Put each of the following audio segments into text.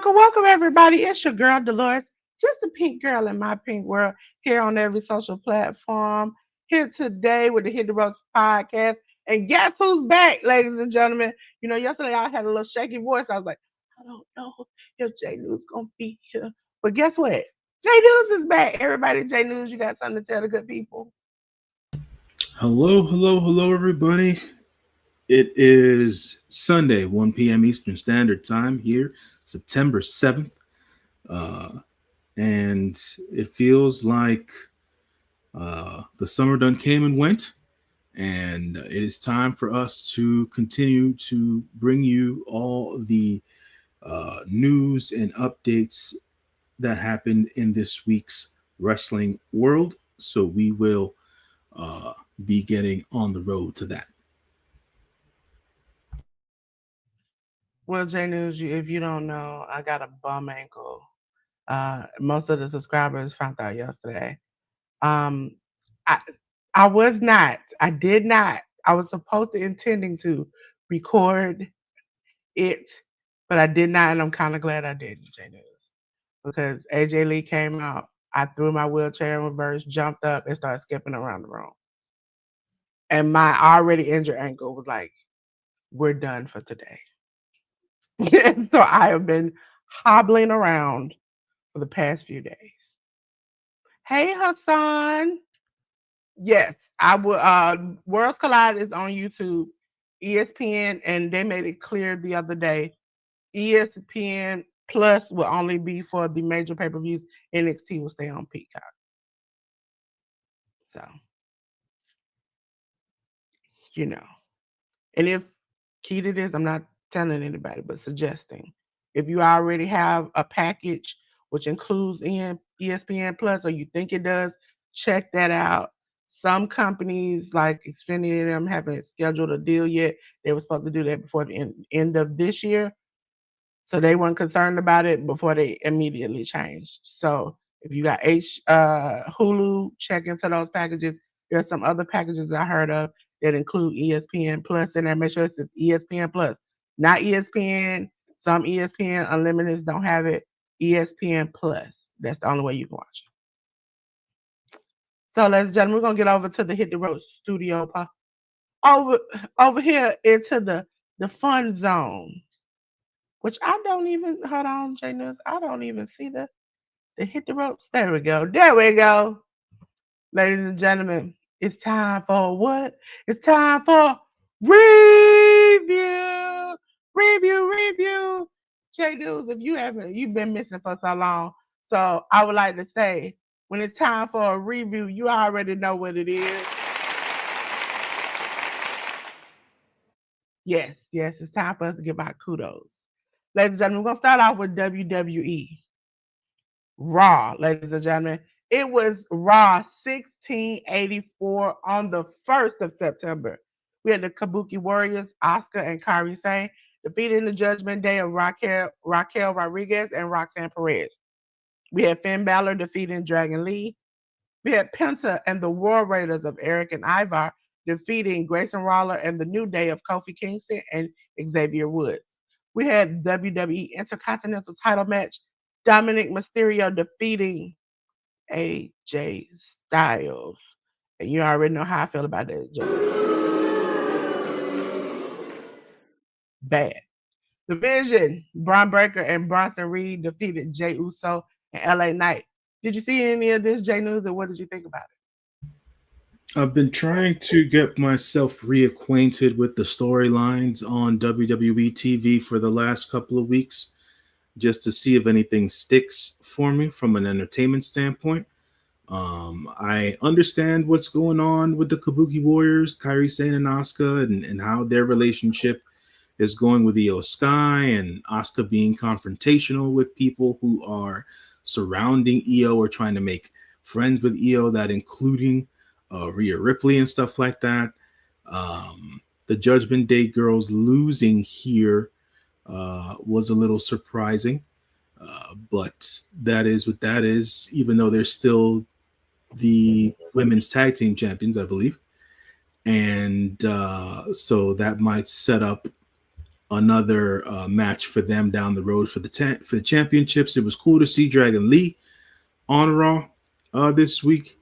Welcome, everybody. It's your girl, Delores, just a pink girl in my pink world, here on every social platform. Here today with the Hit the Ropes podcast. And guess who's back, ladies and gentlemen? You know, yesterday I had a little shaky voice. I was like, I don't know if J News going to be here. But guess what? J News is back. Everybody, J News, you got something to tell the good people. Hello, everybody. It is Sunday, 1 p.m. Eastern Standard Time here, September 7th. And it feels like the summer done came and went. And it is time for us to continue to bring you all the news and updates that happened in this week's wrestling world. So we will be getting on the road to that. Well, J News, if you don't know, I got a bum ankle. Most of the subscribers found out yesterday. I did not. I was supposed to intending to record it, but I did not, and I'm kind of glad I didn't, J News, because AJ Lee came out. I threw my wheelchair in reverse, jumped up, and started skipping around the room. And my already injured ankle was like, we're done for today. So I have been hobbling around for the past few days. Hey, Hassan. Yes, I would. Worlds Collide is on YouTube, ESPN, and they made it clear the other day. ESPN Plus will only be for the major pay-per-views. NXT will stay on Peacock. So, you know, and if key to this, I'm not telling anybody, but suggesting, if you already have a package which includes ESPN Plus, or you think it does, check that out. Some companies like Xfinity and them haven't scheduled a deal yet. They were supposed to do that before the end of this year. So they weren't concerned about it before they immediately changed. So if you got Hulu, check into those packages. There's some other packages I heard of that include ESPN Plus in there. Make sure it's ESPN Plus, not ESPN. Some ESPN Unlimiteds don't have it. ESPN Plus. That's the only way you can watch it. So, ladies and gentlemen, we're gonna get over to the Hit the Road studio, over here into the fun zone, which I don't even, hold on, J News, I don't even see the Hit the Ropes. There we go. Ladies and gentlemen, it's time for what? It's time for review. J News, if you've been missing for so long. So I would like to say, when it's time for a review, you already know what it is. Yes, it's time for us to give out kudos. Ladies and gentlemen, we're going to start off with WWE. Raw, ladies and gentlemen. It was Raw 1684 on the 1st of September. We had the Kabuki Warriors, Asuka and Kairi Sane, defeating the Judgment Day of Raquel Rodriguez and Roxanne Perez. We had Finn Balor defeating Dragon Lee. We had Penta and the War Raiders of Eric and Ivar defeating Grayson Waller and the New Day of Kofi Kingston and Xavier Woods. We had WWE Intercontinental title match, Dominic Mysterio defeating AJ Styles. And you already know how I feel about that, bad. Division, Braun Breaker and Bronson Reed defeated Jey Uso and LA Knight. Did you see any of this, J News, and what did you think about it? I've been trying to get myself reacquainted with the storylines on WWE TV for the last couple of weeks, just to see if anything sticks for me from an entertainment standpoint. I understand what's going on with the Kabuki Warriors, Kairi Sane and Asuka, and how their relationship is going with Io Sky and Asuka being confrontational with people who are surrounding Io or trying to make friends with Io, that including Rhea Ripley and stuff like that. The Judgment Day girls losing here was a little surprising, but that is what that is, even though they're still the women's tag team champions, I believe. And so that might set up another match for them down the road for the championships. It was cool to see Dragon Lee on Raw this week.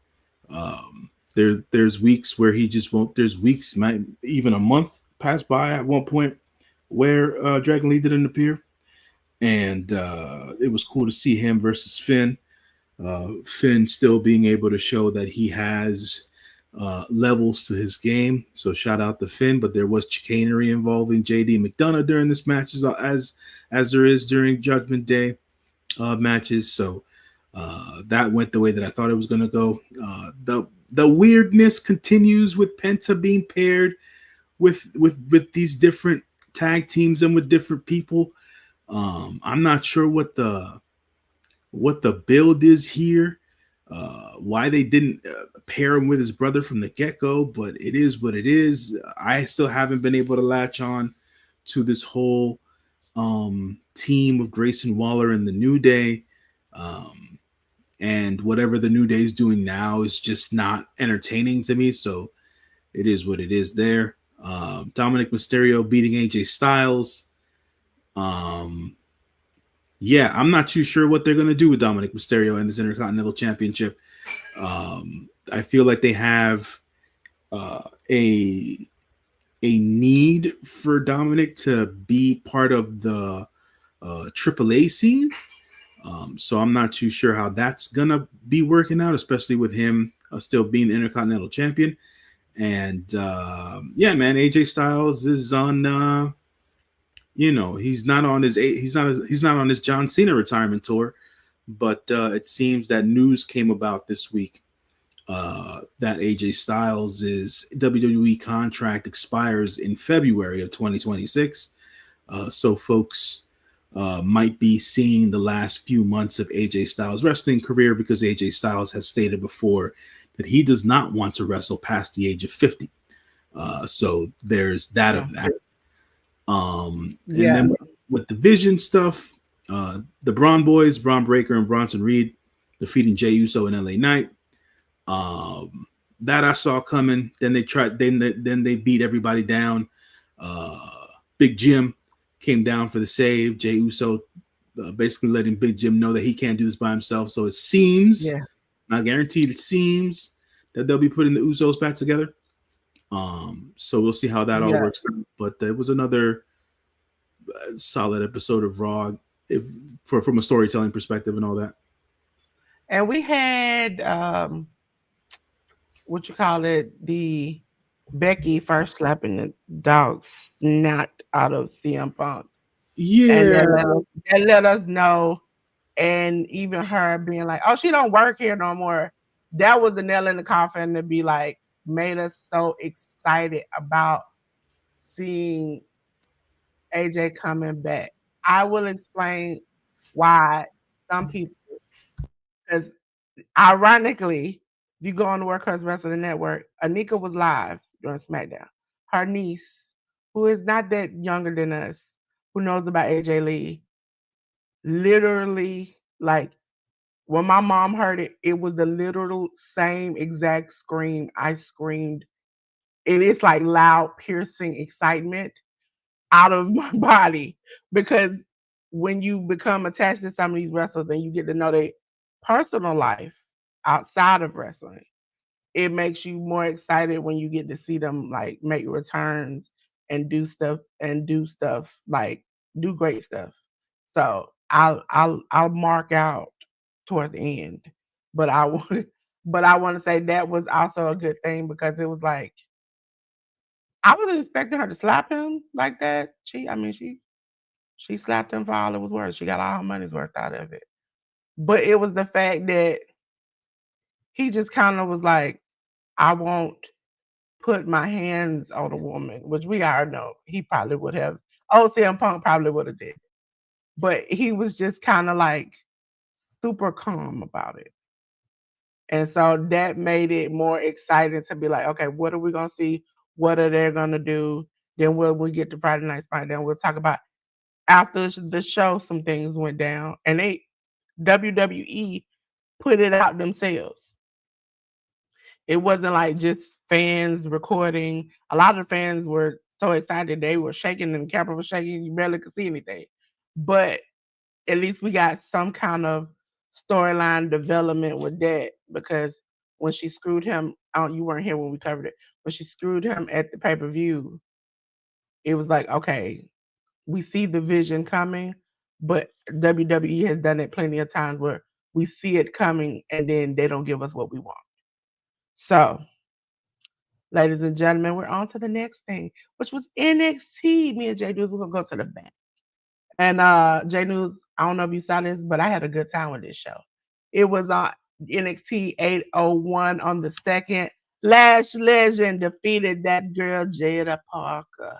There's weeks where he just won't. There's weeks, might even a month pass by at one point where Dragon Lee didn't appear, and it was cool to see him versus Finn. Finn still being able to show that he has levels to his game. So shout out to Finn, but there was chicanery involving JD McDonough during this match, as there is during Judgment Day matches. So that went the way that I thought it was going to go. The weirdness continues with Penta being paired with these different tag teams and with different people. I'm not sure what the build is here. Why they didn't pair him with his brother from the get-go, but it is what it is. I still haven't been able to latch on to this whole team of Grayson Waller and the New Day. And whatever the New Day is doing now is just not entertaining to me. So it is what it is there. Dominic Mysterio beating AJ Styles. Yeah, I'm not too sure what they're going to do with Dominic Mysterio and this Intercontinental Championship. I feel like they have a need for Dominic to be part of the AAA scene. So I'm not too sure how that's going to be working out, especially with him still being the Intercontinental Champion. And yeah, man, AJ Styles is on he's not on his John Cena retirement tour, but it seems that news came about this week that AJ Styles' WWE contract expires in February of 2026. So folks might be seeing the last few months of AJ Styles' wrestling career, because AJ Styles has stated before that he does not want to wrestle past the age of 50. So there's that of that. And then with the Vision stuff, the Braun Boys, Braun Breaker and Bronson Reed defeating Jey Uso and LA Knight. That I saw coming. Then they beat everybody down. Big Jim came down for the save. Jey Uso basically letting Big Jim know that he can't do this by himself. So it seems, not guaranteed, it seems that they'll be putting the Usos back together. So we'll see how that all works out. But it was another solid episode of Raw, from a storytelling perspective and all that. And we had the Becky first slapping the dog snot out of CM Punk. Yeah, and that let us know. And even her being like, "Oh, she don't work here no more." That was the nail in the coffin to be like, made us so excited about seeing AJ coming back. I will explain why some people, because ironically, if you go on the Workhorse Wrestling Network, Anika was live during SmackDown. Her niece, who is not that younger than us, who knows about AJ Lee, literally, like, when my mom heard it, it was the literal same exact scream I screamed. And it's like loud, piercing excitement out of my body, because when you become attached to some of these wrestlers and you get to know their personal life outside of wrestling, it makes you more excited when you get to see them like make returns and do stuff like do great stuff. So I'll mark out towards the end, but I want to say that was also a good thing, because it was like I wasn't expecting her to slap him like that. She slapped him for all it was worth. She got all her money's worth out of it. But it was the fact that he just kind of was like, I won't put my hands on a woman, which we already know he probably would have Oh, CM Punk probably would have did it. But he was just kind of like super calm about it. And so that made it more exciting to be like, okay, what are we gonna see? What are they gonna do? Then we'll get to Friday Night Fight. Then we'll talk about after the show. Some things went down, and they WWE put it out themselves. It wasn't like just fans recording. A lot of the fans were so excited they were shaking and the camera was shaking. You barely could see anything, but at least we got some kind of storyline development with that because when she screwed him out, you weren't here when we covered it. When she screwed him at the pay per view, it was like, okay, we see the vision coming, but WWE has done it plenty of times where we see it coming and then they don't give us what we want. So, ladies and gentlemen, we're on to the next thing, which was NXT. Me and Jay News, we're gonna go to the back. And J News, I don't know if you saw this, but I had a good time with this show. It was on NXT 801 on the second. Lash Legend defeated that girl Jada Parker.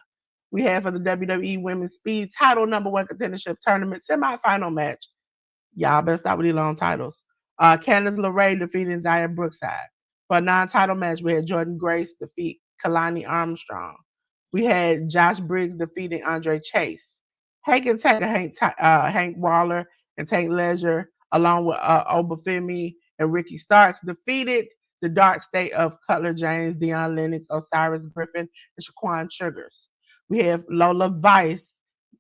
We had for the WWE Women's Speed Title #1 Contendership Tournament semifinal match. Y'all better stop with these long titles. Candice LeRae defeating Zaya Brookside. For a non-title match, we had Jordan Grace defeat Kalani Armstrong. We had Josh Briggs defeating Andre Chase. Hank and Taker, Hank Waller and Tank Ledger, along with Obafemi and Ricky Starks, defeated the Dark State of Cutler James, Deion Lennox, Osiris Griffin, and Shaquan Sugars. We have Lola Vice,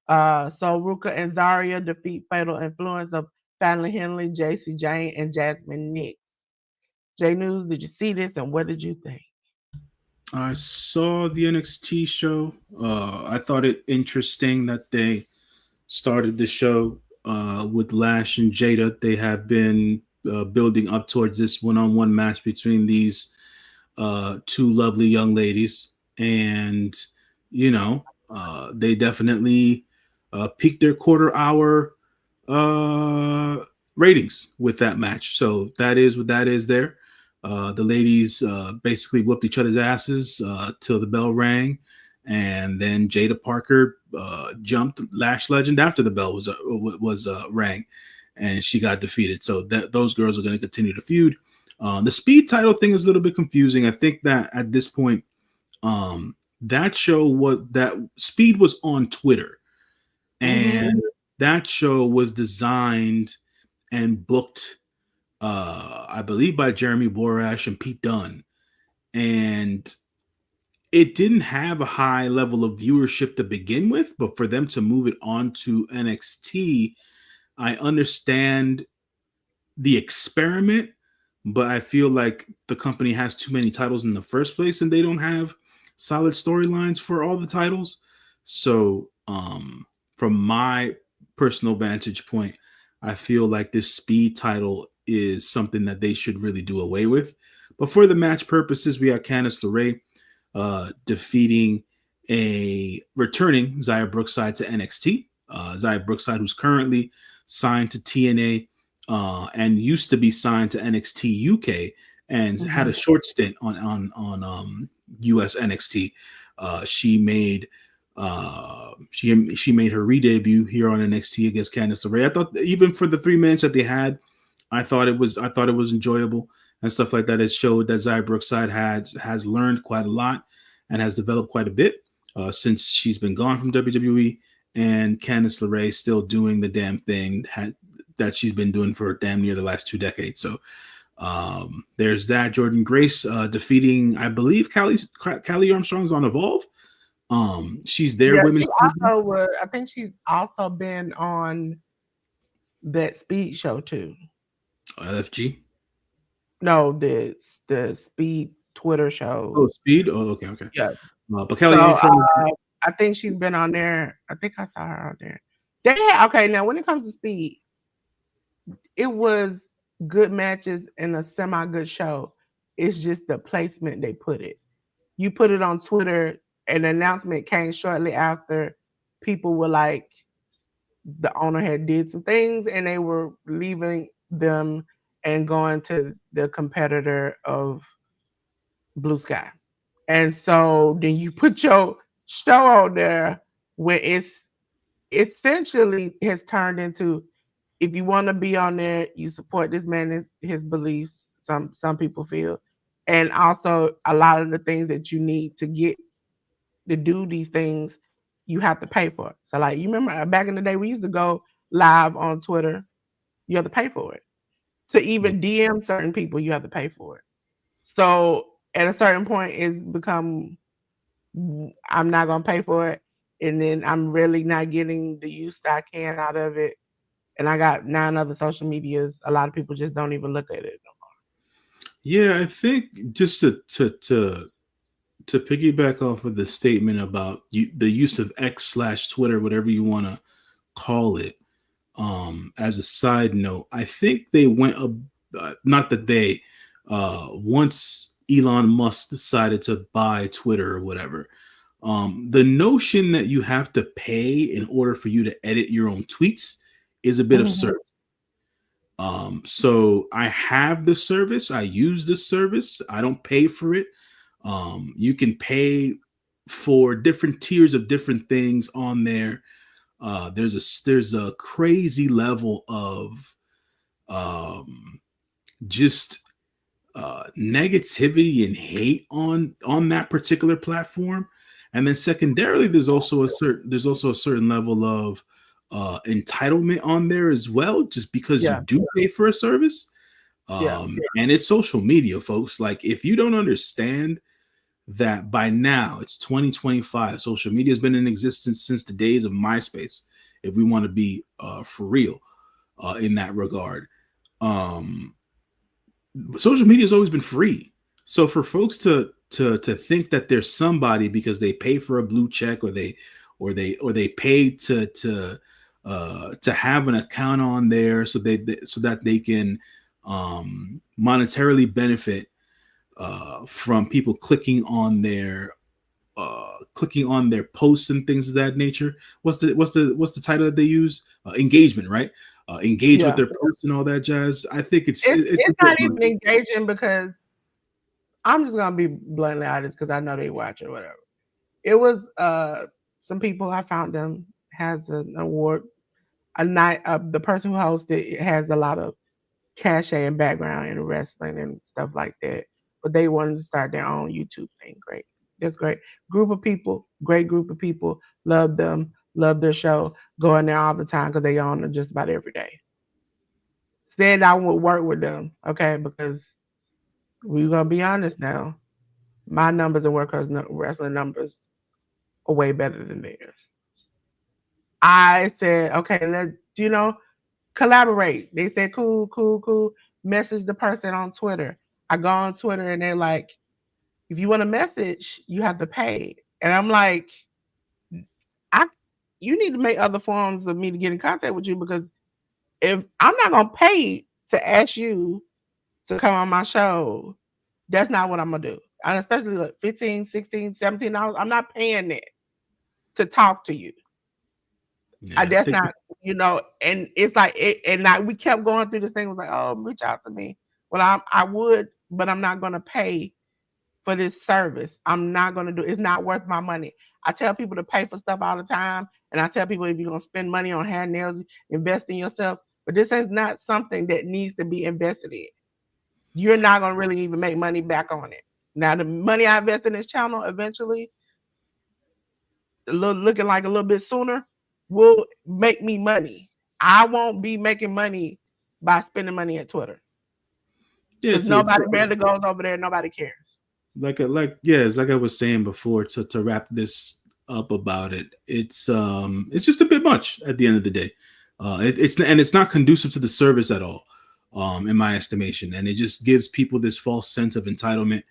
so Ruka and Zaria defeat Fatal Influence of Fallon Henley, JC Jane, and Jasmine Nick. J News, did you see this and what did you think? I saw the NXT show. I thought it interesting that they started the show with Lash and Jada. They have been building up towards this one-on-one match between these two lovely young ladies, and they definitely peaked their quarter-hour ratings with that match. So that is what that is there. The ladies basically whooped each other's asses till the bell rang, and then Jada Parker jumped Lash Legend after the bell was rang, and she got defeated. So those girls are going to continue to feud. The speed title thing is a little bit confusing. I think that at this point, that speed was on Twitter, and that show was designed and booked, I believe, by Jeremy Borash and Pete Dunne, and it didn't have a high level of viewership to begin with. But for them to move it on to NXT, I understand the experiment, but I feel like the company has too many titles in the first place, and they don't have solid storylines for all the titles. So, from my personal vantage point, I feel like this speed title is something that they should really do away with. But for the match purposes, we have Candice LeRae defeating a returning Zaya Brookside to NXT. Zaya Brookside, who's currently signed to TNA and used to be signed to NXT UK and had a short stint on US NXT. She made her re-debut here on NXT against Candice LeRae. I thought even for the 3 minutes that they had, I thought it was enjoyable and stuff like that. It showed that Zaya Brookside has learned quite a lot and has developed quite a bit since she's been gone from WWE. And Candice LeRae still doing the damn thing that she's been doing for damn near the last 2 decades. So there's that. Jordan Grace defeating, I believe, Callie Armstrong's on Evolve. She's their women's. I think she's also been on that speed show too. LFG. No, the speed Twitter show. Oh, speed. Oh, okay. Yeah. But Kelly Armstrong. I think she's been on there. I think I saw her on there. Okay. Now, when it comes to speed, it was good matches and a semi-good show. It's just the placement they put it. You put it on Twitter, an announcement came shortly after. People were like, the owner had did some things and they were leaving them and going to the competitor of Blue Sky. And so then you put your show on there where it's essentially has turned into, if you want to be on there, you support this man, his beliefs. Some people feel, and also a lot of the things that you need to get to do these things, you have to pay for it. So like you remember back in the day, we used to go live on Twitter. You have to pay for it. To even DM certain people, you have to pay for it. So at a certain point, it's become I'm not gonna pay for it, and then I'm really not getting the use that I can out of it. And I got 9 other social medias. A lot of people just don't even look at it. Yeah, I think just to piggyback off of the statement about the use of X slash Twitter, whatever you want to call it. As a side note, I think they went not that they once Elon Musk decided to buy Twitter or whatever. The notion that you have to pay in order for you to edit your own tweets is a bit absurd. So I have the service. I use this service. I don't pay for it. You can pay for different tiers of different things on there. There's a crazy level of just negativity and hate on that particular platform. And then secondarily, there's also a certain level of entitlement on there as well, just because you do pay for a service. And it's social media, folks. Like, if you don't understand that by now it's 2025, social media has been in existence since the days of MySpace, if we want to be for real in that regard. Social media has always been free. So for folks to think that there's somebody because they pay for a blue check or they pay to have an account on there so that they can monetarily benefit from people clicking on their posts and things of that nature. What's the title that they use? Engagement, right? Engage with their posts and all that jazz. I think it's not even engaging, because I'm just gonna be bluntly honest, because I know they watch or whatever. It was some people, I found them, has an award. A night, the person who hosted it has a lot of cachet and background in wrestling and stuff like that. But they wanted to start their own YouTube thing. Great. That's great. Group of people, great group of people. Love them, love their show. Go in there all the time because they on it just about every day. Said I would work with them, okay, because we're gonna be honest now. My numbers and workers wrestling numbers are way better than theirs. I said, okay, let's collaborate. They said, cool, cool, cool. Message the person on Twitter. I go on Twitter and they're like, if you want a message, you have to pay. And I'm like, you need to make other forms of me to get in contact with you, because if I'm not gonna pay to ask you to come on my show, that's not what I'm gonna do. And especially like $15, $16, $17. I'm not paying that to talk to you. Yeah, that's not, and it's like we kept going through this thing. It was like, oh, reach out to me. Well, I would, but I'm not gonna pay for this service. I'm not gonna do. It's not worth my money. I tell people to pay for stuff all the time, and I tell people, if you're gonna spend money on hair, nails, invest in yourself. But this is not something that needs to be invested in. You're not gonna really even make money back on it. Now, the money I invest in this channel eventually, looking like a little bit sooner, will make me money. I won't be making money by spending money at Twitter. Because nobody barely goes over there. Nobody cares. It's like I was saying before, to wrap this up about it. It's just a bit much at the end of the day. It's not conducive to the service at all, in my estimation. And it just gives people this false sense of entitlement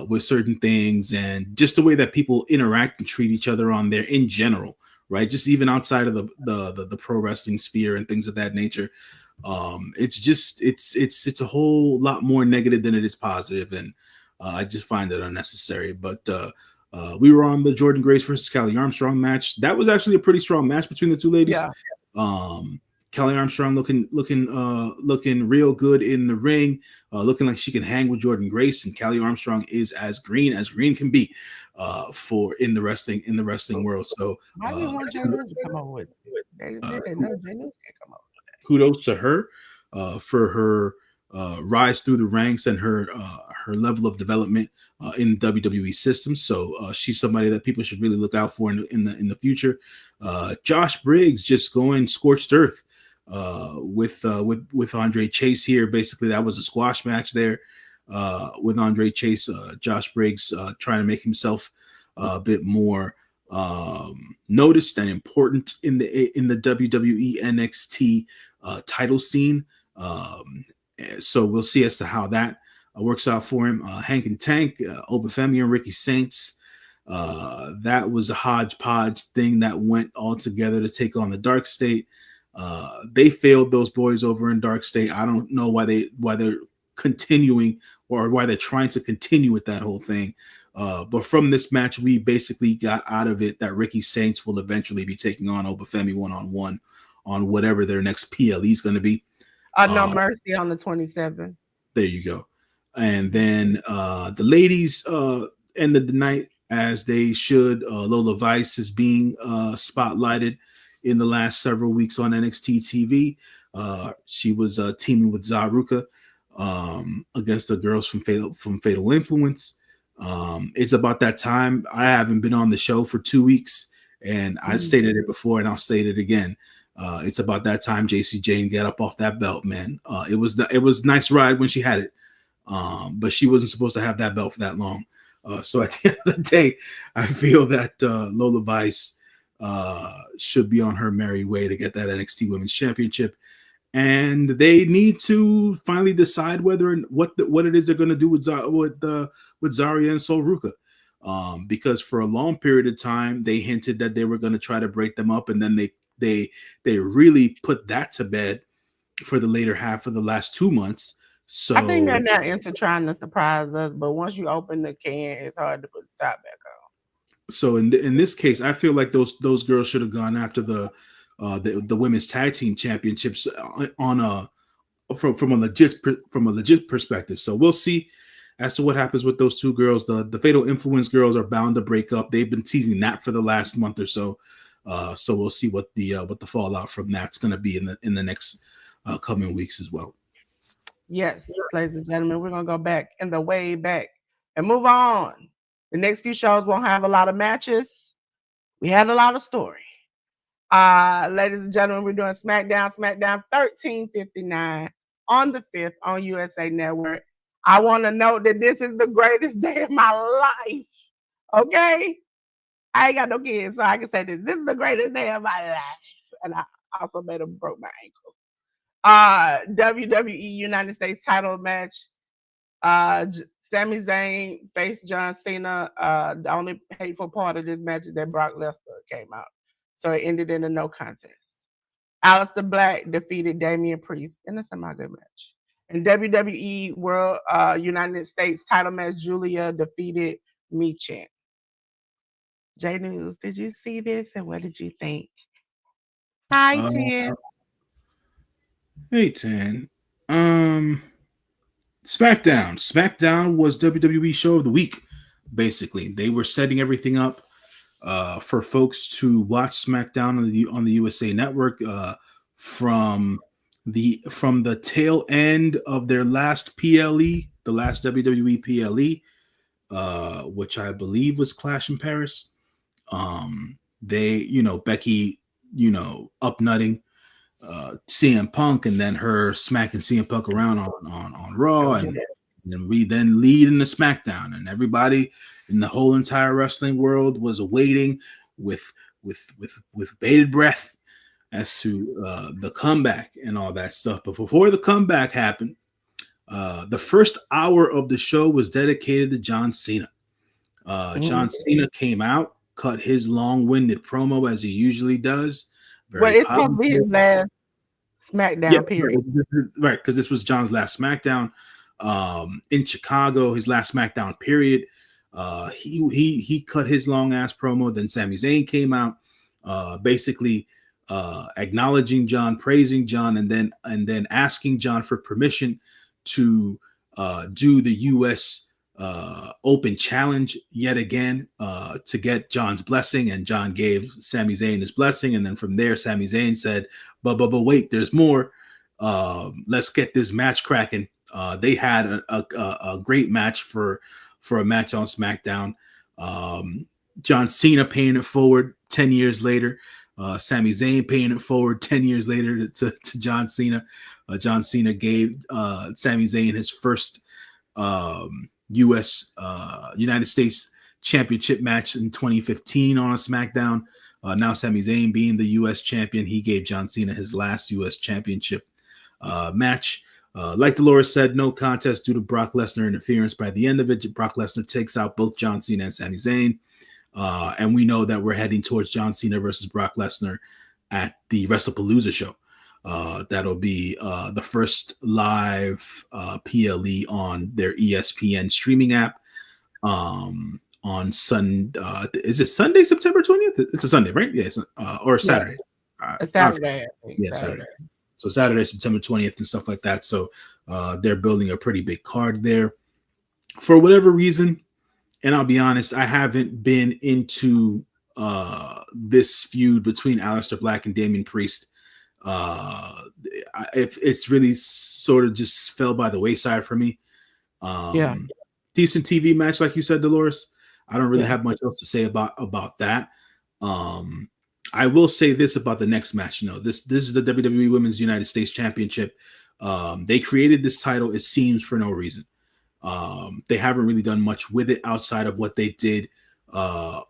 with certain things, and just the way that people interact and treat each other on there in general, right? Just even outside of the pro wrestling sphere and things of that nature. It's a whole lot more negative than it is positive, and I just find it unnecessary. But we were on the Jordan Grace versus Kelly Armstrong match. That was actually a pretty strong match between the two ladies. Yeah. Kelly Armstrong looking real good in the ring, looking like she can hang with Jordan Grace, and Kelly Armstrong is as green can be. for in the wrestling world. So Why do you want Jay Lewis to come over with it? They said no, Jay Lewis can't come over. kudos to her for her rise through the ranks and her level of development in the WWE system. So she's somebody that people should really look out for in the future. Josh Briggs just going scorched earth with Andre Chase here. Basically, that was a squash match there with Andre Chase. Josh Briggs trying to make himself a bit more noticed and important in the WWE NXT title scene. So we'll see as to how that works out for him. Hank and Tank, Obafemi and Ricky Saints. That was a hodgepodge thing that went all together to take on the Dark State. They failed those boys over in Dark State. I don't know why they're continuing or why they're trying to continue with that whole thing. But from this match, we basically got out of it that Ricky Saints will eventually be taking on Obafemi one-on-one on whatever their next PLE is going to be. No Mercy on the 27th. There you go. And then the ladies ended the night as they should. Lola Vice is being spotlighted in the last several weeks on NXT TV. She was teaming with Zaruka against the girls from Fatal Influence. It's about that time. I haven't been on the show for 2 weeks, and I stated it before, and I'll state it again. It's about that time JC Jane get up off that belt, man. It was nice ride when she had it, but she wasn't supposed to have that belt for that long. So at the end of the day, I feel that Lola Vice should be on her merry way to get that NXT Women's Championship, and they need to finally decide whether what it is they're going to do with Zarya and Sol Ruka. Because for a long period of time they hinted that they were going to try to break them up, and then they really put that to bed for the later half of the last 2 months. So I think they're not into trying to surprise us, but once you open the can, it's hard to put the top back on. So in this case, I feel like those girls should have gone after the women's tag team championships from a legit perspective. So we'll see as to what happens with those two girls. The Fatal Influence girls are bound to break up. They've been teasing that for the last month or so. So we'll see what the fallout from that's going to be in the next coming weeks as well. Yes, ladies and gentlemen, we're gonna go back in the way back and move on. The next few shows won't have a lot of matches. We had a lot of story. Ladies and gentlemen, we're doing SmackDown 1359 on the 5th on USA Network. I want to note that this is the greatest day of my life. Okay? I ain't got no kids, so I can say this. This is the greatest day of my life. And I also made them broke my ankle. WWE United States title match. Sami Zayn faced John Cena. The only hateful part of this match is that Brock Lesnar came out. So it ended in a no contest. Aleister Black defeated Damian Priest in a semi-good match. In WWE World United States title match, Julia defeated Michin. J News, did you see this and what did you think? Hi, Tim. Hey, Tan. SmackDown was WWE show of the week. Basically, they were setting everything up for folks to watch SmackDown on the USA Network from the tail end of their last PLE, the last WWE PLE, which I believe was Clash in Paris. They, Becky, upnutting CM Punk, and then her smacking CM Punk around on Raw, and then we then lead into SmackDown, and everybody in the whole entire wrestling world was waiting with bated breath as to the comeback and all that stuff. But before the comeback happened, the first hour of the show was dedicated to John Cena. John Cena came out, cut his long-winded promo as he usually does. It's supposed to be his last SmackDown period. Right, because this was John's last SmackDown in Chicago, his last SmackDown period. He cut his long-ass promo. Then Sami Zayn came out, basically acknowledging John, praising John, and then asking John for permission to do the U.S. open challenge yet again to get John's blessing, and John gave Sami Zayn his blessing, and then from there Sami Zayn said, but wait, there's more. Let's get this match cracking. They had a great match for a match on SmackDown. John Cena paying it forward 10 years later. Sami Zayn paying it forward 10 years later to John Cena. John Cena gave Sami Zayn his first U.S. United States Championship match in 2015 on a SmackDown. Now Sami Zayn being the U.S. champion, he gave John Cena his last U.S. Championship match. Like Delores said, no contest due to Brock Lesnar interference. By the end of it, Brock Lesnar takes out both John Cena and Sami Zayn. And we know that we're heading towards John Cena versus Brock Lesnar at the WrestlePalooza show. That'll be the first live PLE on their ESPN streaming app on Sunday. Is it Sunday, September 20th? It's a Sunday, right? Yes, or Saturday. It's Saturday, I think. Yeah, Saturday. So Saturday, September 20th and stuff like that. So they're building a pretty big card there. For whatever reason, and I'll be honest, I haven't been into this feud between Aleister Black and Damian Priest. It's really sort of just fell by the wayside for me. Decent TV match, like you said, Delores. I don't really have much else to say about that. I will say this about the next match. You know, this is the WWE Women's United States Championship. They created this title, it seems, for no reason. They haven't really done much with it outside of what they did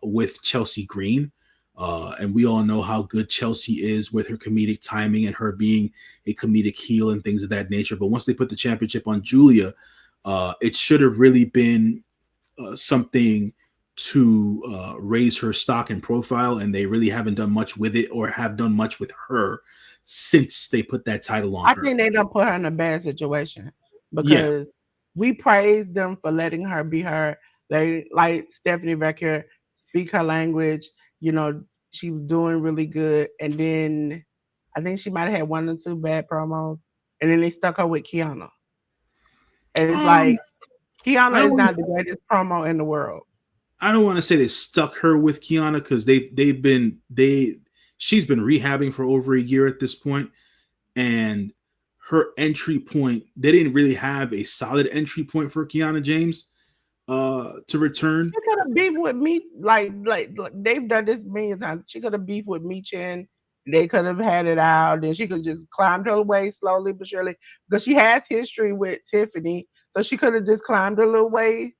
with Chelsea Green. And we all know how good Chelsea is with her comedic timing and her being a comedic heel and things of that nature. But once they put the championship on Julia, it should have really been something to raise her stock and profile. And they really haven't done much with it or have done much with her since they put that title on her. I think they don't put her in a bad situation because we praised them for letting her be her. They like Stephanie Becker speak her language. You know, she was doing really good. And then I think she might have had 1 or 2 bad promos. And then they stuck her with Kiana. And it's like, Kiana is not the greatest promo in the world. I don't want to say they stuck her with Kiana because she's been rehabbing for over a year at this point. And her entry point, they didn't really have a solid entry point for Kiana James to return. She could have beefed with me, like they've done this million times. She could have beefed with Michin. They could have had it out. Then she could just climbed her way slowly but surely because she has history with Tiffany. So she could have just climbed her little way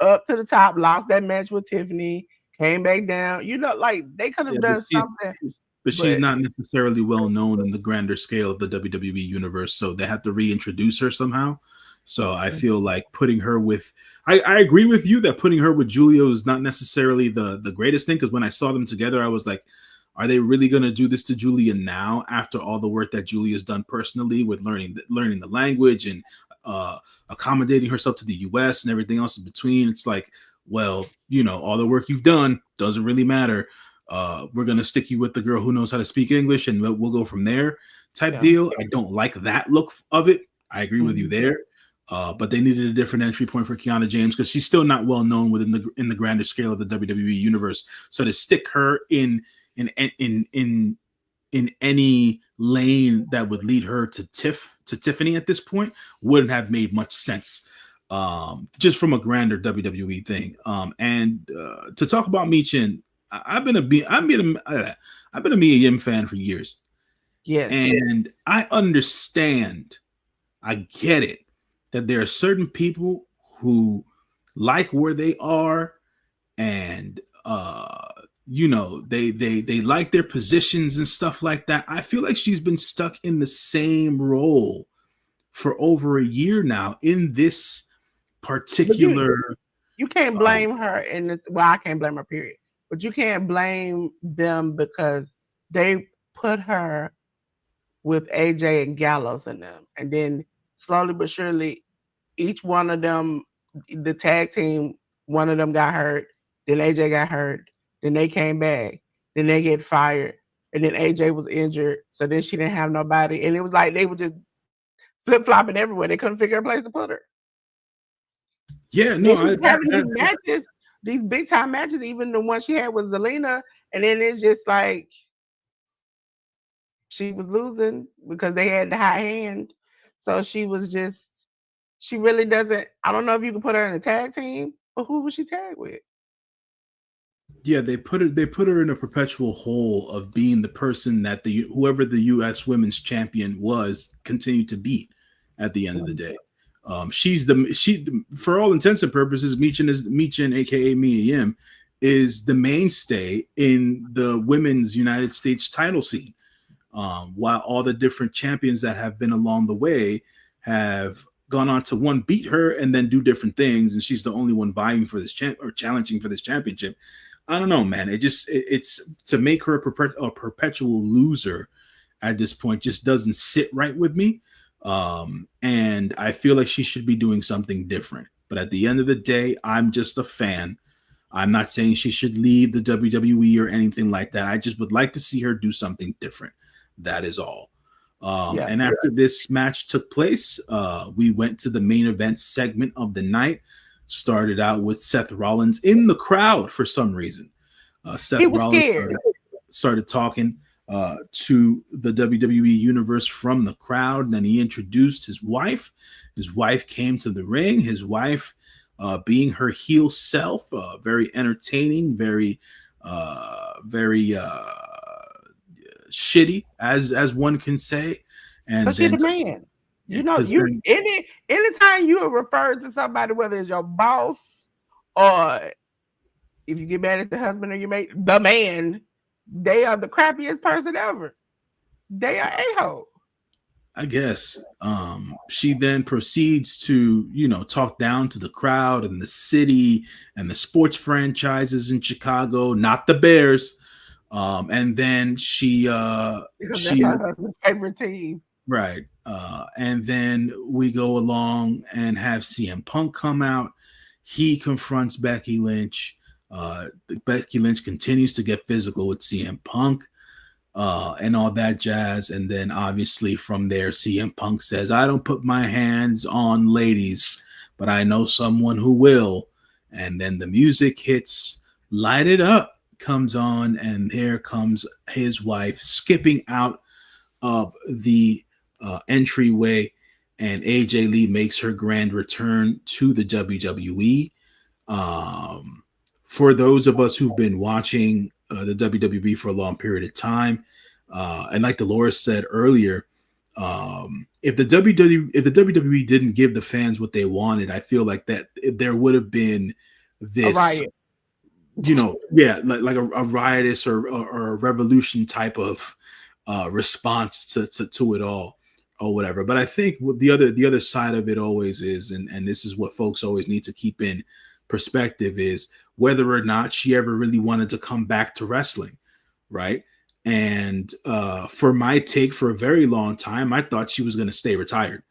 up to the top, lost that match with Tiffany, came back down. You know, like they could have done something. But she's not necessarily well known in the grander scale of the WWE universe, so they have to reintroduce her somehow. So I feel like putting her with, I agree with you that putting her with Julia is not necessarily the greatest thing, because when I saw them together, I was like, are they really going to do this to Julia now after all the work that Julia's done personally with learning the language and accommodating herself to the US and everything else in between? It's like, well, you know, all the work you've done doesn't really matter. We're going to stick you with the girl who knows how to speak English and we'll go from there type deal. I don't like that look of it. I agree with you there. But they needed a different entry point for Kiana James because she's still not well known within the grander scale of the WWE universe. So to stick her in any lane that would lead her to Tiffany at this point wouldn't have made much sense. Just from a grander WWE thing. And to talk about Michin, I've been a Mia Yim fan for years. Yes. And I understand, I get it, that there are certain people who like where they are and you know, they like their positions and stuff like that. I feel like she's been stuck in the same role for over a year now in this particular. You can't blame her in this. Well, I can't blame her, period. But you can't blame them because they put her with AJ and Gallows in them. And then slowly but surely, each one of them, the tag team, one of them got hurt. Then AJ got hurt. Then they came back. Then they get fired. And then AJ was injured. So then she didn't have nobody. And it was like they were just flip-flopping everywhere. They couldn't figure a place to put her. Yeah, no, And she's having these matches, these big time matches, even the one she had with Zelina, and then it's just like she was losing because they had the high hand. So she really doesn't. I don't know if you can put her in a tag team, but who was she tagged with? yeah, they put her in a perpetual hole of being the person that the whoever the U.S. Women's Champion was continued to beat at the end of the day. For all intents and purposes, Michin, aka Mia Yim, is the mainstay in the women's United States title scene. While all the different champions that have been along the way have gone on to one beat her and then do different things, and she's the only one vying for this or challenging for this championship. I don't know, man. It's to make her a perpetual loser at this point just doesn't sit right with me. And I feel like she should be doing something different. But at the end of the day, I'm just a fan. I'm not saying she should leave the WWE or anything like that. I just would like to see her do something different. That is all. Yeah. And after this match took place, we went to the main event segment of the night. Started out with Seth Rollins in the crowd for some reason. Seth Rollins started talking to the WWE Universe from the crowd. And then he introduced his wife. His wife came to the ring. His wife, being her heel self, very entertaining, very shitty, as one can say. And so she's the man. You know, anytime you are referred to somebody, whether it's your boss or if you get mad at the husband or your mate, the man, they are the crappiest person ever. They are a-hole. I guess. She then proceeds to, talk down to the crowd and the city and the sports franchises in Chicago, not the Bears. And then because that's her husband's favorite team. Right. And then we go along and have CM Punk come out. He confronts Becky Lynch. Becky Lynch continues to get physical with CM Punk. And all that jazz. And then obviously from there, CM Punk says, I don't put my hands on ladies, but I know someone who will. And then the music hits, Light It Up comes on, and there comes his wife skipping out of the entryway, and AJ Lee makes her grand return to the WWE. For those of us who've been watching the WWE for a long period of time, and like Delores said earlier, if the WWE didn't give the fans what they wanted, I feel like that there would have been this, riot. like a riotous or a revolution type of response to it all or whatever. But I think the other side of it always is, and this is what folks always need to keep in perspective, is whether or not she ever really wanted to come back to wrestling, right? And for my take, for a very long time, I thought she was going to stay retired.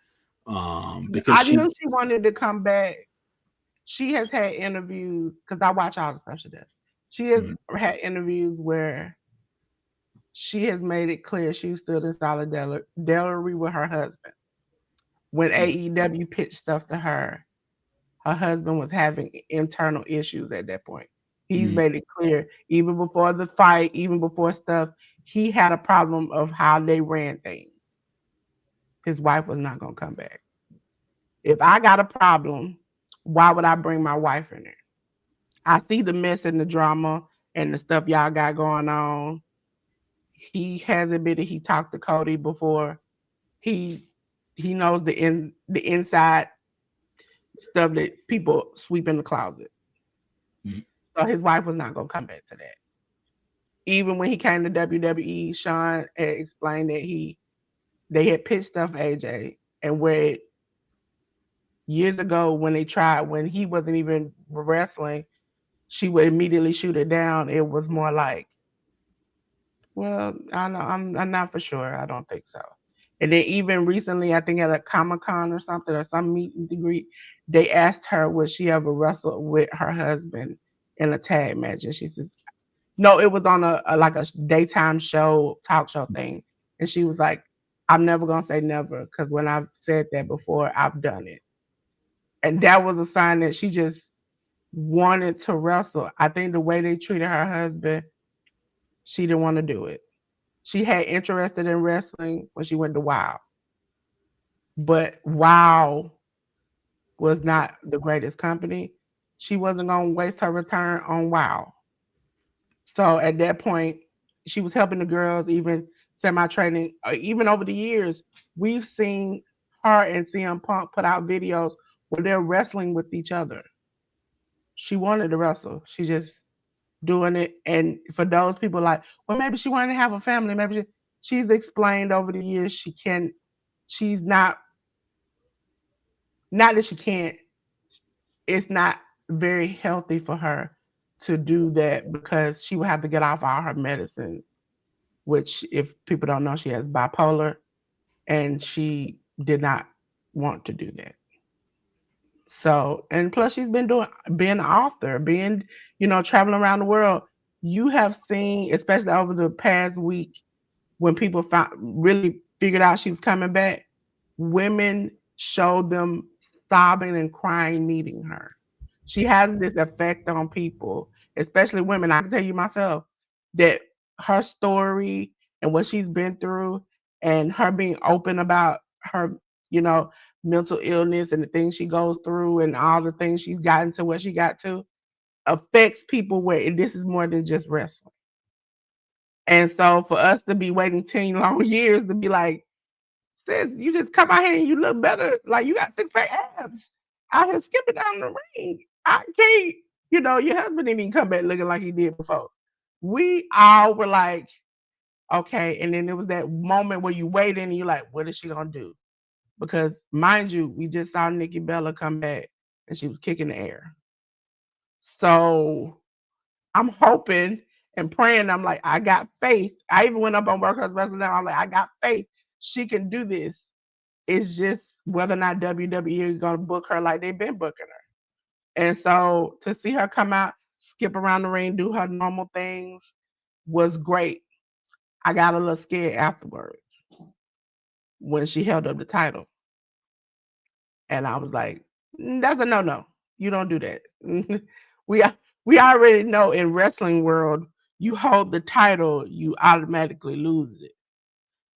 Because I knew she wanted to come back. She has had interviews, because I watch all the stuff she does. She has had interviews where she has made it clear she stood in solidarity with her husband. When AEW pitched stuff to her husband was having internal issues at that point. He's made it clear, even before the fight, even before stuff, he had a problem of how they ran things. His wife was not going to come back. If I got a problem, why would I bring my wife in there? I see the mess and the drama and the stuff y'all got going on. He has admitted he talked to Cody before. He knows the inside stuff that people sweep in the closet. So his wife was not going to come back to that. Even when he came to WWE, Sean had explained that they had pitched stuff AJ, and where years ago when he wasn't even wrestling, she would immediately shoot it down. It was more like, well, I know I'm not for sure. I don't think so. And then even recently, I think at a Comic-Con or something, or some meet and greet, they asked her would she ever wrestle with her husband in a tag match, and she says, no, it was on a daytime show, talk show thing. And she was like, I'm never going to say never, because when I've said that before, I've done it. And that was a sign that she just wanted to wrestle. I think the way they treated her husband, she didn't want to do it. She had interested in wrestling when she went to WoW, but WoW was not the greatest company. She wasn't going to waste her return on WoW. So at that point, she was helping the girls, even semi training. Even over the years, we've seen her and CM Punk put out videos where they're wrestling with each other. She wanted to wrestle. She just doing it. And for those people like, well, maybe she wanted to have a family. Maybe she's explained over the years she can. She's not that she can't. It's not very healthy for her to do that because she would have to get off all her medicines, which if people don't know, she has bipolar and she did not want to do that. So, and plus she's been being an author, traveling around the world. You have seen, especially over the past week, when people really figured out she was coming back, women showed them sobbing and crying meeting her. She has this effect on people, especially women. I can tell you myself that her story and what she's been through and her being open about her, you know, mental illness and the things she goes through and all the things she's gotten to where she got to affects people where this is more than just wrestling. And so for us to be waiting 10 long years to be like, sis, you just come out here and you look better. Like you got six-pack abs out here skipping down the ring. I can't, your husband didn't even come back looking like he did before. We all were like, okay. And then there was that moment where you wait and you're like, what is she going to do? Because mind you, we just saw Nikki Bella come back and she was kicking the air. So I'm hoping and praying. I'm like, I got faith. I even went up on Workers Wrestling. I'm like, I got faith. She can do this. It's just whether or not WWE is going to book her like they've been booking her. And so to see her come out, skip around the ring, do her normal things was great. I got a little scared afterwards when she held up the title. And I was like, that's a no-no. You don't do that. we already know in wrestling world, you hold the title, you automatically lose it.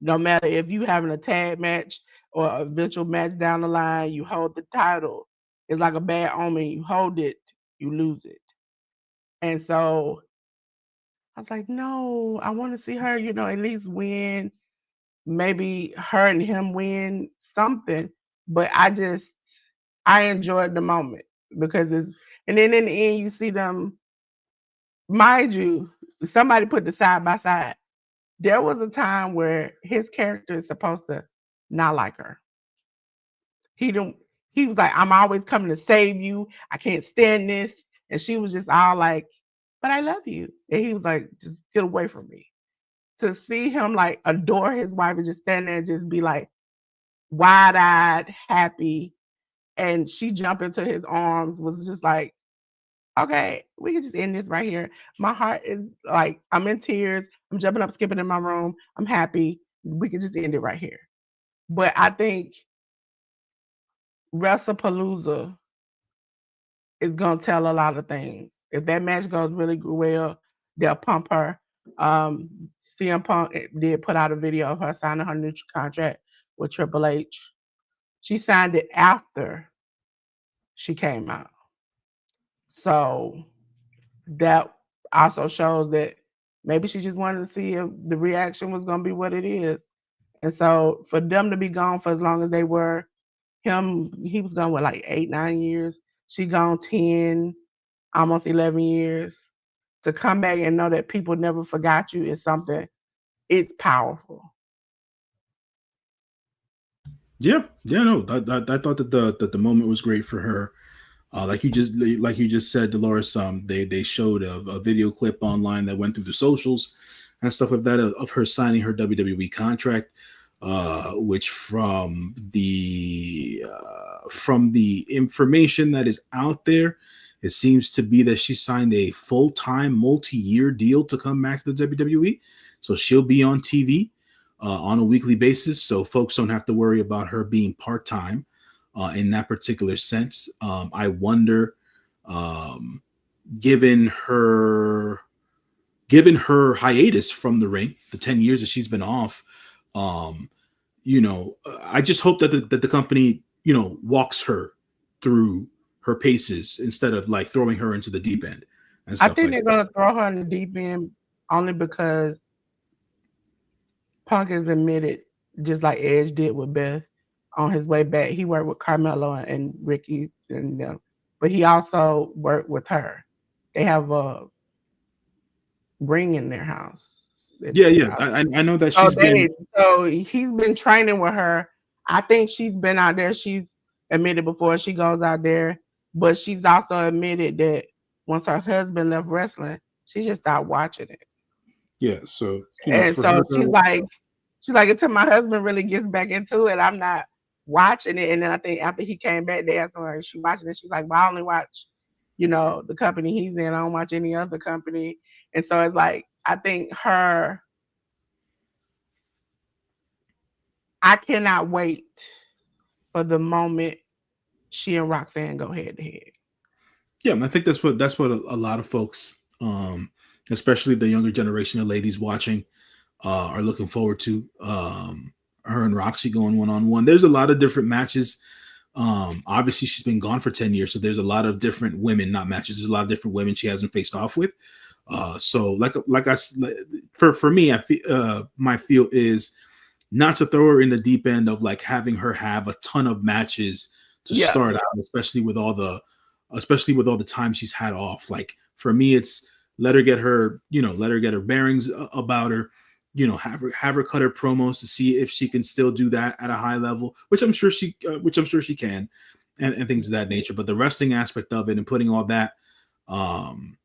No matter if you having a tag match or a eventual match down the line, you hold the title. It's like a bad omen. You hold it, you lose it. And so I was like, no, I want to see her, at least win. Maybe her and him win something. But I enjoyed the moment because and then in the end, you see them, mind you, somebody put the side by side. There was a time where his character is supposed to not like her. He was like, I'm always coming to save you. I can't stand this. And she was just all like, but I love you. And he was like, just get away from me. To see him like adore his wife and just stand there and just be like wide-eyed, happy, and she jumped into his arms was just like, okay, we can just end this right here. My heart is like, I'm in tears. I'm jumping up, skipping in my room. I'm happy. We can just end it right here. But I think WrestlePalooza is going to tell a lot of things. If that match goes really well, they'll pump her. CM Punk did put out a video of her signing her new contract with Triple H. She signed it after she came out. So that also shows that maybe she just wanted to see if the reaction was going to be what it is. And so for them to be gone for as long as they were, he was gone with like 8-9 years. She gone 10, almost 11 years. To come back and know that people never forgot you is something, it's powerful. No, I thought that the moment was great for her. Like you just said, Dolores, they showed a video clip online that went through the socials and stuff like that of her signing her WWE contract, which from the information that is out there, it seems to be that she signed a full-time multi-year deal to come back to the WWE. So she'll be on TV on a weekly basis. So folks don't have to worry about her being part-time. in that particular sense. I wonder, um, given her given her hiatus from the ring, the 10 years that she's been off, um, I just hope that the company, walks her through her paces instead of like throwing her into the deep end and I stuff think like they're that. gonna throw her in the deep end only because Punk has admitted, just like Edge did with Beth on his way back, he worked with Carmelo and Ricky and them, but he also worked with her. They have a ring in their house. Yeah, yeah. I know that So she's been. he's been training with her. I think she's been out there. She's admitted before she goes out there, but she's also admitted that once her husband left wrestling, she just stopped watching it. Yeah, so And for so her. she's like, until my husband really gets back into it, I'm not watching it. And then I think after he came back, they asked her, is she watching it? She's like, well, I only watch, the company he's in. I don't watch any other company. And so it's like, I think I cannot wait for the moment she and Roxanne go head to head. Yeah, and I think that's what a lot of folks, especially the younger generation of ladies watching, are looking forward to. Her and Roxy going one on one. There's a lot of different matches. Obviously, she's been gone for 10 years, so there's a lot of different women, not matches. There's a lot of different women she hasn't faced off with. So for me, my feel is not to throw her in the deep end of like having her have a ton of matches to Yeah. start out, especially with all the time she's had off. Like for me, it's let her get her bearings about her. Have her cut her promos to see if she can still do that at a high level, which I'm sure she can, and things of that nature. But the wrestling aspect of it and putting um,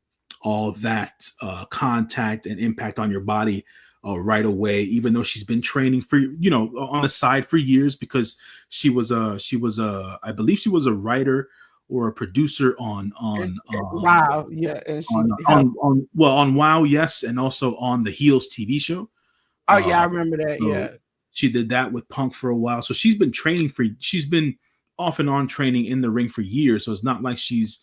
contact and impact on your body right away, even though she's been training for on the side for years, because I believe she was a writer or a producer Wow. Yeah. And she helped. on WoW, yes, and also on the Heels TV show. Oh, yeah. I Uh, remember that. so Yeah. she did that with Punk for a while. So she's been off and on training in the ring for years. So it's not like she's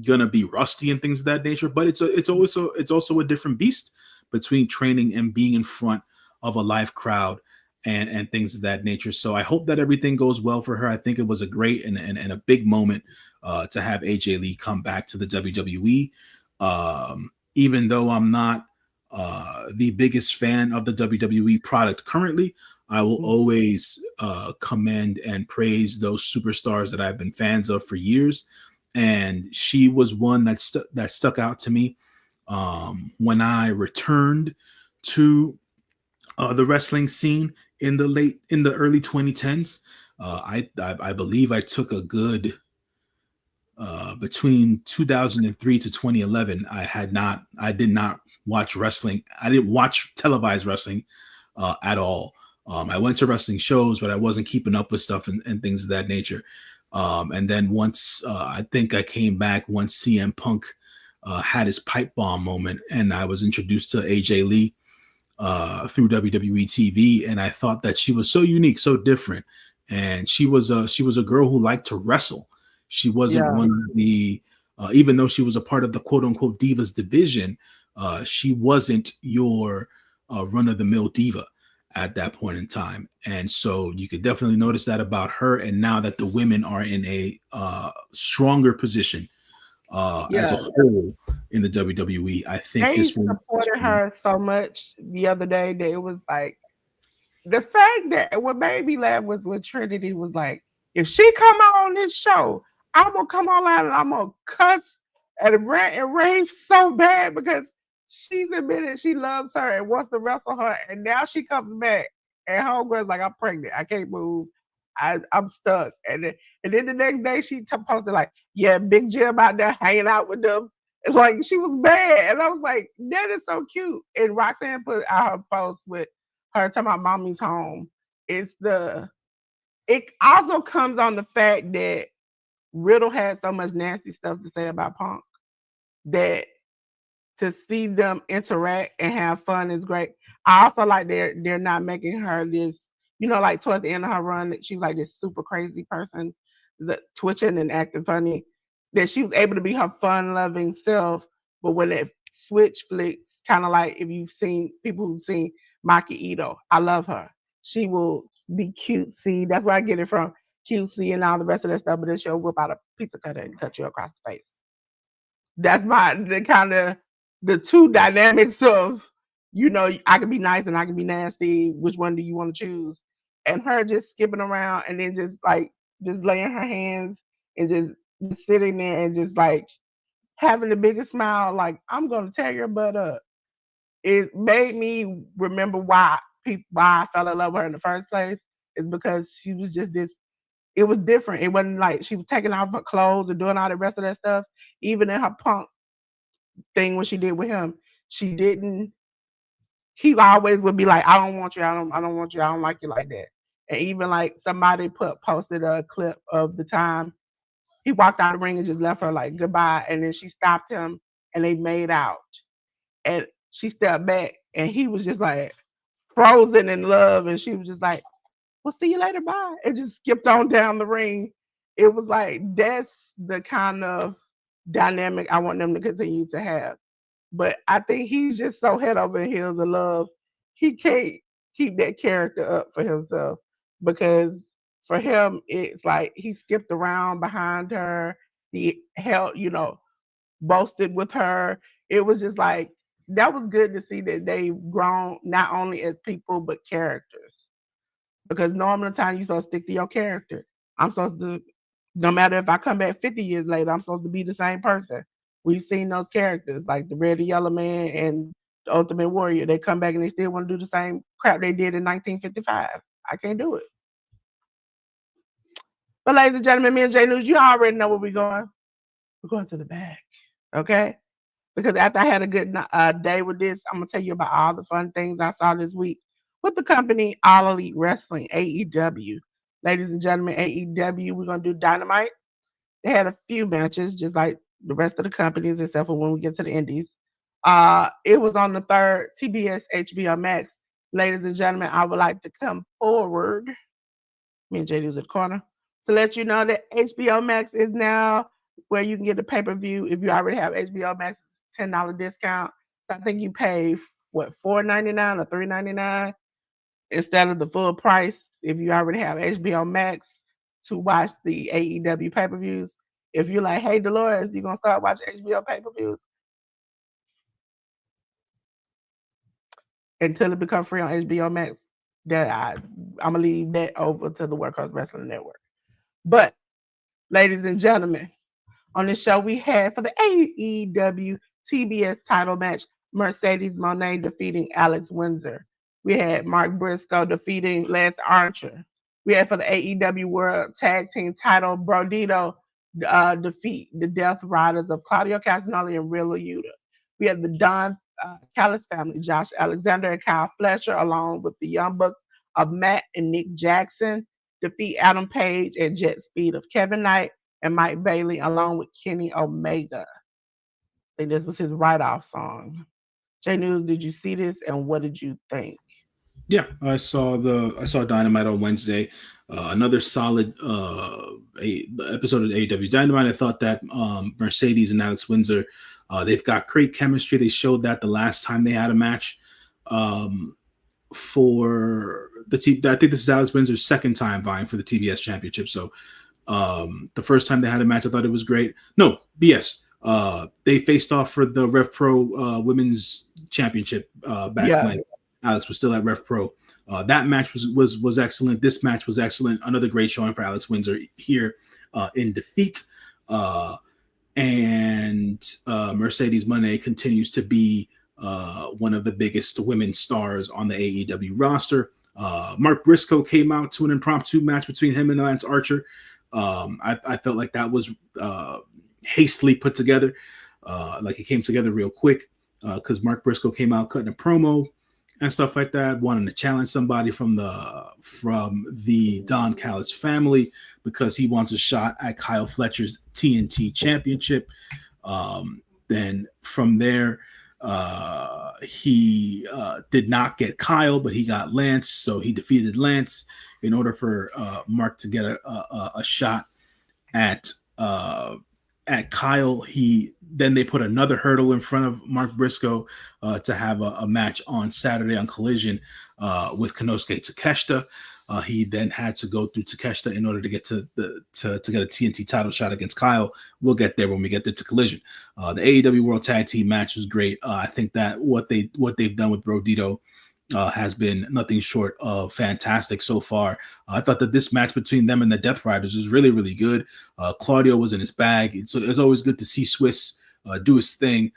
gonna be rusty and things of that nature. But it's also a different beast between training and being in front of a live crowd and things of that nature. So I hope that everything goes well for her. I think it was a great and a big moment to have AJ Lee come back to the WWE. Even though I'm not the biggest fan of the WWE product currently, I will always commend and praise those superstars that I've been fans of for years. And she was one that stuck out to me when I returned to the wrestling scene in the early 2010s. I believe I took a good between 2003 to 2011. I did not watch wrestling. I didn't watch televised wrestling at all. I went to wrestling shows, but I wasn't keeping up with stuff and things of that nature. And then once I think I came back once CM Punk had his pipe bomb moment, and I was introduced to AJ Lee through WWE TV, and I thought that she was so unique, so different, and she was a girl who liked to wrestle. She wasn't Yeah. one of the even though she was a part of the quote unquote divas division, she wasn't your run of the mill diva at that point in time. And so you could definitely notice that about her. And now that the women are in a stronger position as a Yeah. whole in the WWE, I think They this will supported her so much the other day that it was like, the fact that what made me laugh was when Trinity was like, if she come out on this show, I'm gonna come online and I'm gonna cuss and rant and rave so bad because she's admitted she loves her and wants to wrestle her, and now she comes back and homegirl's like, I'm pregnant, I can't move, I'm stuck, and then the next day she posted like, yeah, Big Jim out there hanging out with them. And like she was bad, and I was like, that is so cute. And Roxanne put out her post with her talking about mommy's home. It also comes on the fact that Riddle had so much nasty stuff to say about Punk that to see them interact and have fun is great. I also like they're not making her this, like towards the end of her run, she was like this super crazy person. twitching and acting funny, that she was able to be her fun-loving self. But when it switch flicks, kind of like if you've seen people who've seen Maki Ito, I love her. She will be cutesy. That's where I get it from, cutesy and all the rest of that stuff. But then she'll whip out a pizza cutter and cut you across the face. That's the kind of the two dynamics of, I can be nice and I can be nasty. Which one do you want to choose? And her just skipping around and then just like just laying her hands and just sitting there and just like having the biggest smile, like I'm gonna tear your butt up. It made me remember why I fell in love with her in the first place. Is because she was just this. It was different. It wasn't like she was taking off her clothes and doing all the rest of that stuff. Even in her punk thing when she did with him, she didn't. He always would be like, "I don't want you. I don't want you. I don't like you like that." And even like somebody posted a clip of the time he walked out of the ring and just left her like goodbye, and then she stopped him and they made out, and she stepped back and he was just like frozen in love, and she was just like, "Well, see you later, bye," and just skipped on down the ring. It was like that's the kind of dynamic I want them to continue to have. But I think he's just so head over heels in love. He can't keep that character up for himself because for him, it's like he skipped around behind her. He held, boasted with her. It was just like that was good to see that they've grown not only as people but characters. Because normally the time you're supposed to stick to your character. I'm supposed to, no matter if I come back 50 years later, I'm supposed to be the same person. We've seen those characters like the Red and Yellow Man and the Ultimate Warrior. They come back and they still want to do the same crap they did in 1955. I can't do it. But ladies and gentlemen, me and J News, you already know where we're going. We're going to the back, okay? Because after I had a good day with this, I'm gonna tell you about all the fun things I saw this week with the company All Elite Wrestling (AEW). Ladies and gentlemen, AEW, we're gonna do Dynamite. They had a few matches, just like the rest of the companies, except for when we get to the indies. It was on the third TBS HBO Max. Ladies and gentlemen, I would like to come forward. Me and JD was at the corner to let you know that HBO Max is now where you can get the pay-per-view. If you already have HBO Max, it's $10 discount. So I think you pay what, $4.99 or $3.99 instead of the full price if you already have HBO Max to watch the AEW pay-per-views. If you're like, hey Dolores, you're gonna start watching HBO pay-per-views until it becomes free on HBO Max, that I'm gonna leave that over to the Workhorse Wrestling Network. But ladies and gentlemen, on this show, we had for the AEW TBS title match, Mercedes Moné defeating Alex Windsor. We had Mark Briscoe defeating Lance Archer. We had for the AEW World Tag Team title, Brodito defeat the Death Riders of Claudio Castagnoli and Real Yuta. We had the Don Callis family, Josh Alexander and Kyle Fletcher, along with the Young Bucks of Matt and Nick Jackson, defeat Adam Page and Jet Speed of Kevin Knight and Mike Bailey, along with Kenny Omega. I think this was his write-off song. J News, did you see this and what did you think? Yeah, I saw Dynamite on Wednesday. Another solid episode of AEW Dynamite. I thought that Mercedes and Alex Windsor, they've got great chemistry. They showed that the last time they had a match for the team. I think this is Alex Windsor's second time vying for the TBS Championship. So the first time they had a match, I thought it was great. No, BS. They faced off for the Rev Pro Women's Championship back when Alex was still at Rev Pro. That match was excellent. This match was excellent. Another great showing for Alex Windsor here in defeat. And Mercedes Moné continues to be one of the biggest women stars on the AEW roster. Mark Briscoe came out to an impromptu match between him and Lance Archer. I felt like that was hastily put together. Like it came together real quick because Mark Briscoe came out cutting a promo and stuff like that, wanting to challenge somebody from the Don Callis family because he wants a shot at Kyle Fletcher's TNT championship. Then from there, he did not get Kyle, but he got Lance. So he defeated Lance in order for Mark to get a shot at uh, at Kyle. They put another hurdle in front of Mark Briscoe to have a match on Saturday on Collision with Konosuke Takeshita. He then had to go through Takeshita in order to get to get a TNT title shot against Kyle. We'll get there when we get to Collision. The AEW World Tag Team match was great. I think that what they've done with Brodito has been nothing short of fantastic so far. I thought that this match between them and the Death Riders was really, really good. Claudio was in his bag. So it's always good to see Swiss do his thing.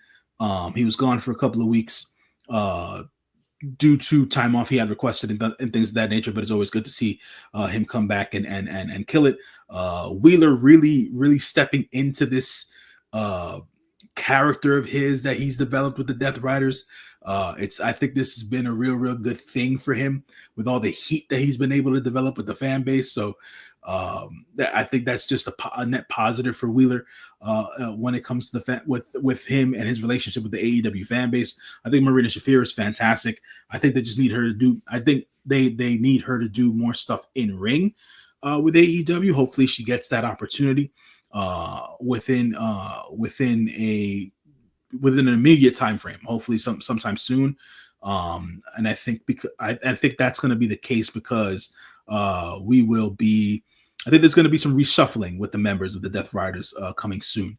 He was gone for a couple of weeks due to time off he had requested and things of that nature, but it's always good to see him come back and kill it. Wheeler really stepping into this character of his that he's developed with the Death Riders. I think this has been a real good thing for him with all the heat that he's been able to develop with the fan base. So I think that's just a net positive for Wheeler when it comes to the with him and his relationship with the AEW fan base. I think Marina Shafir is fantastic. I think they just need her to do. I think they need her to do more stuff in ring with AEW. Hopefully, she gets that opportunity within an immediate time frame. Hopefully, sometime soon. And I think I think that's going to be the case because we will be. I think there's going to be some reshuffling with the members of the Death Riders coming soon.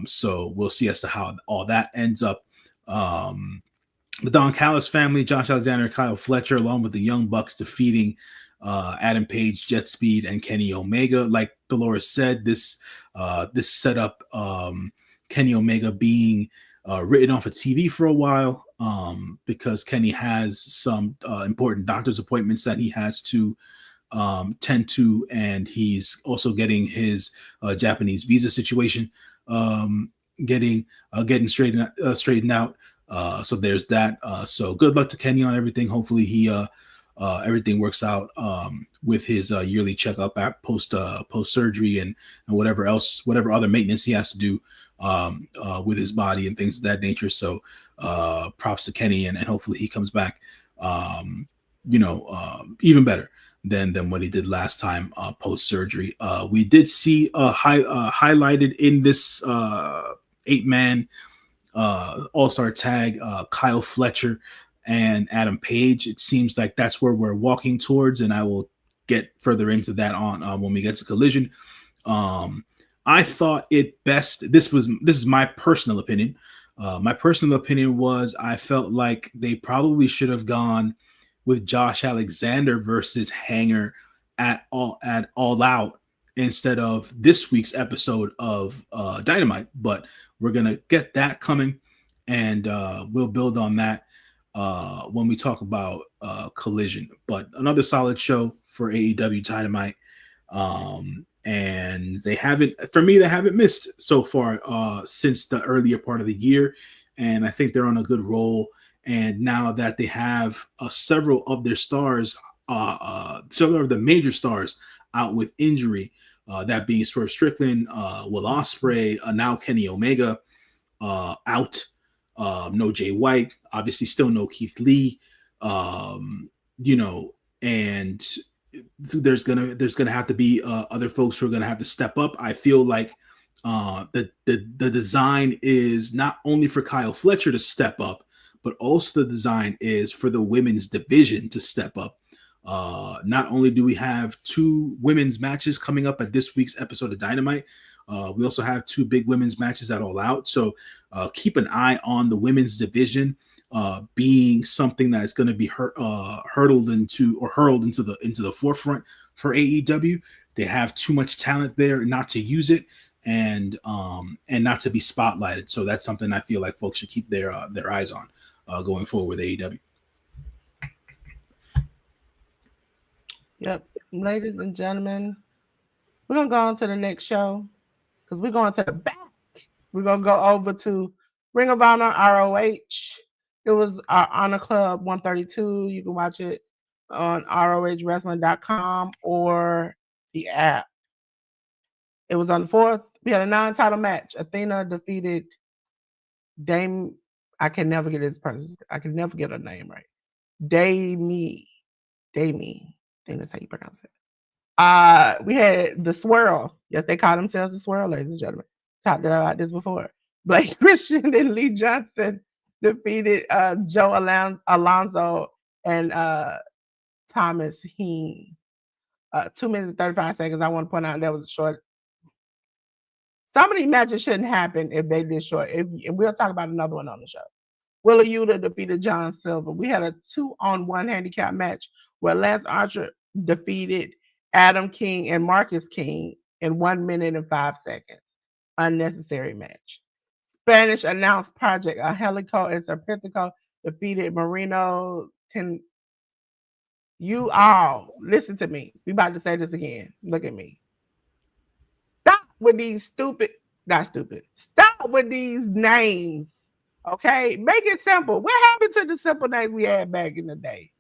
So we'll see as to how all that ends up. The Don Callis family, Josh Alexander, Kyle Fletcher, along with the Young Bucks defeating Adam Page, Jet Speed, and Kenny Omega. Like Delores said, this set up Kenny Omega being written off of TV for a while because Kenny has some important doctor's appointments that he has to tend to, and he's also getting his Japanese visa situation getting straightened out. So there's that. So good luck to Kenny on everything. Hopefully he everything works out with his yearly checkup at post surgery and whatever other maintenance he has to do with his body and things of that nature. So props to Kenny, and hopefully he comes back even better than what he did last time post surgery. We did see highlighted in this 8-man all-star tag Kyle Fletcher and Adam Page. It seems like that's where we're walking towards, and I will get further into that on when we get to Collision. I thought it best. This is my personal opinion. My personal opinion was I felt like they probably should have gone with Josh Alexander versus Hanger at all out instead of this week's episode of Dynamite. But we're gonna get that coming, and we'll build on that when we talk about Collision. But another solid show for AEW Dynamite. And they haven't missed so far since the earlier part of the year, and I think they're on a good roll. And now that they have several of their stars, several of the major stars out with injury, that being Swerve Strickland, Will Ospreay, now Kenny Omega out, no Jay White, obviously still no Keith Lee, and there's gonna have to be other folks who are gonna have to step up. I feel like the design is not only for Kyle Fletcher to step up, but also the design is for the women's division to step up. Not only do we have 2 women's matches coming up at this week's episode of Dynamite, we also have 2 big women's matches at All Out. So keep an eye on the women's division being something that's going to be hurled into the forefront for AEW. They have too much talent there not to use it and not to be spotlighted. So that's something I feel like folks should keep their eyes on going forward with AEW. Yep. Ladies and gentlemen, we're going to go on to the next show because we're going to the back. We're going to go over to Ring of Honor ROH. It was Honor Club 132. You can watch it on ROHWrestling.com or the app. It was on the 4th. We had a non-title match. Athena defeated Dame. I can never get his person. I can never get her name right. Dame. I think that's how you pronounce it. We had the Swirl. Yes, they call themselves the Swirl, ladies and gentlemen. Talked about this before. Blake Christian and Lee Johnson defeated Joe Alonzo and Thomas Heen. 2 minutes and 35 seconds. I want to point out that was a short. Some of these matches shouldn't happen if they did short. And we'll talk about another one on the show. Willa Yuta defeated John Silver. We had a 2-on-1 handicap match where Lance Archer defeated Adam King and Marcus King in 1 minute and 5 seconds. Unnecessary match. Spanish announced Project Angelico and Serpentico defeated Marino Ten. You all listen to me. We about to say this again. Look at me. Stop with these stupid, not stupid. Stop with these names. Okay, make it simple. What happened to the simple names we had back in the day?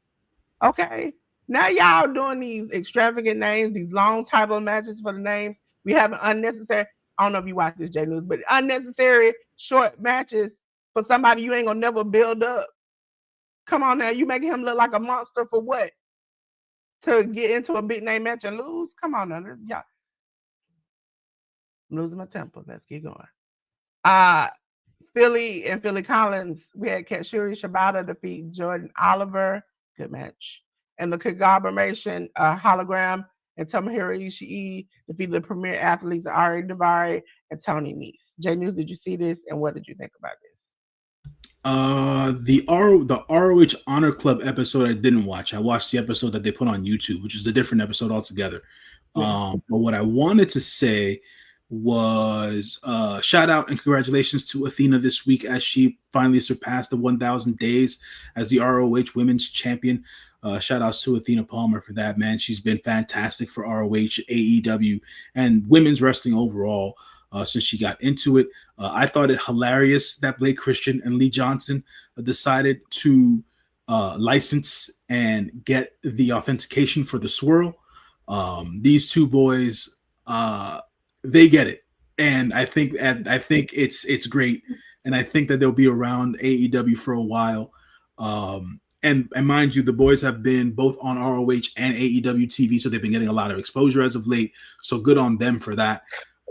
Okay, now y'all doing these extravagant names, these long title matches for the names. We have unnecessary. I don't know if you watch this J News, but unnecessary short matches for somebody you ain't gonna never build up. Come on now, you making him look like a monster for what? To get into a big name match and lose? Come on now, y'all. I'm losing my temper. Let's keep going. Philly and Philly Collins, we had Katsuri Shibata defeat Jordan Oliver. Good match. And the Conglomeration Hologram and Tomohiro Ishii defeated the premier athletes Ari Daivari and Tony Nese. J News, did you see this? And what did you think about this? The ROH Honor Club episode I didn't watch. I watched the episode that they put on YouTube, which is a different episode altogether. But what I wanted to say was shout out and congratulations to Athena this week as she finally surpassed the 1,000 days as the ROH Women's Champion. Shout outs to Athena Palmer for that, man. She's been fantastic for ROH, AEW, and women's wrestling overall since she got into it. I thought it hilarious that Blake Christian and Lee Johnson decided to license and get the authentication for the swirl. These two boys, they get it, and I think it's great, and I think that they'll be around AEW for a while. And mind you, the boys have been both on ROH and AEW TV, so they've been getting a lot of exposure as of late. So good on them for that.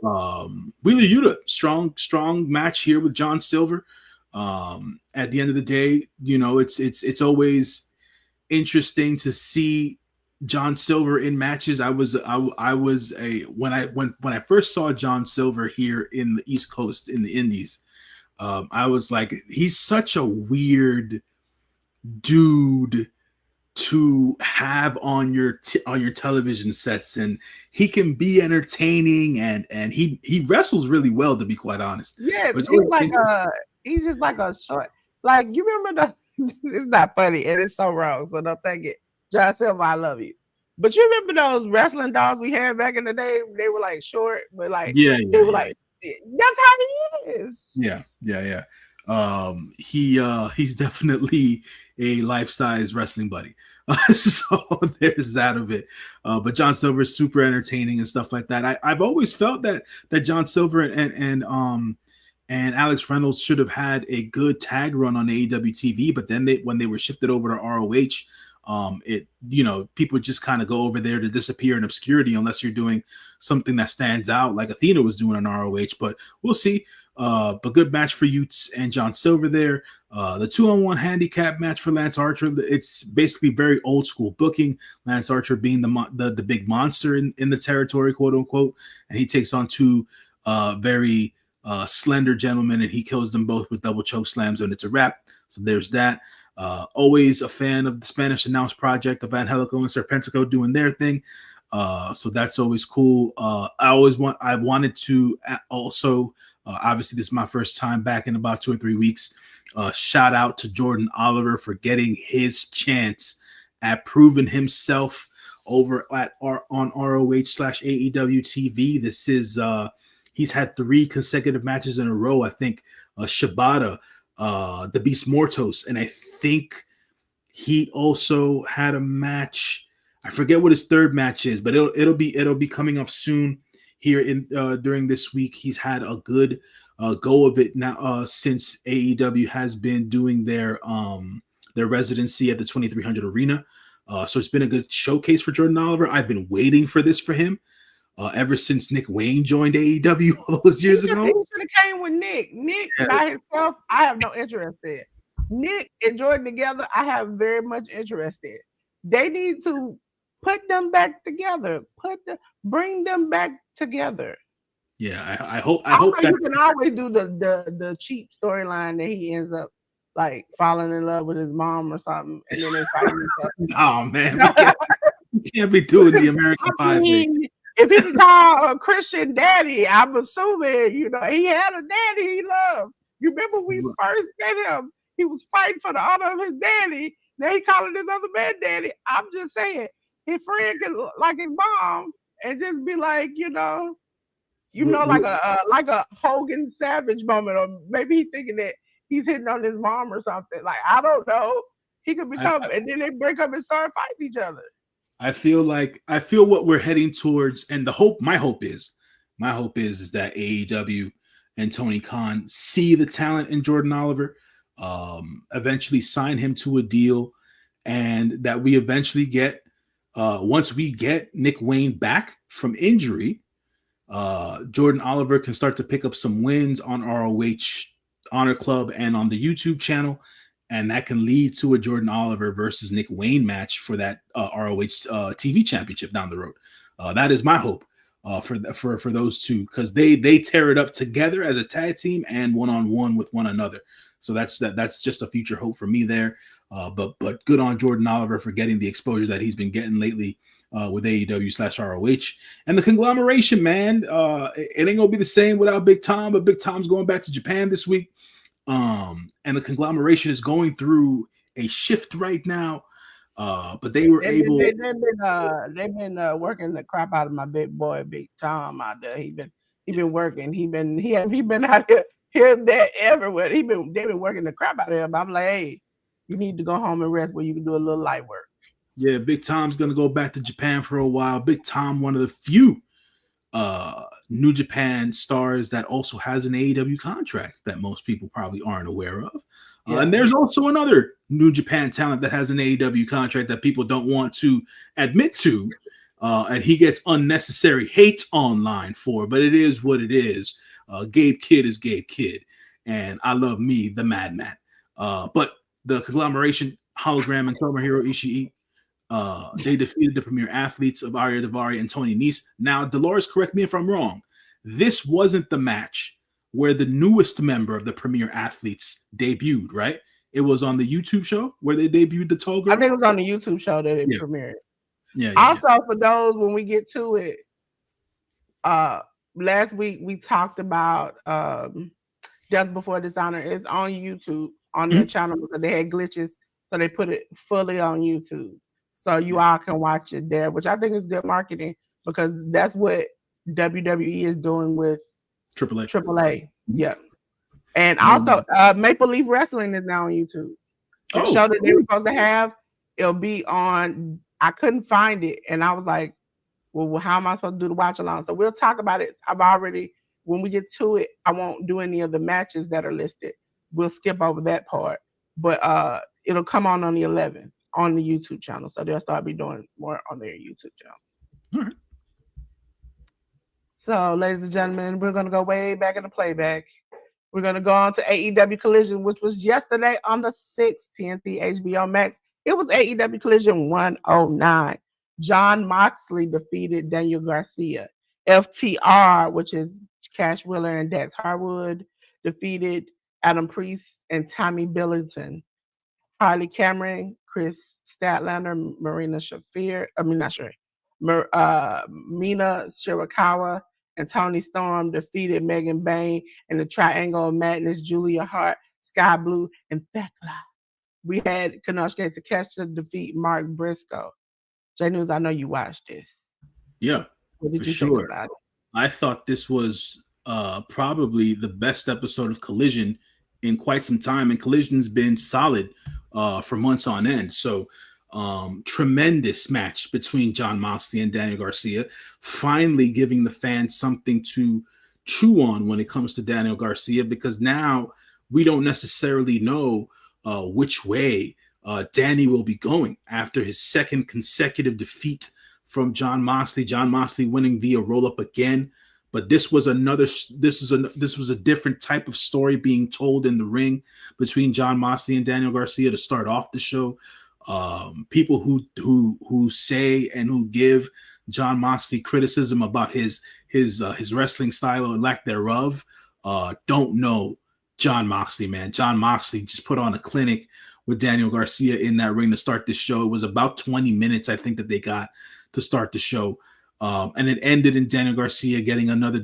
Wheeler Yuta, strong match here with John Silver. At the end of the day, you know, it's always interesting to see John Silver in matches. When I first saw John Silver here in the East Coast in the Indies, I was like, he's such a weird dude to have on your television sets, and he can be entertaining, and he wrestles really well, to be quite honest. Yeah, he's just like a short, like, you remember the it's not funny and it's so wrong, so don't take it. John Silver, I love you. But you remember those wrestling dolls we had back in the day? They were like short, but like like, that's how he is. Yeah. He's definitely a life-size wrestling buddy. So there's that of it. But John Silver is super entertaining and stuff like that. I've always felt that John Silver and Alex Reynolds should have had a good tag run on AEW TV, but then when they were shifted over to ROH, people just kind of go over there to disappear in obscurity unless you're doing something that stands out like Athena was doing on ROH. But we'll see. But good match for Utes and John Silver there. The 2-on-1 handicap match for Lance Archer. It's basically very old school booking. Lance Archer being the big monster in the territory, quote unquote, and he takes on two very slender gentlemen, and he kills them both with double choke slams, and it's a wrap. So there's that. Always a fan of the Spanish announced project of Angelico and Serpentico doing their thing. So that's always cool. I wanted to also, obviously this is my first time back in about 2 or 3 weeks. Shout out to Jordan Oliver for getting his chance at proving himself over on ROH/AEW TV. This is he's had 3 consecutive matches in a row. I think Shibata, the Beast Mortos, and I think he also had a match. I forget what his third match is, but it'll be coming up soon here in during this week. He's had a good go of it now since AEW has been doing their residency at the 2300 Arena. So it's been a good showcase for Jordan Oliver. I've been waiting for this for him ever since Nick Wayne joined AEW all those years ago. He should have came with Nick. Nick by himself, I have no interest in. Nick and Jordan together, I have very much interest in. They need to put them back together. Bring them back together. Yeah, I hope that you can always do the cheap storyline that he ends up like falling in love with his mom or something, and then they fight each other. Oh man, we can't be doing the American Pie thing. If he can call a Christian daddy, I'm assuming he had a daddy he loved. You remember we first met him? He was fighting for the honor of his daddy. Now he calling his other man daddy. I'm just saying, his friend could look like his mom and just be like, like a Hogan Savage moment, or maybe he's thinking that he's hitting on his mom or something. Like, I don't know. He could become, and then they break up and start fighting each other. I feel what we're heading towards, and my hope is that AEW and Tony Khan see the talent in Jordan Oliver, eventually sign him to a deal, and that we eventually get, once we get Nick Wayne back from injury, Jordan Oliver can start to pick up some wins on ROH Honor Club and on the YouTube channel. And that can lead to a Jordan Oliver versus Nick Wayne match for that ROH TV championship down the road. That is my hope for those two, because they tear it up together as a tag team and one-on-one with one another. So that's just a future hope for me there. But good on Jordan Oliver for getting the exposure that he's been getting lately with AEW/ROH. And the conglomeration, man, it ain't gonna be the same without Big Tom, but Big Tom's going back to Japan this week. And the conglomeration is going through a shift right now. But they've been working the crap out of my big boy, Big Tom out there. He been working. He been out here, there, everywhere. They've been working the crap out of him. I'm like, hey, you need to go home and rest where you can do a little light work. Yeah, Big Tom's gonna go back to Japan for a while. Big Tom, one of the few New Japan stars that also has an AEW contract that most people probably aren't aware of. And there's also another New Japan talent that has an AEW contract that people don't want to admit to, and he gets unnecessary hate online for, but it is what it is. Gabe Kidd is Gabe Kidd, and I love me, the Madman. But the conglomeration, Hologram and Tomohiro Ishii, they defeated the premier athletes of Arya Daivari and Tony Nese. Now, Delores, correct me if I'm wrong. This wasn't the match where the newest member of the premier athletes debuted, right? It was on the YouTube show where they debuted the tall girl. I think it was on the YouTube show that it premiered. Yeah. Also, for those, when we get to it, last week we talked about Death Before Dishonor. It's on YouTube on their channel because they had glitches, so they put it fully on YouTube. So you all can watch it there, which I think is good marketing because that's what WWE is doing with AAA. Yeah. And also, Maple Leaf Wrestling is now on YouTube. The show that they were supposed to have, it'll be on. I couldn't find it. And I was like, well, how am I supposed to do the watch along? So we'll talk about it. When we get to it, I won't do any of the matches that are listed. We'll skip over that part. But it'll come on the 11th on the YouTube channel. So they'll start be doing more on their YouTube channel. All right. So, ladies and gentlemen, we're going to go way back in the playback. We're going to go on to AEW Collision, which was yesterday on the 6th, TNT HBO Max. It was AEW Collision 109. John Moxley defeated Daniel Garcia. FTR, which is Cash Wheeler and Dax Harwood, defeated Adam Priest and Tommy Billington. Harley Cameron, Chris Statlander, Mina Shirakawa, and Tony Storm defeated Megan Bain and the Triangle of Madness, Julia Hart, Sky Blue, and Thekla. We had Konosuke Takeshita defeat Mark Briscoe. J News, I know you watched this. Yeah, what did you think about it? I thought this was probably the best episode of Collision in quite some time, and Collision's been solid for months on end. So tremendous match between John Moxley and Daniel Garcia, finally giving the fans something to chew on when it comes to Daniel Garcia, because now we don't necessarily know which way Danny will be going after his second consecutive defeat from Jon Moxley. Jon Moxley winning via roll up again, but this was a different type of story being told in the ring between Jon Moxley and Daniel Garcia to start off the show. People who say and who give Jon Moxley criticism about his wrestling style or lack thereof don't know Jon Moxley, man. Jon Moxley just put on a clinic with Daniel Garcia in that ring to start this show. It was about 20 minutes, I think, that they got to start the show. And it ended in Daniel Garcia getting another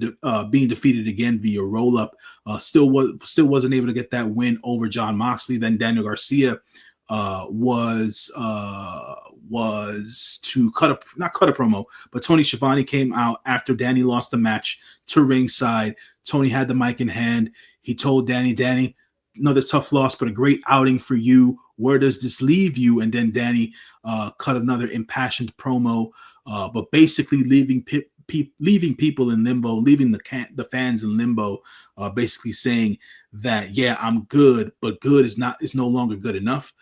being defeated again via roll up. Still wasn't able to get that win over Jon Moxley. Then Daniel Garcia was to not cut a promo, but Tony Schiavone came out after Danny lost the match to ringside. Tony had the mic in hand. He told Danny, another tough loss, but a great outing for you. Where does this leave you? And then Danny cut another impassioned promo, but basically leaving people in limbo, leaving the fans in limbo, basically saying that, yeah, I'm good, but good is no longer good enough.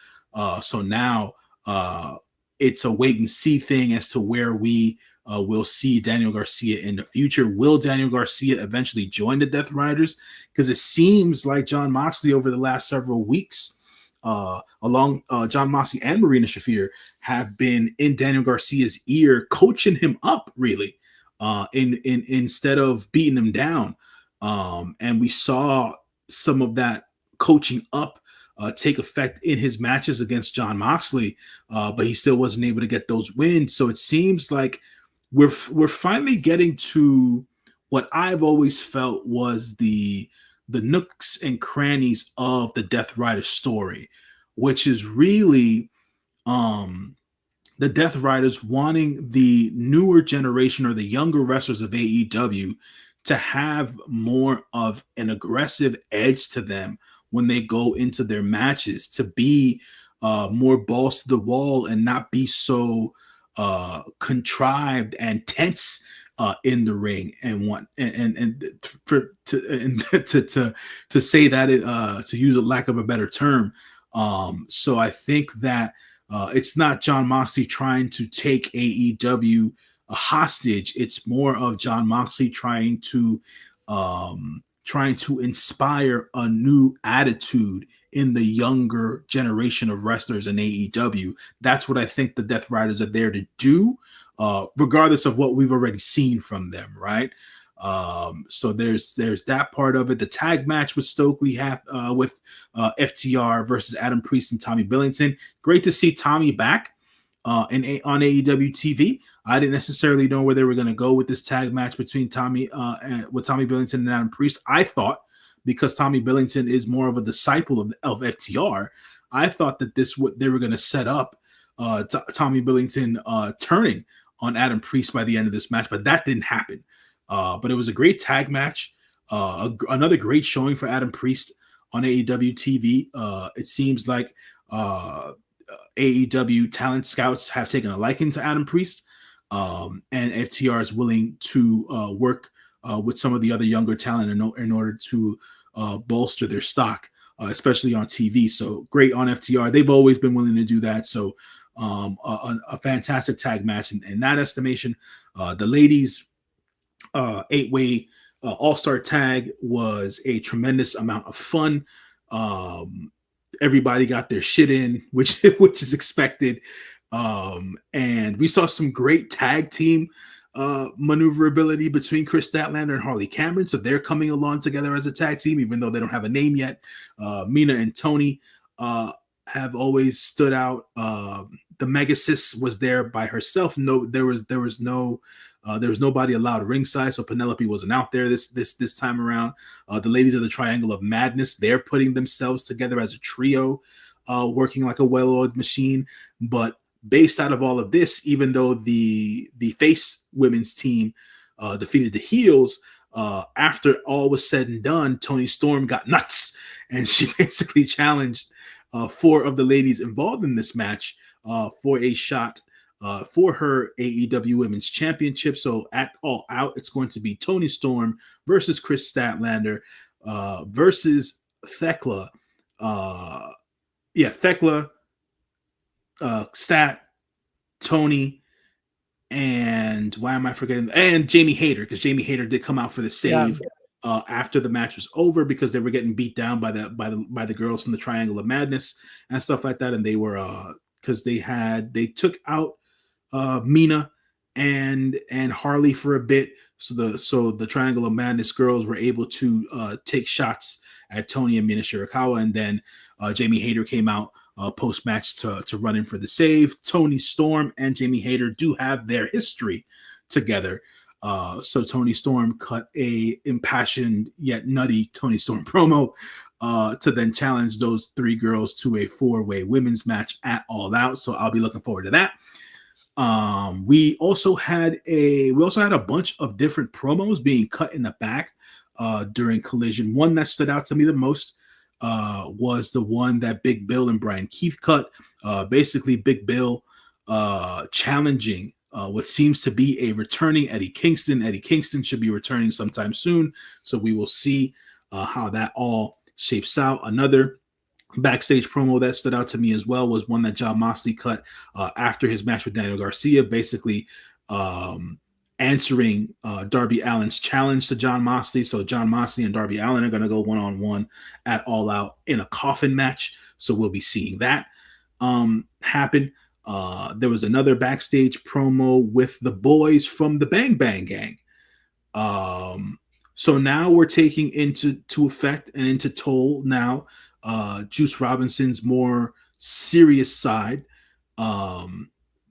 So now it's a wait and see thing as to where we will see Daniel Garcia in the future. Will Daniel Garcia eventually join the Death Riders? Because it seems like Jon Moxley over the last several weeks, along Jon Moxley and Marina Shafir, have been in Daniel Garcia's ear, coaching him up really, instead of beating him down. And we saw some of that coaching up take effect in his matches against Jon Moxley, but he still wasn't able to get those wins. So it seems like we're finally getting to what I've always felt was the nooks and crannies of the Death Rider story, which is really the Death Riders wanting the newer generation or the younger wrestlers of AEW to have more of an aggressive edge to them when they go into their matches, to be more balls to the wall and not be so contrived and tense in the ring, and to say that to use a lack of a better term. So I think that it's not Jon Moxley trying to take AEW a hostage. It's more of Jon Moxley trying to inspire a new attitude in the younger generation of wrestlers in AEW. That's what I think the Death Riders are there to do, regardless of what we've already seen from them, right? So there's that part of it. The tag match with Stokely with FTR versus Adam Priest and Tommy Billington. Great to see Tommy back on AEW TV. I didn't necessarily know where they were going to go with this tag match between Tommy Billington and Adam Priest. I thought, because Tommy Billington is more of a disciple of FTR, I thought that they were going to set up Tommy Billington turning on Adam Priest by the end of this match, but that didn't happen. But it was a great tag match, another great showing for Adam Priest on AEW TV. It seems like AEW talent scouts have taken a liking to Adam Priest, and FTR is willing to work with some of the other younger talent in order to bolster their stock, especially on TV. So great on FTR. They've always been willing to do that. So a fantastic tag match in that estimation. The ladies' 8-way all-star tag was a tremendous amount of fun. Everybody got their shit in, which is expected. And we saw some great tag team maneuverability between Chris Statlander and Harley Cameron. So they're coming along together as a tag team, even though they don't have a name yet. Mina and Tony have always stood out. The Megasis was there by herself. No, there was nobody allowed ringside, so Penelope wasn't out there this time around. The ladies of the Triangle of Madness, they're putting themselves together as a trio, working like a well-oiled machine. But based out of all of this, even though the face women's team defeated the heels, after all was said and done, Toni Storm got nuts, and she basically challenged 4 of the ladies involved in this match for a shot for her AEW Women's Championship. So at All Out, it's going to be Toni Storm versus Chris Statlander versus Thekla. Thekla Stat, Tony, and why am I forgetting? And Jamie Hayter, because Jamie Hayter did come out for the Yeah. save after the match was over because they were getting beat down by the girls from the Triangle of Madness and stuff like that, and they were because they took out Mina and Harley for a bit. So the Triangle of Madness girls were able to take shots at Tony and Mina Shirakawa, and then Jamie Hayter came out post match to run in for the save. Tony Storm and Jamie Hayter do have their history together. So Tony Storm cut a impassioned yet nutty Tony Storm promo to then challenge those three girls to a 4-way women's match at All Out. So I'll be looking forward to that. We also had a bunch of different promos being cut in the back during Collision. One that stood out to me the most was the one that Big Bill and Brian Keith cut. Basically, Big Bill challenging what seems to be a returning Eddie Kingston. Eddie Kingston should be returning sometime soon, so we will see how that all shapes out. Another backstage promo that stood out to me as well was one that Jon Moxley cut after his match with Daniel Garcia, basically answering Darby Allin's challenge to Jon Moxley. So Jon Moxley and Darby Allin are going to go one-on-one at All Out in a coffin match. So we'll be seeing that happen. There was another backstage promo with the boys from the Bang Bang Gang. So now we're taking into effect and into toll now Juice Robinson's more serious side.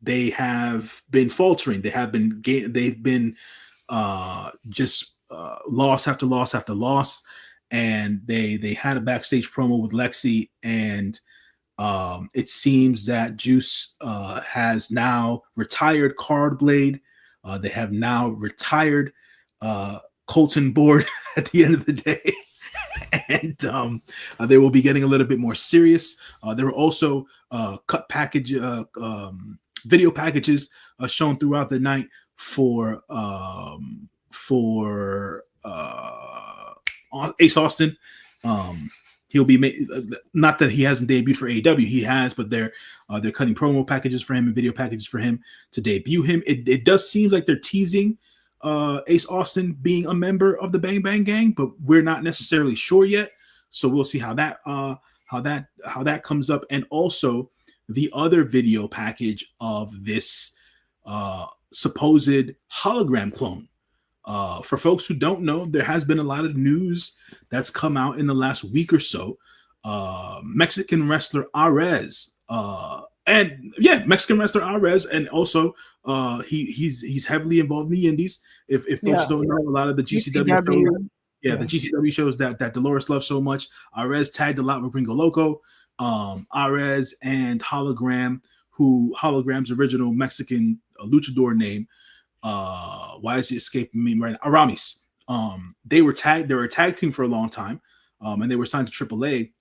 They have been faltering. They've been just loss after loss after loss, and they had a backstage promo with Lexi, and it seems that Juice has now retired Card Blade. They have now retired Colton Board at the end of the day. And they will be getting a little bit more serious. There were also cut package video packages shown throughout the night for Ace Austin. He'll be not that he hasn't debuted for AEW, he has, but they're cutting promo packages for him and video packages for him to debut him. It does seem like they're teasing Ace Austin being a member of the Bang Bang Gang, but we're not necessarily sure yet. So we'll see how that comes up. And also the other video package of this supposed hologram clone. For folks who don't know, there has been a lot of news that's come out in the last week or so. Mexican wrestler Ares, Mexican wrestler Ares, and also he's heavily involved in the indies. If folks don't know, a lot of the GCW shows, the GCW shows that Dolores loves so much, Ares tagged a lot with Gringo Loco. Ares and Hologram, who Hologram's original Mexican luchador name, why is he escaping me right now? Aramis. They were a tag team for a long time, and they were signed to AAA.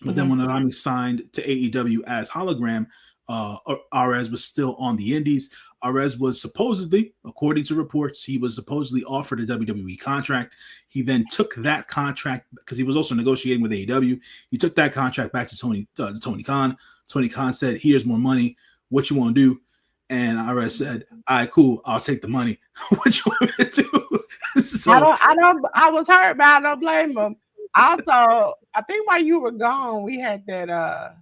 But then when Aramis signed to AEW as Hologram, Ares was still on the indies. Ares was supposedly, according to reports, he was supposedly offered a WWE contract. He then took that contract because he was also negotiating with AEW. He took that contract back to Tony Khan. Tony Khan said, "Here's more money. What you want to do?" And Ares said, "All right, cool. I'll take the money." What you want me to do? So, I was hurt, but I don't blame him. Also, I think while you were gone, we had that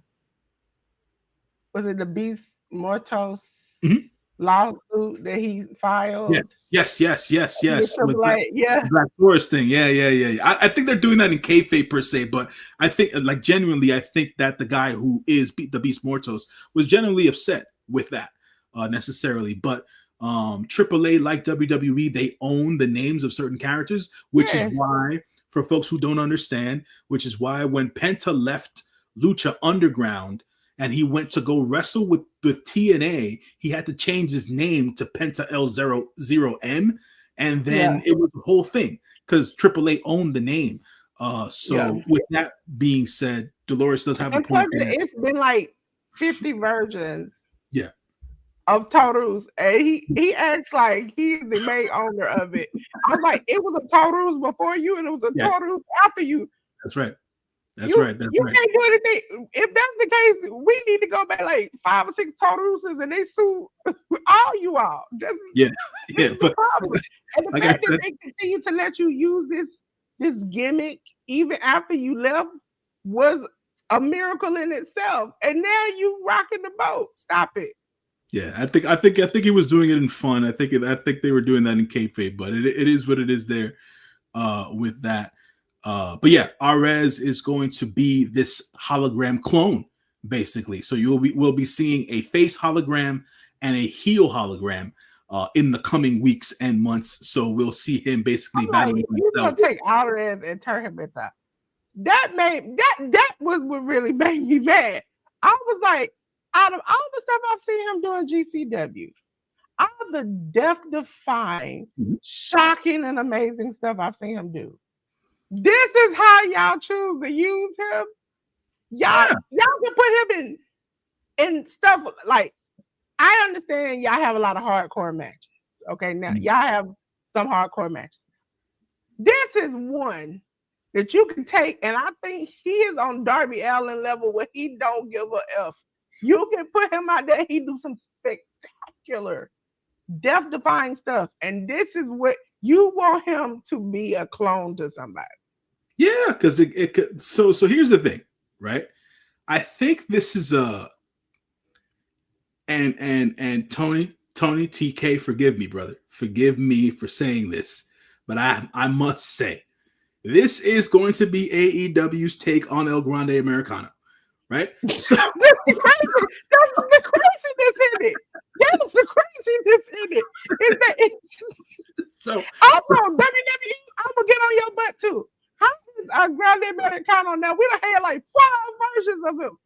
was it the Beast Mortos lawsuit that he filed? Yes. With the Black Forest thing. Yeah. I think they're doing that in kayfabe per se, but I think, like, genuinely, I think that the guy who is the Beast Mortos was genuinely upset with that necessarily. But AAA, like WWE, they own the names of certain characters, which is why, for folks who don't understand, which is why when Penta left Lucha Underground and he went to go wrestle with TNA, he had to change his name to Penta L00M, and then it was the whole thing because AAA owned the name. With that being said, Dolores does have a point. It's been like 50 versions. Yeah. Of Total's, and he acts like he's the main owner of it. I was like, it was a Total's before you, and it was a Total's after you. That's right. That's right. That's You right. can't do anything. If that's the case, we need to go back like 5 or 6 Taurus's and they sue all you all. Yeah, This yeah. is the But problem. And the like I fact that said, they continue to let you use this gimmick even after you left was a miracle in itself. And now you rocking the boat. Stop it. yeah, I think he was doing it in fun. I think they were doing that in kayfabe, but it is what it is there with that. But yeah, Arez is going to be this hologram clone, basically. So we'll be seeing a face hologram and a heel hologram in the coming weeks and months. So we'll see him basically I'm like, battling you himself. gonna take Alvarez and turn him into that was what really made me mad. I was like, out of all the stuff I've seen him doing GCW, all the death-defying, Mhm. shocking, and amazing stuff I've seen him do. This is how y'all choose to use him. Yeah. Y'all can put him in stuff like I understand y'all have a lot of hardcore matches. Okay, now Mhm. y'all have some hardcore matches. This is one that you can take, and I think he is on Darby Allin level where he don't give a F. You can put him out there, he do some spectacular, death-defying stuff. And this is what you want him to be a clone to somebody. Yeah, because it could. So here's the thing, right? I think this is a and Tony TK, forgive me, brother, forgive me for saying this, but I must say this is going to be AEW's take on El Grande Americano, right? So That's the crazy. That's the craziness in it. That's the craziness in it. Is that so also WWE? I'm gonna get on your butt too. How is a Grande Americano now? We done had like 5 versions of him.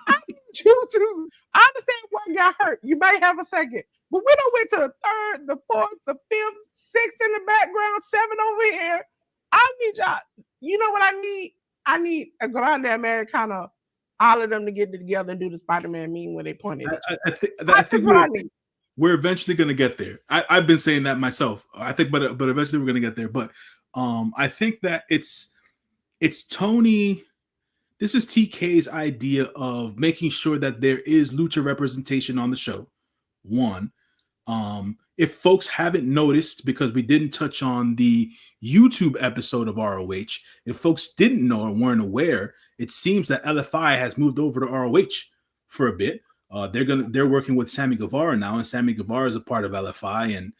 I need you to. I understand one got hurt. You may have a second, but we don't went to the third, the fourth, the fifth, sixth in the background, 7 over here. I need y'all. You know what I need? I need a Grande Americano, all of them to get together and do the Spider-Man meme when they pointed at you. I That's think what I need. we're eventually going to get there. I've been saying that myself. I think, but eventually we're going to get there. But I think that it's Tony. This is TK's idea of making sure that there is lucha representation on the show. One, if folks haven't noticed, because we didn't touch on the YouTube episode of ROH, if folks didn't know or weren't aware, it seems that LFI has moved over to ROH for a bit. They're working with Sammy Guevara now, and Sammy Guevara is a part of LFI. And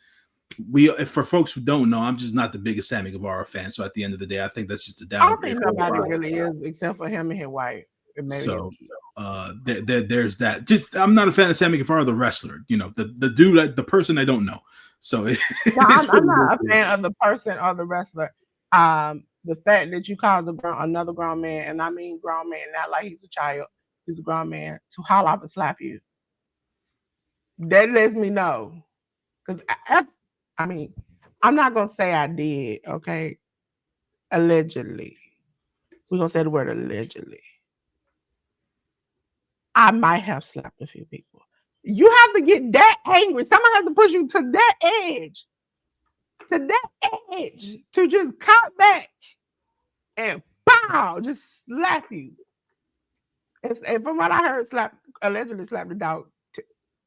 for folks who don't know, I'm just not the biggest Sammy Guevara fan. So at the end of the day, I think that's just a I don't downgrade. think nobody really is except for him and his wife. And maybe So there's that. Just I'm not a fan of Sammy Guevara, the wrestler. You know, the dude, the person I don't know. So no, I'm not a fan of the person or the wrestler. The fact that you call another grown man, and I mean grown man, not like he's a child, he's a grown man, to holler off and slap you. That lets me know. Because I mean, I'm not gonna say I did, okay? Allegedly. We're gonna say the word allegedly. I might have slapped a few people. You have to get that angry. Someone has to push you to that edge, to just cut back and pow, just slap you. And from what I heard, allegedly slap the dog,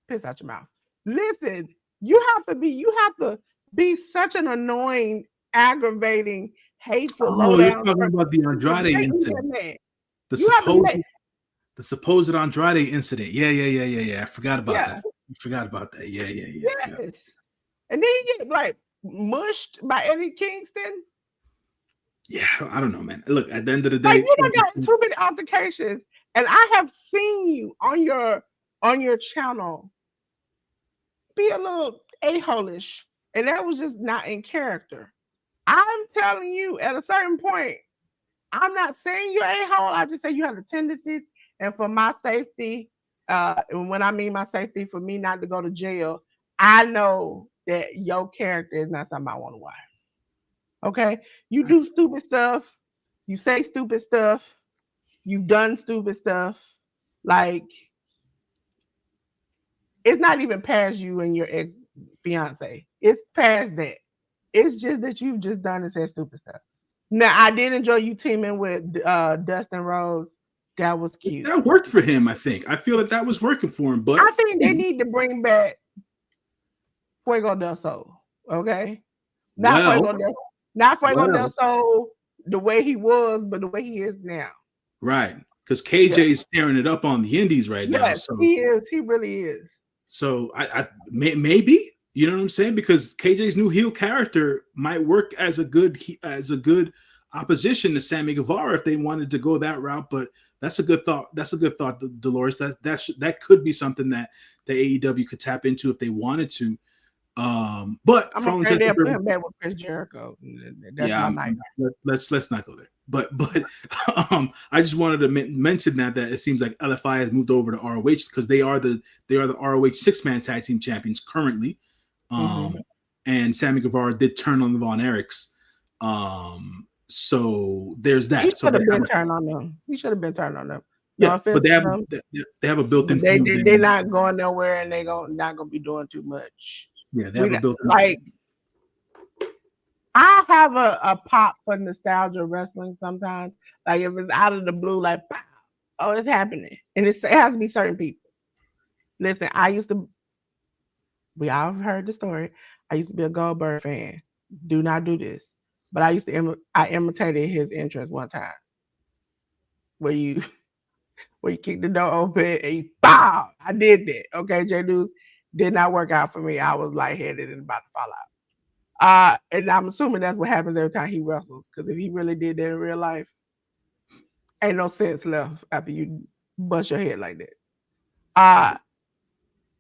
piss out your mouth. Listen, you have to be such an annoying, aggravating, hateful, low oh, you're down talking person about the to Andrade make me incident, mad. the You have to supposed make the supposed Andrade incident. Yeah. I forgot about yeah, that. I forgot about that. Yeah. yes. And then you get like mushed by Eddie Kingston. Yeah, I don't know, man. Look, at the end of the Like day, you done got too many altercations, and I have seen you on your channel be a little a-holish, and that was just not in character. I'm telling you, at a certain point, I'm not saying you're a-hole. I just say you have the tendencies, and for my safety, and when I mean my safety, for me not to go to jail, I know that your character is not something I want to watch. Okay, you do that's stupid stuff, you say stupid stuff, you've done stupid stuff. Like it's not even past you and your ex fiance. It's past that. It's just that you've just done and said stupid stuff. Now I did enjoy you teaming with Dustin Rose. That was cute. That worked for him, I think. I feel that was working for him, but I think they need to bring back Fuego del Sol. Okay, not well, Fuego del, not Fuego del well, Sol the way he was, but the way he is now. right. Because Yeah. KJ is tearing it up on the indies right now. Yes, he is. He really is. So maybe, you know what I'm saying? Because KJ's new heel character might work as a good opposition to Sammy Guevara if they wanted to go that route. But that's a good thought. That's a good thought, Dolores. That could be something that the AEW could tap into if they wanted to. But I'm for all afraid intents they'll and put purposes, him back with Chris Jericho. That's yeah, my nightmare. let's not go there. But I just wanted to mention that it seems like LFI has moved over to ROH because they are the ROH 6-man tag team champions currently. And Sammy Guevara did turn on the Von Erichs. So there's that. He So should have been turned on them. He should have been turned on them. No yeah, offense but to them. they have a built-in They feud. they're not going nowhere, and not gonna be doing too much. Yeah, they have a built-in like. I have a pop for nostalgia wrestling sometimes. Like if it's out of the blue, like pow, oh, it's happening, and it has to be certain people. Listen, we all heard the story. I used to be a Goldberg fan. Do not do this, but I imitated his entrance one time, where you kick the door open and you, bow. I did that. Okay, J News did not work out for me. I was lightheaded and about to fall out. And I'm assuming that's what happens every time he wrestles. Because if he really did that in real life, ain't no sense left after you bust your head like that.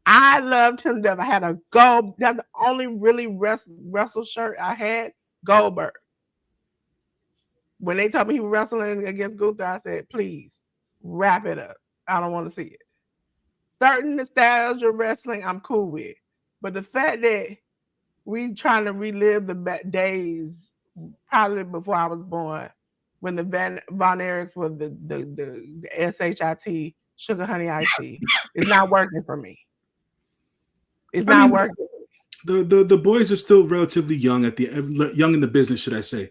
I loved him. That I had a gold. That's the only really wrestle shirt I had. Goldberg. When they told me he was wrestling against Gunther, I said, "Please wrap it up. I don't want to see it." Certain nostalgia wrestling, I'm cool with, but the fact that we trying to relive the days probably before I was born when the Von Erichs was the SHIT sugar honey iced tea. It's not working for me. It's not working. The boys are still relatively young young in the business, should I say?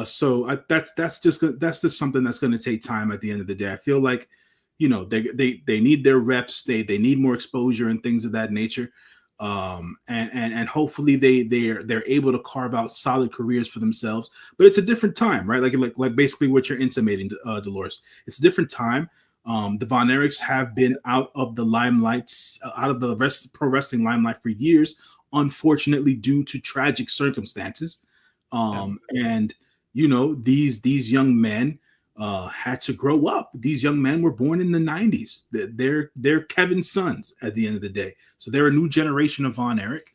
So that's just something that's going to take time at the end of the day. I feel like, they need their reps, they need more exposure and things of that nature. And hopefully they're able to carve out solid careers for themselves. But it's a different time, right? Like basically what you're intimating, Dolores. It's a different time. The Von Erichs have been out of the limelight, out of the pro wrestling limelight for years, unfortunately due to tragic circumstances. And these young men had to grow up. These young men were born in the 90s. They're Kevin's sons at the end of the day. So they're a new generation of Von Erich.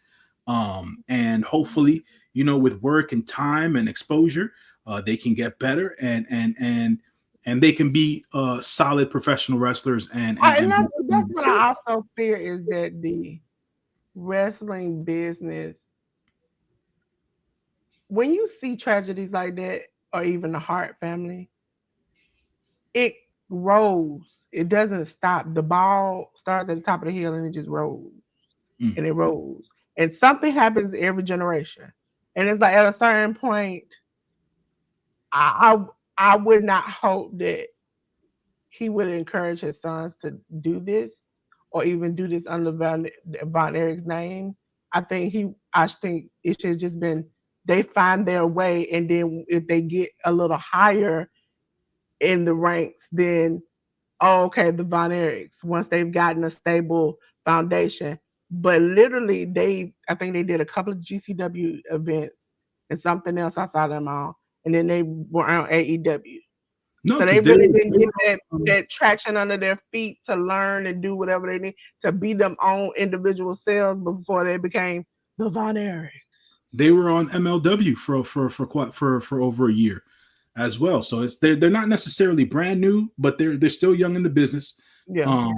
And hopefully, with work and time and exposure, they can get better and they can be solid professional wrestlers. And that's what I also fear is that the wrestling business, when you see tragedies like that, or even the Hart family, it rolls. It doesn't stop. The ball starts at the top of the hill and it just rolls. And it rolls. And something happens every generation. And it's like at a certain point, I would not hope that he would encourage his sons to do this or even do this under Von Erich's name. I think it should have just been they find their way, and then if they get a little higher in the ranks, then okay, the Von Erichs, once they've gotten a stable foundation. But literally, I think they did a couple of GCW events and something else I saw them on, and then they were on AEW. No, so they really didn't get that traction under their feet to learn and do whatever they need to be them own individual selves before they became the Von Erichs. They were on MLW for over a year as well. So they're not necessarily brand new, but they're still young in the business. Yeah.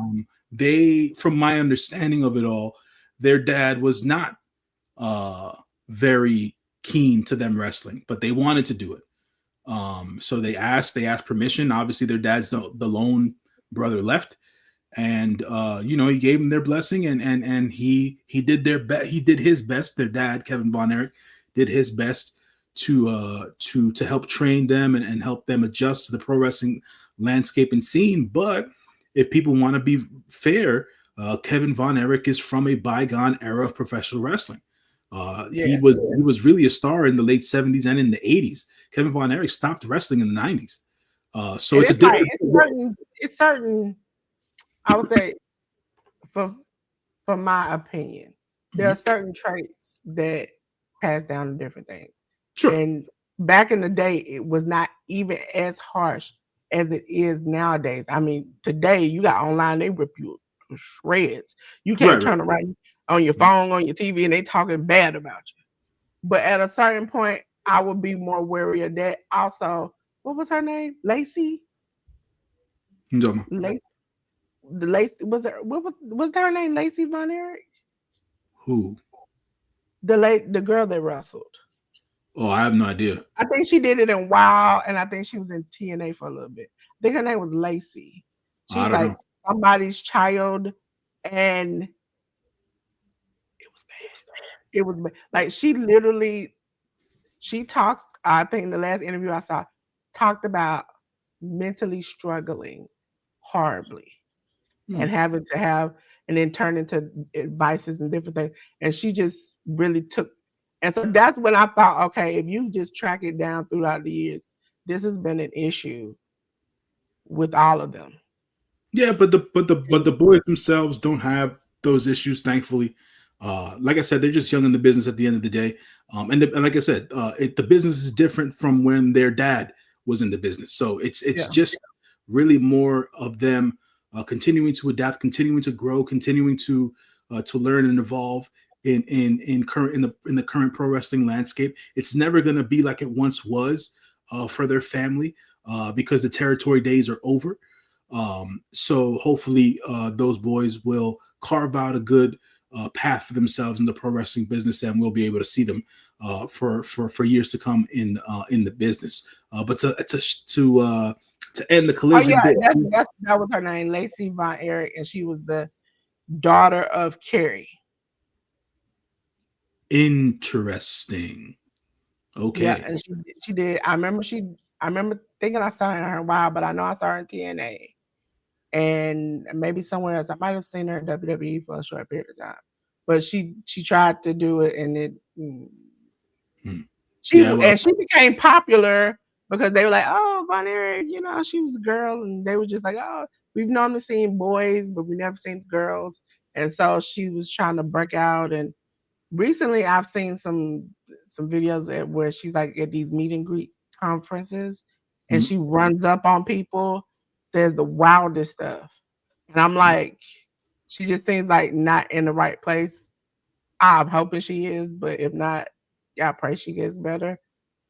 They, from my understanding of it all, their dad was not very keen to them wrestling, but they wanted to do it. So they asked permission. Obviously, their dad's the lone brother left, and he gave them their blessing, and he did his best. Their dad, Kevin Von Erich, did his best to help train them and help them adjust to the pro wrestling landscape and scene. But if people want to be fair, Kevin Von Erich is from a bygone era of professional wrestling. He was really a star in the late 70s and in the 80s. Kevin Von Erich stopped wrestling in the 90s. So it's a different. It's certain. I would say, for my opinion, there are certain traits that pass down to different things. Sure. And back in the day, it was not even as harsh as it is nowadays. I mean, today you got online, they rip you to shreds. You can't turn around on your phone, on your TV, and they talking bad about you. But at a certain point, I would be more wary of that. Also, what was her name? Lacey? Lacey was her name Lacey Von Erich? Who? The girl that wrestled. Oh, I have no idea. I think she did it in WoW, and I think she was in TNA for a little bit. I think her name was Lacey. She's like somebody's child, and it was bad. It was bad. Like she talks. I think in the last interview I saw, talked about mentally struggling horribly and having to have, and then turn into vices and different things. And she just really took, and so that's when I thought, okay, if you just track it down throughout the years, this has been an issue with all of them. Yeah, but the boys themselves don't have those issues, thankfully. Like I said, they're just young in the business at the end of the day. And like I said, the business is different from when their dad was in the business. So it's just really more of them continuing to adapt, continuing to grow, continuing to learn and evolve in the current pro wrestling landscape. It's never going to be like it once was for their family because the territory days are over. So hopefully those boys will carve out a good path for themselves in the pro wrestling business, and we'll be able to see them for years to come in the business. But to end the collision, that was her name, Lacey Von Erich, and she was the daughter of Kerry. Interesting. Okay. Yeah, and she did. I remember thinking I saw her in her WoW, but I know I saw her in TNA. And maybe somewhere else. I might have seen her in WWE for a short period of time. But she tried to do it, and she became popular because they were like, oh, Von Erich, she was a girl, and they were just like, oh, we've normally seen boys, but we never seen girls. And so she was trying to break out. And recently I've seen some videos where she's like at these meet and greet conferences, and she runs up on people, says the wildest stuff. And I'm like, she just seems like not in the right place. I'm hoping she is, but if not, I pray she gets better.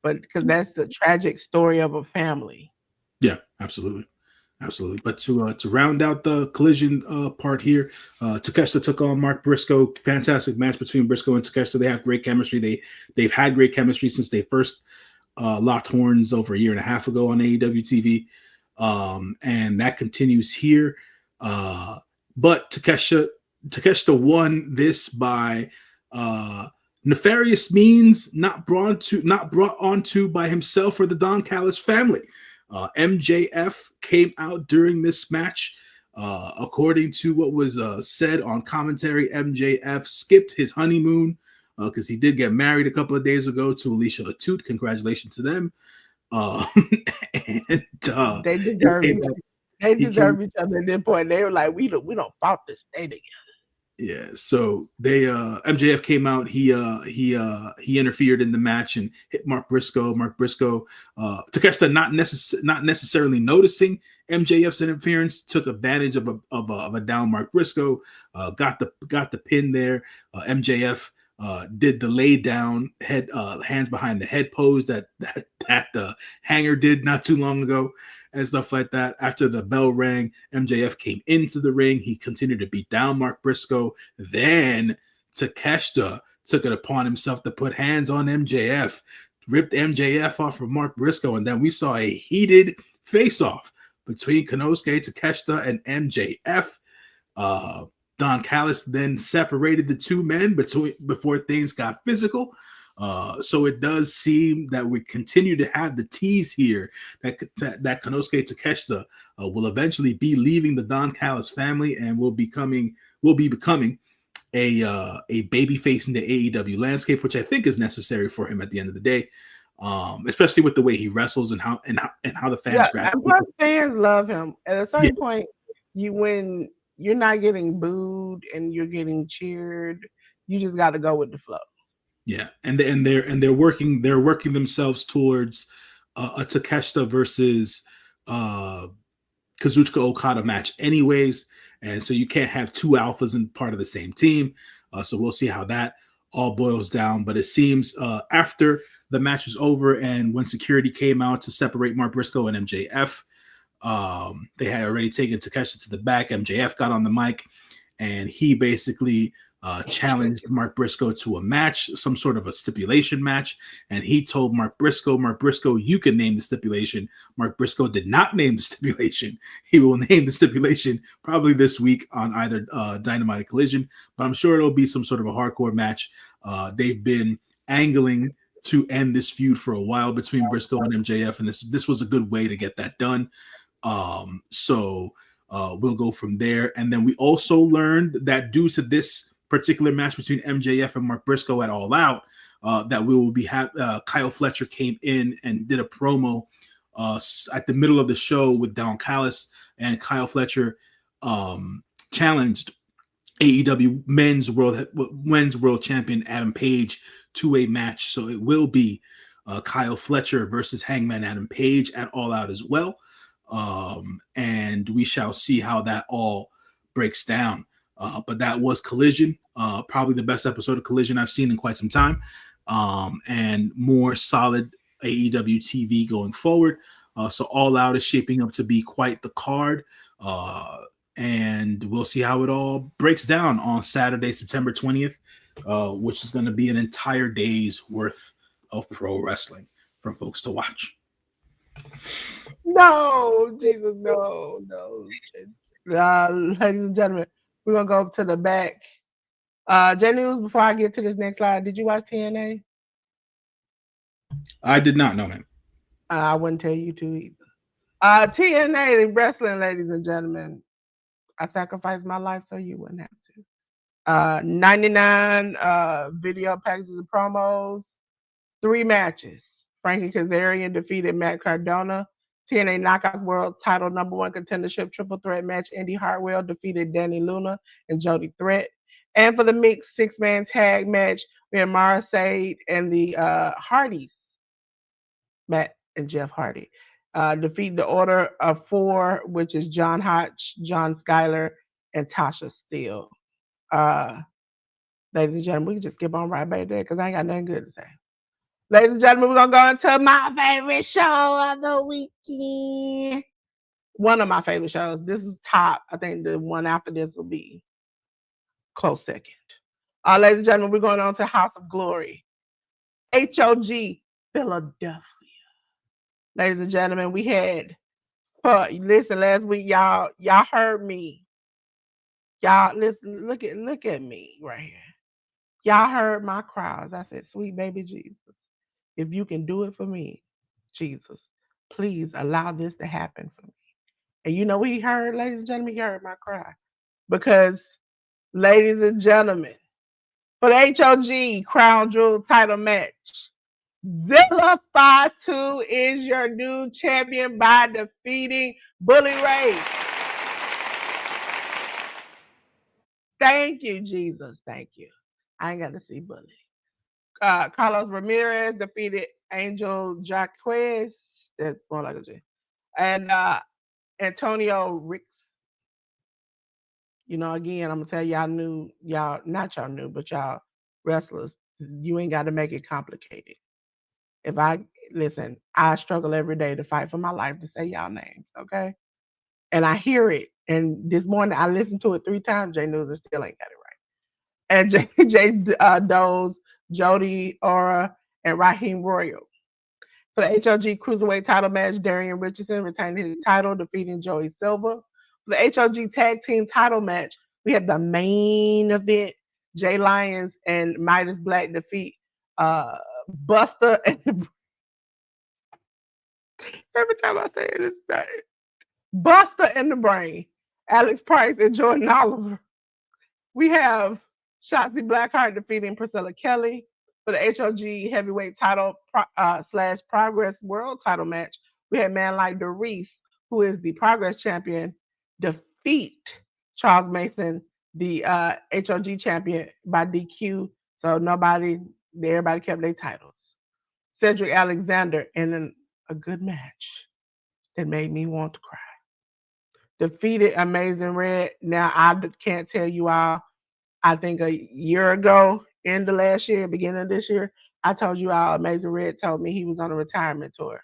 But because that's the tragic story of a family. Yeah, absolutely. Absolutely. But to round out the collision part here, Takeshita took on Mark Briscoe. Fantastic match between Briscoe and Takeshita. They have great chemistry. They've had great chemistry since they first locked horns over a year and a half ago on AEW TV. And that continues here. But Takeshita won this by nefarious means, not brought onto by himself or the Don Callis family. MJF came out during this match. According to what was said on commentary, MJF skipped his honeymoon because he did get married a couple of days ago to Alicia Latute. Congratulations to them. And they deserve each other at this point. They were like, we don't fought to stay together. Yeah, so they MJF came out. He interfered in the match and hit Mark Briscoe. Takeshita not necessarily noticing MJF's interference, took advantage of a down Mark Briscoe. Got the pin there. MJF did the lay down head hands behind the head pose that the Hanger did not too long ago. And stuff like that. After the bell rang, MJF came into the ring. He continued to beat down Mark Briscoe. Then Takeshita took it upon himself to put hands on MJF, ripped MJF off of Mark Briscoe, and then we saw a heated face-off between Konosuke Takeshita and MJF. Don Callis then separated the two men before things got physical. So it does seem that we continue to have the tease here that Konosuke Takeshita will eventually be leaving the Don Callis family and will be becoming a baby face in the AEW landscape, which I think is necessary for him at the end of the day, especially with the way he wrestles and how the fans Yeah, and gravitate. plus fans love him. At a Yeah, certain point, when you're not getting booed and you're getting cheered, you just got to go with the flow. yeah, and they're working themselves towards a Takeshita versus uh, Kazuchika Okada match, anyways, and so you can't have two alphas in part of the same team. So we'll see how that all boils down. But it seems after the match was over and when security came out to separate Mark Briscoe and MJF, they had already taken Takeshita to the back. MJF got on the mic and he basically challenged Mark Briscoe to a match, some sort of a stipulation match. And he told Mark Briscoe, you can name the stipulation. Mark Briscoe did not name the stipulation. He will name the stipulation probably this week on either Dynamite or Collision, but I'm sure it'll be some sort of a hardcore match. They've been angling to end this feud for a while between Briscoe and MJF, and this was a good way to get that done. So we'll go from there. And then we also learned that due to this particular match between MJF and Mark Briscoe at All Out, that we will be Kyle Fletcher came in and did a promo at the middle of the show with Don Callis, and Kyle Fletcher challenged AEW Men's World Champion Adam Page to a match. So it will be Kyle Fletcher versus Hangman Adam Page at All Out as well. And we shall see how that all breaks down. But that was Collision, probably the best episode of Collision I've seen in quite some time, and more solid AEW TV going forward. So All Out is shaping up to be quite the card, and we'll see how it all breaks down on Saturday, September 20th, which is going to be an entire day's worth of pro wrestling for folks to watch. No, Jesus, no. Ladies and gentlemen, we're gonna go up to the back. J News, before I get to this next slide, did you watch TNA? I did not know, man. I wouldn't tell you to either. TNA wrestling, ladies and gentlemen. I sacrificed my life so you wouldn't have to. 99 video packages of promos, 3 matches. Frankie Kazarian defeated Matt Cardona. TNA Knockouts World Title #1 contendership triple threat match. Indy Hartwell defeated Danny Luna and Jody Threat. And for the mixed 6-man tag match, we had Mara Sade and the Hardys, Matt and Jeff Hardy, defeat the Order of 4, which is John Hotch, John Schuyler, and Tasha Steele. Ladies and gentlemen, we can just skip on right back there because I ain't got nothing good to say. Ladies and gentlemen, we're going to go into my favorite show of the weekend. One of my favorite shows. This is top. I think the one after this will be close second. Ladies and gentlemen, we're going on to House of Glory. HOG Philadelphia. Ladies and gentlemen, we had, listen, last week, y'all heard me. Y'all, listen, look at me right here. Y'all heard my cries. I said, sweet baby Jesus, if you can do it for me, Jesus, please allow this to happen for me. And you know what he heard, ladies and gentlemen? He heard my cry. Because, ladies and gentlemen, for the HOG Crown Jewel title match, Zilla Fatu is your new champion by defeating Bully Ray. Thank you, Jesus. Thank you. I ain't got to see Bully. Carlos Ramirez defeated Angel Jaquez. That's more like a J. And Antonio Ricks. You know, again, I'm going to tell y'all, not y'all new, but y'all wrestlers, you ain't got to make it complicated. Listen, I struggle every day to fight for my life to say y'all names, okay? And I hear it. And this morning I listened to it 3 times, J News, and still ain't got it right. And J Doze, Jody Ora, and Raheem Royal. For the HOG Cruiserweight title match, Darian Richardson retained his title, defeating Joey Silva. For the HOG Tag Team title match, we had the main event, Jay Lyons and Midas Black defeat Buster and every time I say it, it's that Buster and the Brain, Alex Price and Jordan Oliver. We have Shotzi Blackheart defeating Priscilla Kelly for the HOG heavyweight title slash Progress World title match. We had man like Doris, who is the Progress champion, defeat Charles Mason, the HOG champion, by DQ. So everybody kept their titles. Cedric Alexander in a good match that made me want to cry. Defeated Amazing Red. Now I can't tell you all. I think a year ago, in the last year, beginning of this year, I told you all Amazing Red told me he was on a retirement tour.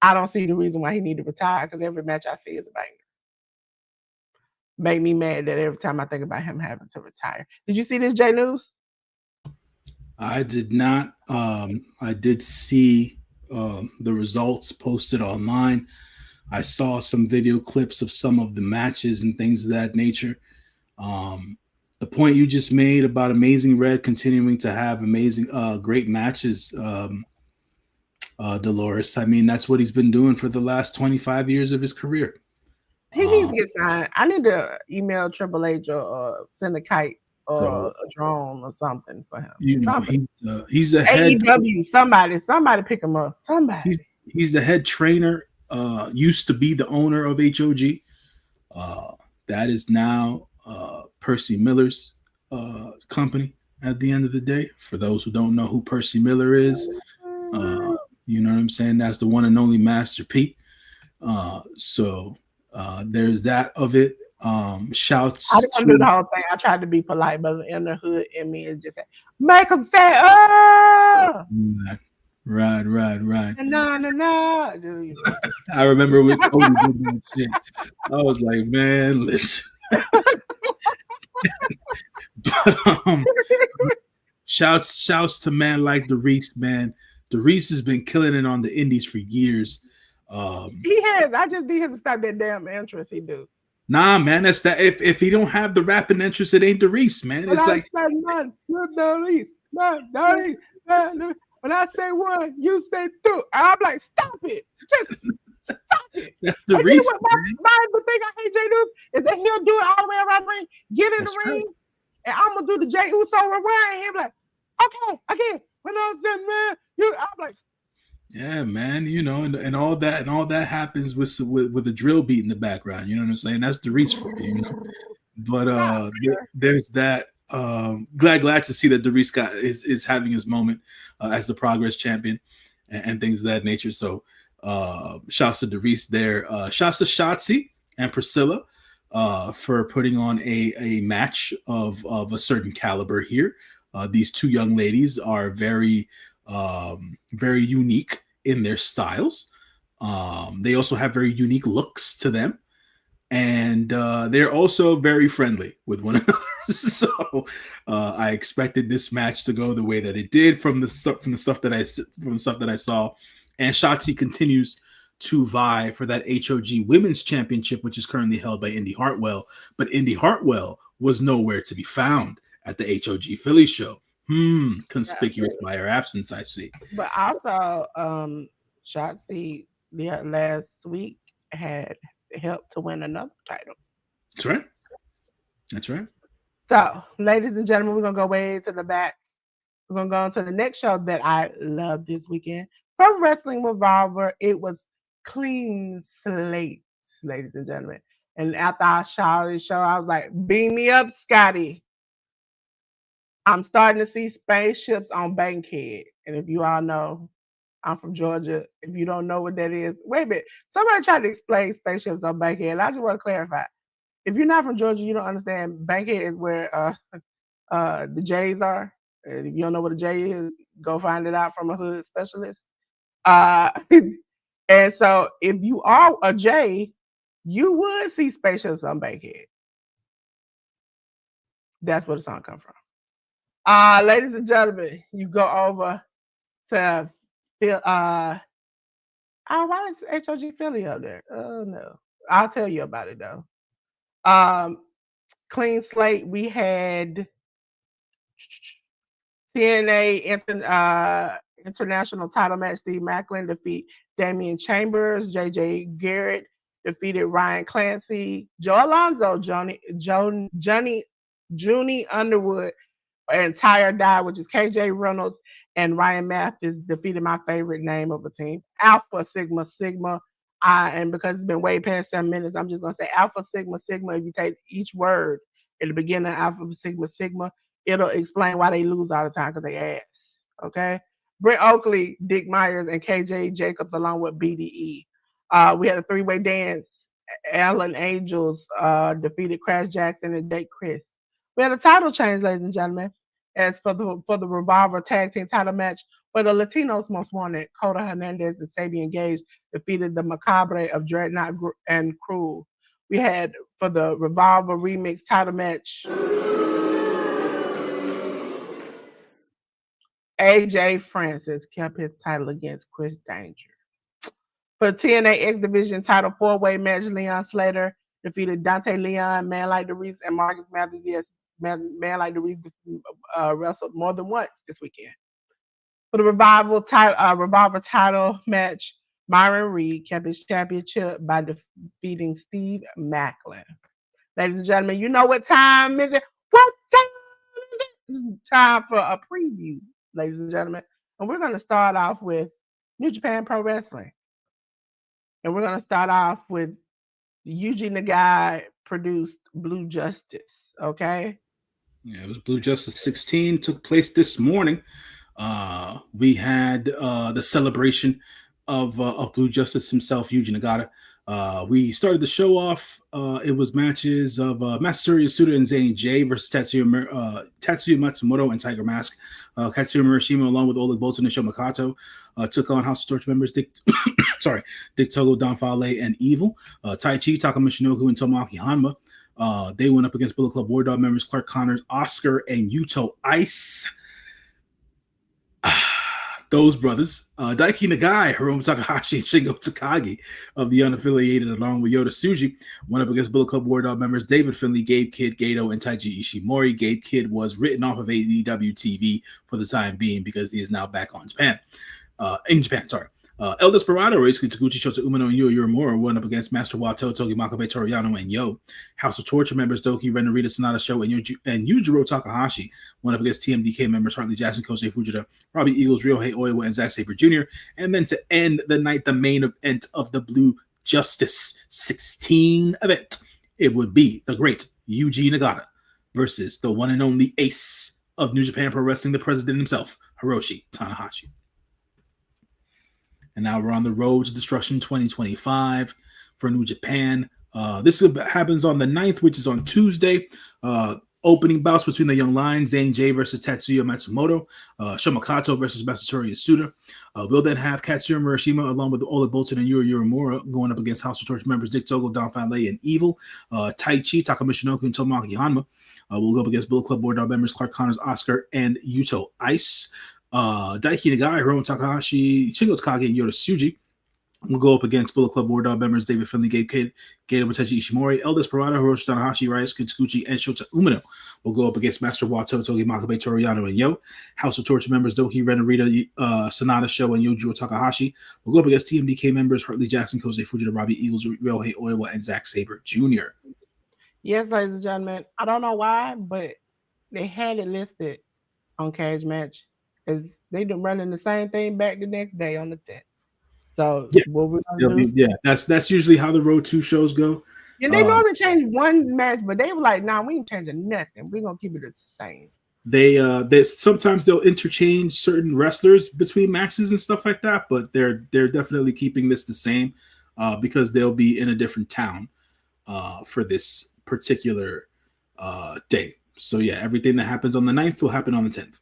I don't see the reason why he need to retire because every match I see is a banger. Make me mad that every time I think about him having to retire. Did you see this, J News? I did not. I did see the results posted online. I saw some video clips of some of the matches and things of that nature. The point you just made about Amazing Red continuing to have amazing, great matches, Delores. I mean, that's what he's been doing for the last 25 years of his career. He needs to get signed. I need to email Triple H or send a kite or a drone or something for him. You know, he's the head. AEW, somebody pick him up. Somebody. He's the head trainer. Used to be the owner of HOG. That is now Percy Miller's company at the end of the day. For those who don't know who Percy Miller is, you know what I'm saying? That's the one and only Master Pete. So there's that of it. Shouts. I didn't want to do the whole thing. I tried to be polite, but in the hood in me is just make them say, oh! Right. No. I remember when Cody did that shit. I was like, man, listen. But shouts to man like Doris, man. Doris has been killing it on the indies for years. He has. I just need him to stop that damn entrance he do. Nah, man, that's that. If he don't have the rapping interest, it ain't Doris, man. It's like Doris. When I say one, you say two. And I'm like, stop it. Just stop it. That's Doris. The thing I hate J News is that he'll do it all the way around the ring, get in the ring, and I'm gonna do the J Uso rewind. Him like, okay, again. When I was done, man, I'm like, yeah, man, you know, and all that happens with a drill beat in the background. You know what I'm saying? That's Doris for you, you know. But there's that. Glad to see that Doris is having his moment as the Progress champion and things of that nature. So shouts to Doris there. Shouts to Shotzi and Priscilla for putting on a match of a certain caliber here. These two young ladies are very unique in their styles. They also have very unique looks to them. And they're also very friendly with one another. So I expected this match to go the way that it did from the stuff that I saw. And Shotzi continues to vie for that HOG Women's Championship, which is currently held by Indy Hartwell. But Indy Hartwell was nowhere to be found at the HOG Philly show. Conspicuous by her absence, I see. But also, Shotzi last week had helped to win another title. That's right. So, ladies and gentlemen, we're gonna go way to the back. We're gonna go on to the next show that I love this weekend. From Wrestling Revolver, it was Clean Slate, ladies and gentlemen. And after I saw this show, I was like, beam me up, Scotty. I'm starting to see spaceships on Bankhead. And if you all know, I'm from Georgia. If you don't know what that is, wait a minute. Somebody tried to explain spaceships on Bankhead. I just want to clarify. If you're not from Georgia, you don't understand. Bankhead is where the J's are. And if you don't know what a J is, go find it out from a hood specialist. And so if you are a J, you would see spaceships on Bankhead. That's where the song comes from. Ladies and gentlemen, you go over to why is HOG Philly up there? Oh no. I'll tell you about it though. Clean slate, we had TNA International title match, Steve Macklin defeat Damian Chambers. JJ Garrett defeated Ryan Clancy. Joe Alonzo, Johnny Underwood, and Tyre Dye, which is KJ Reynolds and Ryan Mathis, defeated my favorite name of a team, Alpha Sigma Sigma. And because it's been way past 7 minutes, I'm just gonna say Alpha Sigma Sigma. If you take each word at the beginning of Alpha Sigma Sigma, it'll explain why they lose all the time because they ass. Okay. Britt Oakley, Dick Myers, and KJ Jacobs along with BDE. We had a three-way dance. Alan Angels defeated Crash Jackson and Jake Chris. We had a title change, ladies and gentlemen, as for the Revolver Tag Team title match, where the Latinos Most Wanted, Coda Hernandez and Sabian Gage, defeated the Macabre of Dreadnought and Cruel. We had for the Revolver Remix title match, AJ Francis kept his title against Chris Danger. For TNA X Division title four-way match, Leon Slater defeated Dante Leon, Man Like the Reese, and Marcus Matthews. Yes, Man Like the Reese wrestled more than once this weekend. For the Revolver title match, Myron Reed kept his championship by defeating Steve Macklin. Ladies and gentlemen, you know what time is it? What time is it? It's time for a preview, ladies and gentlemen. And we're going to start off with New Japan Pro Wrestling. And we're going to start off with Yuji Nagai produced Blue Justice. Okay. Yeah, it was Blue Justice 16 took place this morning. We had the celebration of Blue Justice himself, Yuji Nagata. We started the show off. It was matches of Masatori Yasuda and Zayn J versus Tatsuya Matsumoto and Tiger Mask. Katsuyori Murashima, along with Oleg Bolton and Shomakato, took on House of Torture members Dick Togo, Don Fale, and Evil. Tai Chi, Taka Michinoku, and Tomoaki Hanma. They went up against Bullet Club War Dog members Clark Connors, Oscar, and Yuto Ice. Those brothers, Daiki Nagai, Hiromu Takahashi, and Shingo Takagi of the Unaffiliated, along with Yota Tsuji, went up against Bullet Club War Dog members David Finlay, Gabe Kidd, Gato, and Taiji Ishimori. Gabe Kidd was written off of AEW TV for the time being because he is now back on Japan. In Japan, sorry. El Desperado, Reisuke Taguchi, Shota Umino, and Yu Uemura went up against Master Wato, Togi Makabe, Toriano, and Yo. House of Torture members Doki, Ren Narita, Sonata Show, and Yujiro Takahashi went up against TMDK members Hartley Jackson, Kosei Fujita, Robbie Eagles, Ryohei Oiwa, and Zack Sabre Jr. And then to end the night, the main event of the Blue Justice 16 event, it would be the great Yuji Nagata versus the one and only ace of New Japan Pro Wrestling, the president himself, Hiroshi Tanahashi. And now we're on the road to Destruction 2025 for New Japan. This happens on the 9th, which is on Tuesday. Opening bouts between the Young Lions, Zayn J versus Tatsuya Matsumoto, Shomakato versus Masatori Yasuda. We'll then have Katsuyori Murashima along with Oleg Bolton and Yuri Uemura going up against House of Torture members Dick Togo, Don Fale, and Evil. Tai Chi, Taka Michinoku, and Tomoaki Hanma will go up against Bullet Club War Dog members Clark Connors, Oscar, and Yuto Ice. Daiki Nagai, Hiromu Takahashi, Shingo Takagi, and Yota Tsuji will go up against Bullet Club War Dog members David Finlay, Gabe Kidd, Gato Matachi Ishimori. El Desperado, Hiroshi Tanahashi, Ryusuke Taguchi, and Shota Umino will go up against Master Wato, Togi Makabe, Toriano, and Yo. House of Torture members Doki, Ren Narita, Sonata Show, and Yujiro Takahashi will go up against TMDK members Hartley Jackson, Kosei Fujita, Robbie Eagles, Ryohei Oiwa, and Zack Sabre Jr. Yes, ladies and gentlemen. I don't know why, but they had it listed on Cage Match as they been running the same thing back the next day on the 10th. So Yeah, what we're gonna do? That's usually how the Road 2 shows go. Yeah, they normally change one match, but they were like, "Nah, we ain't changing nothing. We're gonna keep it the same." They sometimes they'll interchange certain wrestlers between matches and stuff like that, but they're definitely keeping this the same because they'll be in a different town for this particular day. So yeah, everything that happens on the 9th will happen on the 10th.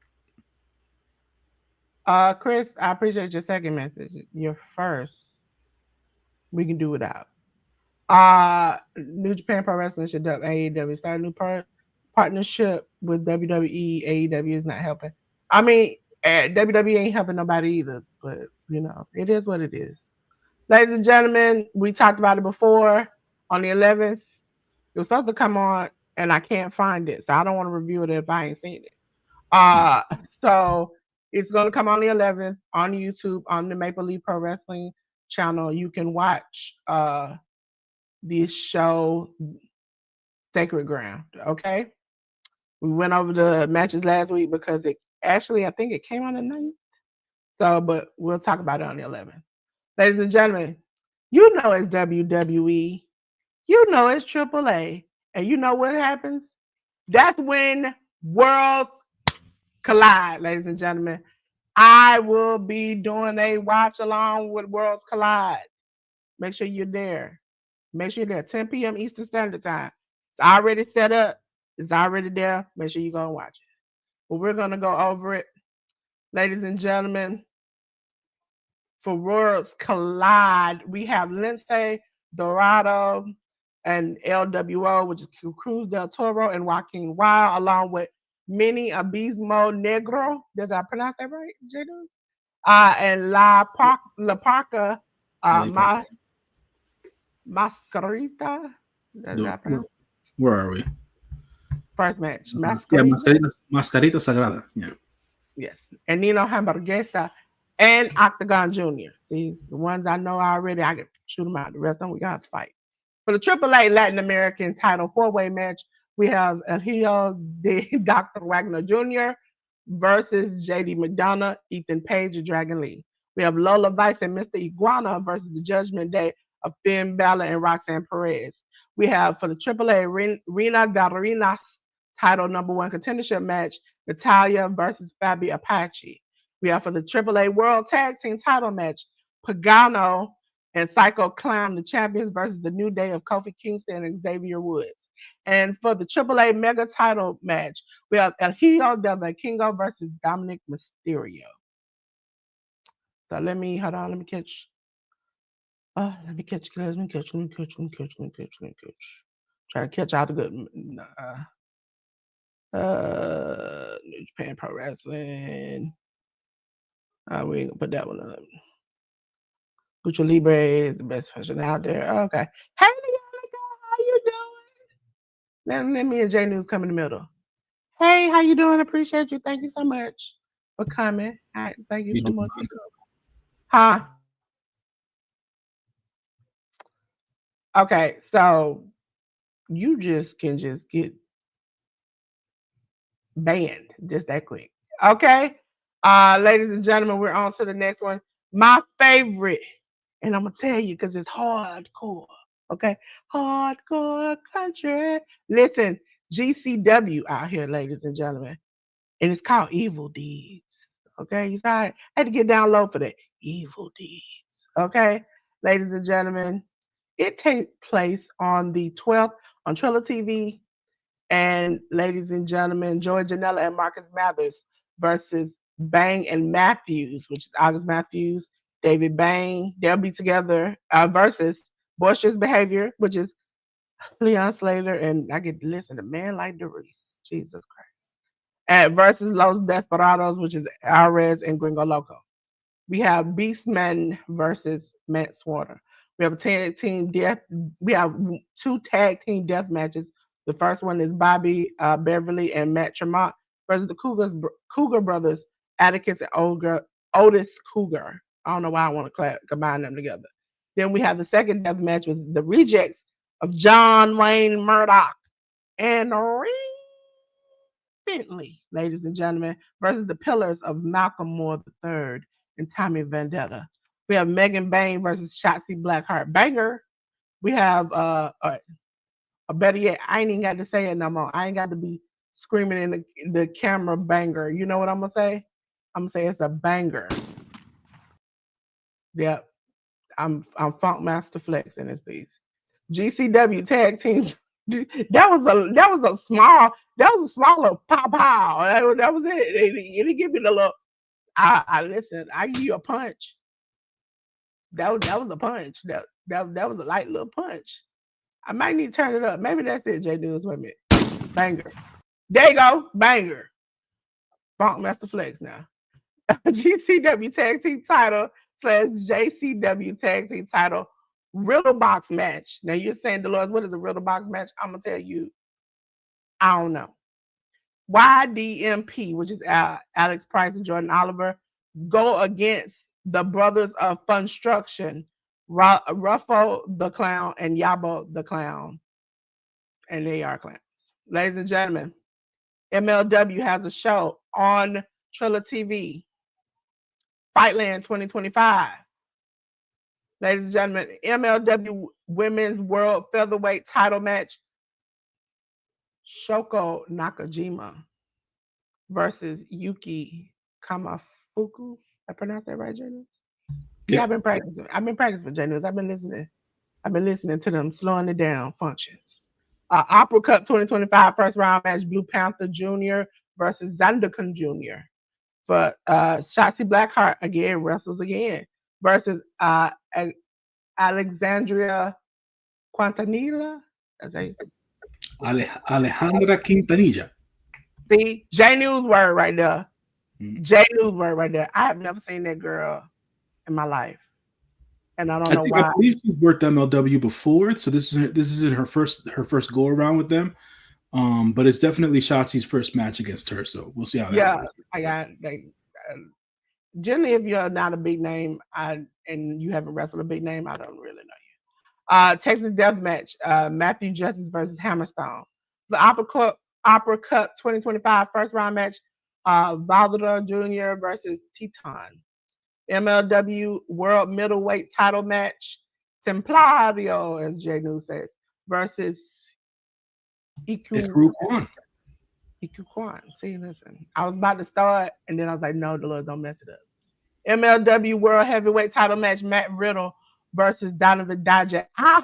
Chris, I appreciate your second message. Your first, we can do without. New Japan Pro Wrestling should dub AEW. Start a new partnership with WWE. AEW is not helping. I mean, WWE ain't helping nobody either, but you know, it is what it is. Ladies and gentlemen, we talked about it before on the 11th. It was supposed to come on, and I can't find it, so I don't want to review it if I ain't seen it. So it's gonna come on the 11th on YouTube on the Maple Leaf Pro Wrestling channel. You can watch this show, Sacred Ground. Okay, we went over the matches last week because it actually I think it came on the 9th. So, but we'll talk about it on the 11th. Ladies and gentlemen, you know it's WWE, you know it's AAA, and you know what happens? That's when worlds collide, ladies and gentlemen. I will be doing a watch along with Worlds Collide. Make sure you're there. Make sure you're there. 10 p.m. Eastern Standard Time. It's already set up. It's already there. Make sure you go and watch it. But we're going to go over it. Ladies and gentlemen, for Worlds Collide, we have Lindsay Dorado and LWO, which is Cruz del Toro and Joaquin Wild, along with Mini Abismo Negro. Did I pronounce that right, Jada? And La Parca, Parker. Mascarita. Does that pronounce? Where are we? First match. Yeah, Mascarita. Mascarita Sagrada. Yeah. Yes. And Nino Hamburguesa and Octagon Jr. See, the ones I know already, I can shoot them out. The rest of them, we got to fight. For the AAA Latin American title four-way match, we have El Hijo de Dr. Wagner Jr. versus JD McDonough, Ethan Page, and Dragon Lee. We have Lola Vice and Mr. Iguana versus the Judgment Day of Finn Balor and Roxanne Perez. We have for the AAA Rena Garrinas title number one contendership match, Natalia versus Fabi Apache. We have for the AAA World Tag Team title match, Pagano and Psycho Clown, the champions, versus the New Day of Kofi Kingston and Xavier Woods. And for the AAA Mega title match, we have El Hijo del Vikingo versus Dominic Mysterio. So let me catch. Let me catch. Try to catch all the good. New Japan Pro Wrestling. We ain't gonna put that one up. Lucha Libre is the best person out there. Okay. Hey, how you doing? Let me and J News come in the middle. Hey, how you doing? Appreciate you. Thank you so much for coming. Thank you so much. Huh? Okay, so you can just get banned just that quick. Okay. Ladies and gentlemen, we're on to the next one. My favorite, and I'm gonna tell you because it's hardcore. Okay, hardcore country. Listen, GCW out here, ladies and gentlemen, and it's called Evil Deeds. Okay, you saw it. I had to get down low for that. Evil Deeds. Okay, ladies and gentlemen, it takes place on the 12th on Triller TV. And ladies and gentlemen, Joey Janela and Marcus Mathers versus Bang and Matthews, which is August Matthews, David Bang. They'll be together versus Boisterous Behavior, which is Leon Slater, and I get to listen to Man Like DeReese. Jesus Christ. Versus Los Desperados, which is Alvarez and Gringo Loco. We have Beastman versus Matt Swatter. We have We have two tag team death matches. The first one is Bobby Beverly and Matt Tremont versus the Cougar brothers, Atticus and Otis Cougar. I don't know why I want to combine them together. Then we have the second death match was the rejects of John Wayne Murdoch and Reed Bentley, ladies and gentlemen, versus the pillars of Malcolm Moore III and Tommy Vendetta. We have Megan Bain versus Shotzi Blackheart Banger. We have better yet, I ain't even got to say it no more. I ain't got to be screaming in the camera banger. You know what I'm gonna say? I'm gonna say it's a banger. Yep. I'm Funk Master Flex in this piece. GCW tag team. That was a small little pow. That was it. It didn't give me the little. I listen. I give you a punch. That was a punch. That was a light little punch. I might need to turn it up. Maybe that's it, J Dudes. Wait a minute. Banger. There you go. Banger. Funk Master Flex now. GCW tag team title / JCW tag team title riddle box match. Now you're saying, Delores, what is a riddle box match? I'm gonna tell you, I don't know. YDMP, which is Alex Price and Jordan Oliver, go against the Brothers of Funstruction, Ruffo the Clown and Yabo the Clown. And they are clowns. Ladies and gentlemen, MLW has a show on Triller TV, Fightland 2025. Ladies and gentlemen, MLW Women's World Featherweight title match, Shoko Nakajima versus Yuki Kamafuku. I pronounced that right, J News? Yeah, I've been practicing. I've been practicing for J News. I've been listening to them slowing it down functions. Opera Cup 2025 first round match, Blue Panther Jr. versus Zanderkun Jr. For Shotzi Blackheart again wrestles again versus Alexandria Quintanilla. Alejandra Quintanilla. See, J News word right there. J News word right there. I have never seen that girl in my life, and I don't know why. I believe she's worked MLW before, so this isn't her first go around with them. But it's definitely Shotzi's first match against her, so we'll see how that goes. I got generally, if you're not a big name, and you haven't wrestled a big name, I don't really know you. Texas Death Match, Matthew Justice versus Hammerstone. The Opera Cup 2025 first round match, Valdor Jr. versus Teton. MLW World Middleweight title match, Templario, as Jay News says, versus Iku Kwan. See, listen, I was about to start, and then I was like, no, Delores, don't mess it up. MLW World Heavyweight title match, Matt Riddle versus Donovan Dodger. I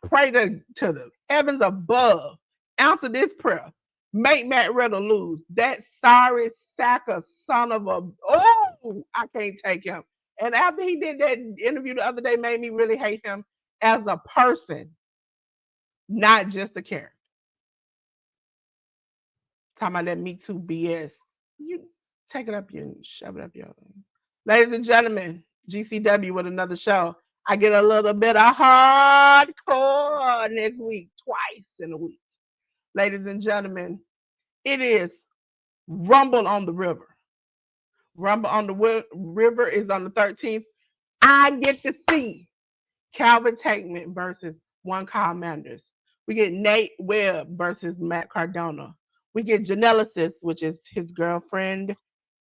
pray to the heavens above, answer this prayer, make Matt Riddle lose. That sorry sack of son of a, I can't take him. And after he did that interview the other day, made me really hate him as a person, not just a character. Talking about that Me Too BS. You take it up and shove it up your. Ladies and gentlemen, GCW with another show. I get a little bit of hardcore next week, twice in a week. Ladies and gentlemen, it is Rumble on the River. Rumble on the River is on the 13th. I get to see Calvin Tankman versus One Kyle Manders. We get Nate Webb versus Matt Cardona. We get Janelasis, which is his girlfriend,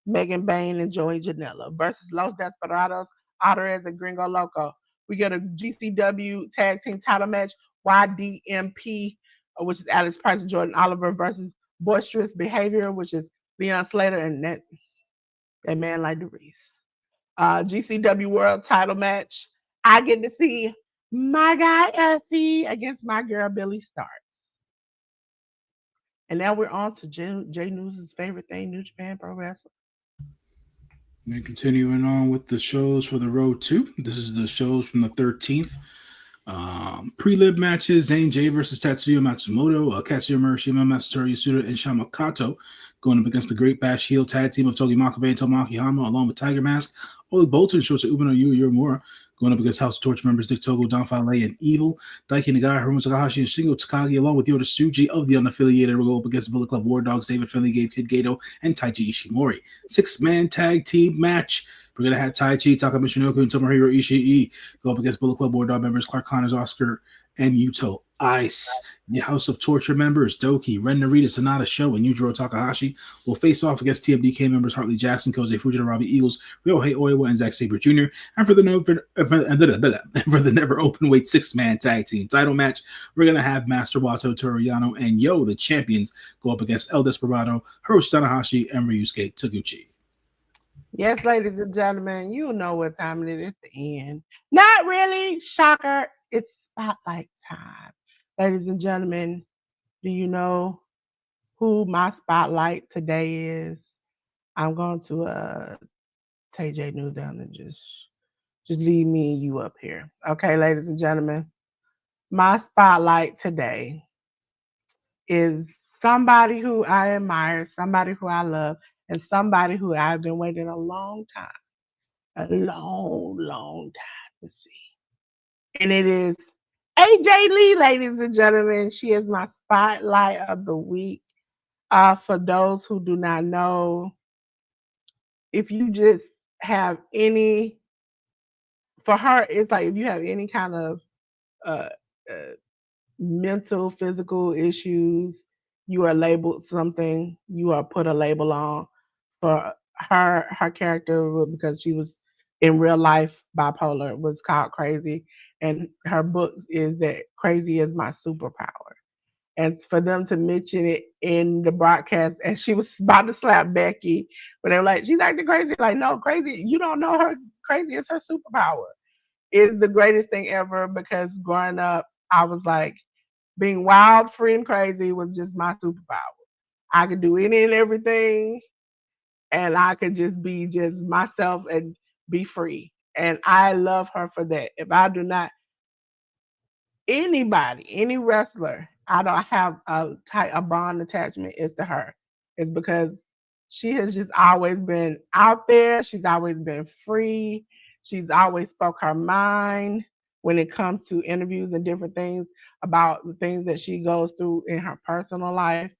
Megan Bain and Joey Janela, versus Los Desperados, Alvarez and Gringo Loco. We get a GCW tag team title match, YDMP, which is Alex Price and Jordan Oliver, versus Boisterous Behavior, which is Leon Slater and that man like DeReese. GCW World title match. I get to see my guy Effie against my girl Billy Stark. And now we're on to Jay News' favorite thing, New Japan Pro Wrestling. And continuing on with the shows for the Road 2. This is the shows from the 13th. Pre-lib matches, Zane J versus Tatsuya Matsumoto, Katsuya Murashima, Masatori Yasuda, and Shama Kato going up against the Great Bash Heel tag team of Togi Makabe and Tomoaki Hama, along with Tiger Mask, Oli Bolton, Shota Umino, Yu Uemura, going up against House of Torture members Dick Togo, Don Fale, and Evil, Daiki Nagaya, Hiromu Takahashi, and Shingo Takagi, along with Yoda Tsuji of the unaffiliated, will go up against the Bullet Club War Dogs, David Finley, Gabe Kid Gato, and Taiji Ishimori. 6-man tag team match. We're going to have Taichi, Taka Michinoku, and Tomohiro Ishii go up against Bullet Club War Dog members Clark Connors, Oscar, and Yuto Ice. The House of Torture members Doki, Ren Narita, Sonata Show, and Yujiro Takahashi will face off against TMDK members Hartley Jackson, Kosei Fujita, Robbie Eagles, Ryohei Oiwa, and Zack Sabre Jr. And for the never open weight 6-man tag team title match, we're going to have Master Wato, Toru Yano, and Yo, the champions, go up against El Desperado, Hiroshi Tanahashi, and Ryusuke Taguchi. Yes, ladies and gentlemen, you know what time it is. It's the end. Not really. Shocker. It's spotlight time. Ladies and gentlemen, do you know who my spotlight today is? I'm going to take J News down and just leave me and you up here. Okay, ladies and gentlemen, my spotlight today is somebody who I admire, somebody who I love, and somebody who I've been waiting a long time to see. And it is AJ Lee, ladies and gentlemen. She is my spotlight of the week. For those who do not know, if you just have any, for her, it's like if you have any kind of uh, uh, mental, physical issues, you are labeled something, you are put a label on. For her character, because she was in real life bipolar, was called Crazy, and her book is that Crazy is my superpower. And for them to mention it in the broadcast, and she was about to slap Becky, when they were like, "She's acting crazy." Like, no, Crazy, you don't know her. Crazy is her superpower. Is the greatest thing ever, because growing up, I was like, being wild, free, and crazy was just my superpower. I could do any and everything, and I could just be just myself and be free. And I love her for that. If I do not, anybody, any wrestler, I don't have a bond attachment is to her. It's because she has just always been out there. She's always been free. She's always spoke her mind when it comes to interviews and different things about the things that she goes through in her personal life.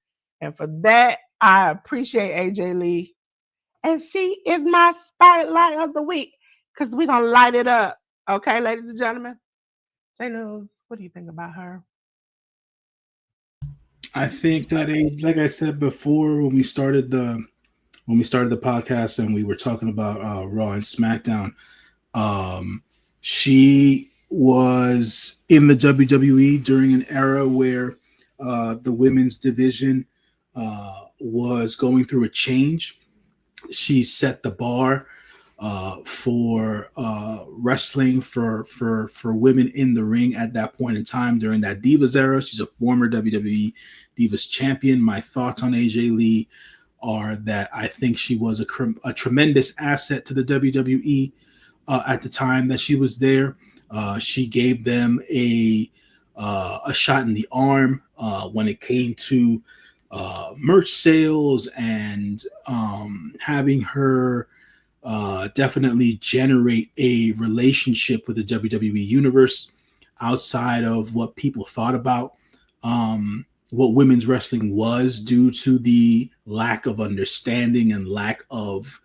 And for that, I appreciate AJ Lee. And she is my spotlight of the week, because we're going to light it up. Okay, ladies and gentlemen? J News, what do you think about her? I think that like I said before when we started the podcast and we were talking about Raw and SmackDown, um, she was in the WWE during an era where the women's division was going through a change. She set the bar for wrestling for women in the ring at that point in time during that Divas era. She's a former WWE Divas champion. My thoughts on AJ Lee are that I think she was a tremendous asset to the WWE at the time that she was there. She gave them a shot in the arm when it came to merch sales and having her definitely generate a relationship with the WWE universe outside of what people thought about what women's wrestling was, due to the lack of understanding and lack of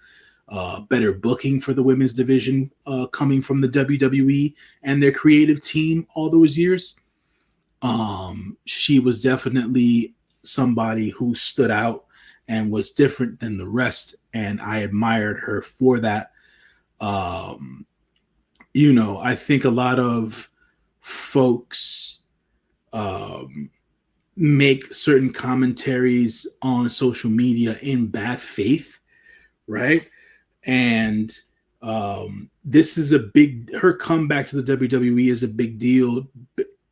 better booking for the women's division coming from the WWE and their creative team all those years. She was definitely somebody who stood out and was different than the rest, and I admired her for that. Um, I think a lot of folks um, make certain commentaries on social media in bad faith, right? And this is a big, her comeback to the WWE is a big deal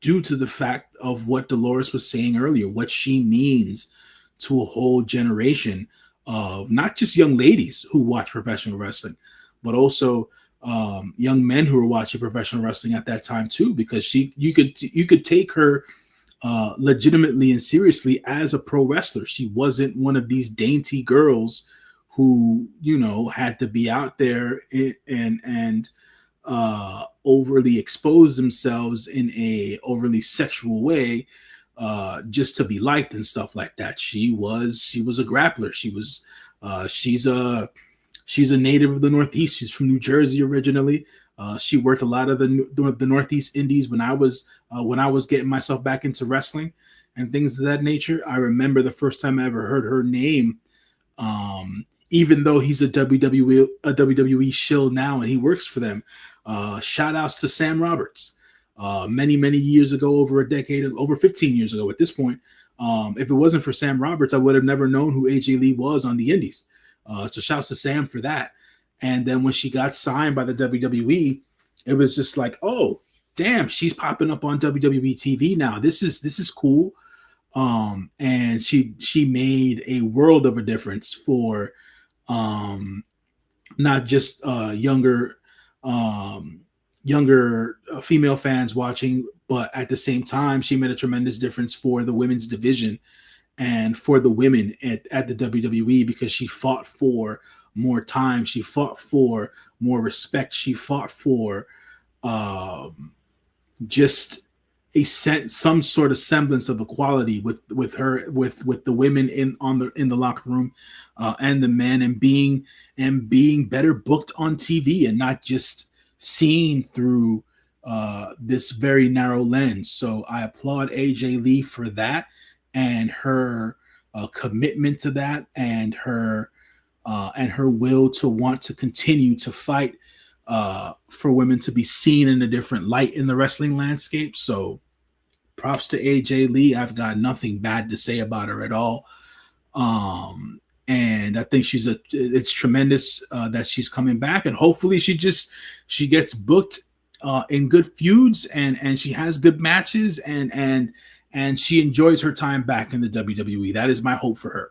due to the fact of what Dolores was saying earlier, what she means to a whole generation of not just young ladies who watch professional wrestling, but also young men who were watching professional wrestling at that time too, because you could take her legitimately and seriously as a pro wrestler. She wasn't one of these dainty girls who had to be out there and overly expose themselves in a overly sexual way just to be liked and stuff like that. She was a grappler. She's a native of the Northeast. She's from New Jersey originally. She worked a lot of the Northeast Indies when I was getting myself back into wrestling and things of that nature. I remember the first time I ever heard her name. Even though he's a WWE shill now and he works for them. Shout outs to Sam Roberts. Many years ago, over a decade, over 15 years ago at this point. If it wasn't for Sam Roberts, I would have never known who AJ Lee was on the Indies. So shouts to Sam for that. And then when she got signed by the WWE, it was just like, oh, damn, she's popping up on WWE TV now. This is cool. And she made a world of a difference for not just younger female fans watching, but at the same time, she made a tremendous difference for the women's division and for the women at the WWE, because she fought for more time. She fought for more respect. She fought for just some sort of semblance of equality with her with the women in the locker room, and the men, and being better booked on TV and not just seen through this very narrow lens. So I applaud AJ Lee for that, and her commitment to that, and her will to want to continue to fight for women to be seen in a different light in the wrestling landscape. So props to AJ Lee. I've got nothing bad to say about her at all. And I think it's tremendous that she's coming back, and hopefully she gets booked in good feuds, and she has good matches, and she enjoys her time back in the WWE. That is my hope for her.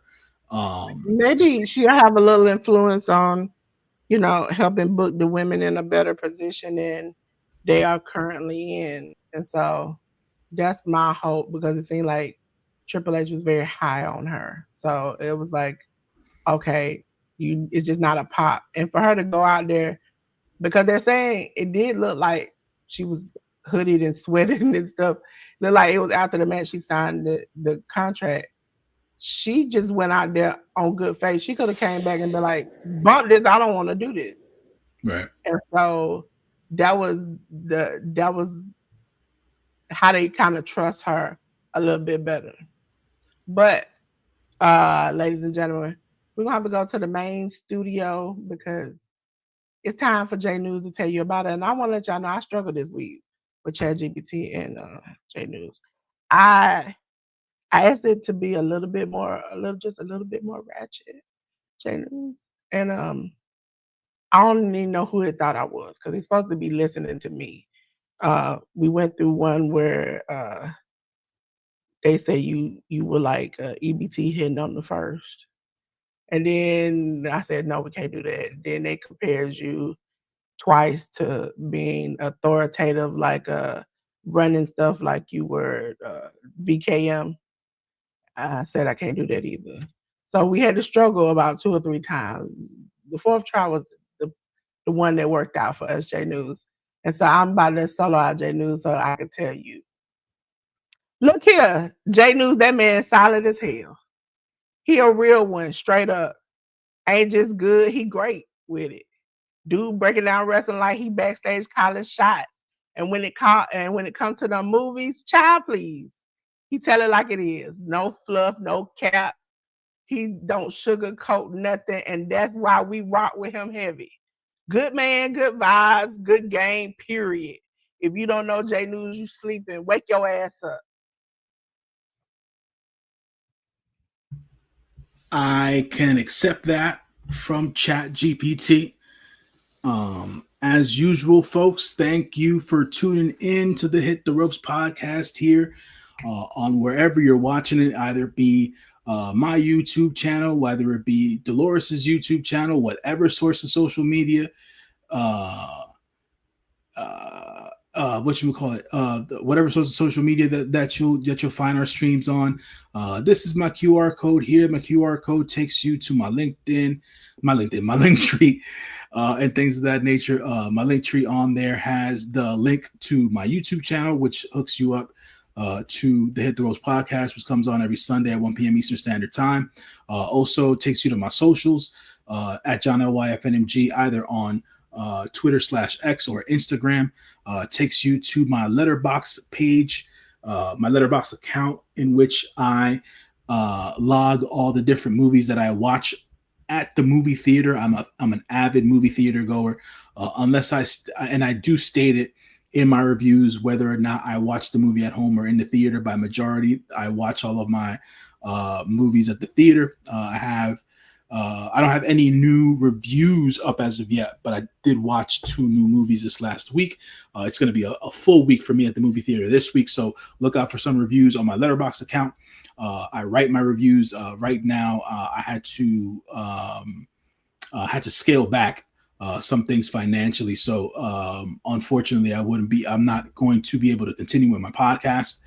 Maybe she'll have a little influence on, helping book the women in a better position than they are currently in. And so that's my hope, because it seemed like Triple H was very high on her. So it was like, okay, it's just not a pop. And for her to go out there, because they're saying it did look like she was hooded and sweating and stuff. Looked like it was after the match she signed the contract. She just went out there on good faith. She could have came back and been like, bump this, I don't want to do this. Right. And so that was how they kind of trust her a little bit better. But ladies and gentlemen, we're gonna have to go to the main studio because it's time for J News to tell you about it. And I want to let y'all know I struggled this week with ChatGPT and J News. I asked it to be just a little bit more ratchet, J News. And I don't even know who it thought I was, because he's supposed to be listening to me. We went through one where they say you were like EBT hitting on the first. And then I said, no, we can't do that. Then they compares you twice to being authoritative, like running stuff like you were VKM. I said I can't do that either. So we had to struggle about 2 or 3 times. The fourth try was the one that worked out for us, J News. And so I'm about to solo out J News so I can tell you. Look here, J News, that man solid as hell. He a real one, straight up. Ain't just good, he great with it. Dude breaking down wrestling like he backstage calling shots. And when it comes to the movies, child please. He tell it like it is. No fluff, no cap. He don't sugarcoat nothing, and that's why we rock with him heavy. Good man, good vibes, good game, period. If you don't know J News, you sleeping. Wake your ass up. I can accept that from Chat GPT. As usual, folks, thank you for tuning in to the Hit the Ropes podcast here on wherever you're watching it, either be my YouTube channel, whether it be Dolores's YouTube channel, whatever source of social media, whatever source of social media that you'll find our streams on. This is my QR code here. My QR code takes you to my LinkedIn, my link tree, and things of that nature. My link tree on there has the link to my YouTube channel, which hooks you up to the Hit the Ropes podcast, which comes on every Sunday at 1 p.m. Eastern Standard Time. Also takes you to my socials at John LYFNMG, either on Twitter /X or Instagram. Takes you to my Letterbox page, my Letterbox account, in which I log all the different movies that I watch at the movie theater. I'm an avid movie theater goer, unless I do state it in my reviews whether or not I watch the movie at home or in the theater. By majority, I watch all of my movies at the theater. I don't have any new reviews up as of yet, but I did watch 2 new movies this last week. It's going to be a full week for me at the movie theater this week, so look out for some reviews on my Letterboxd account. I write my reviews. Right now, I had to scale back some things financially, so unfortunately, I'm not going to be able to continue with my podcast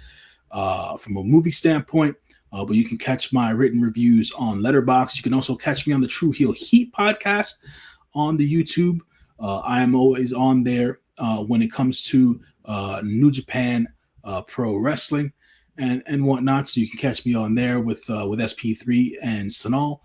from a movie standpoint. But you can catch my written reviews on Letterboxd. You can also catch me on the True Heel Heat podcast on the YouTube. I am always on there when it comes to New Japan pro wrestling and whatnot. So you can catch me on there with SP3 and Sanal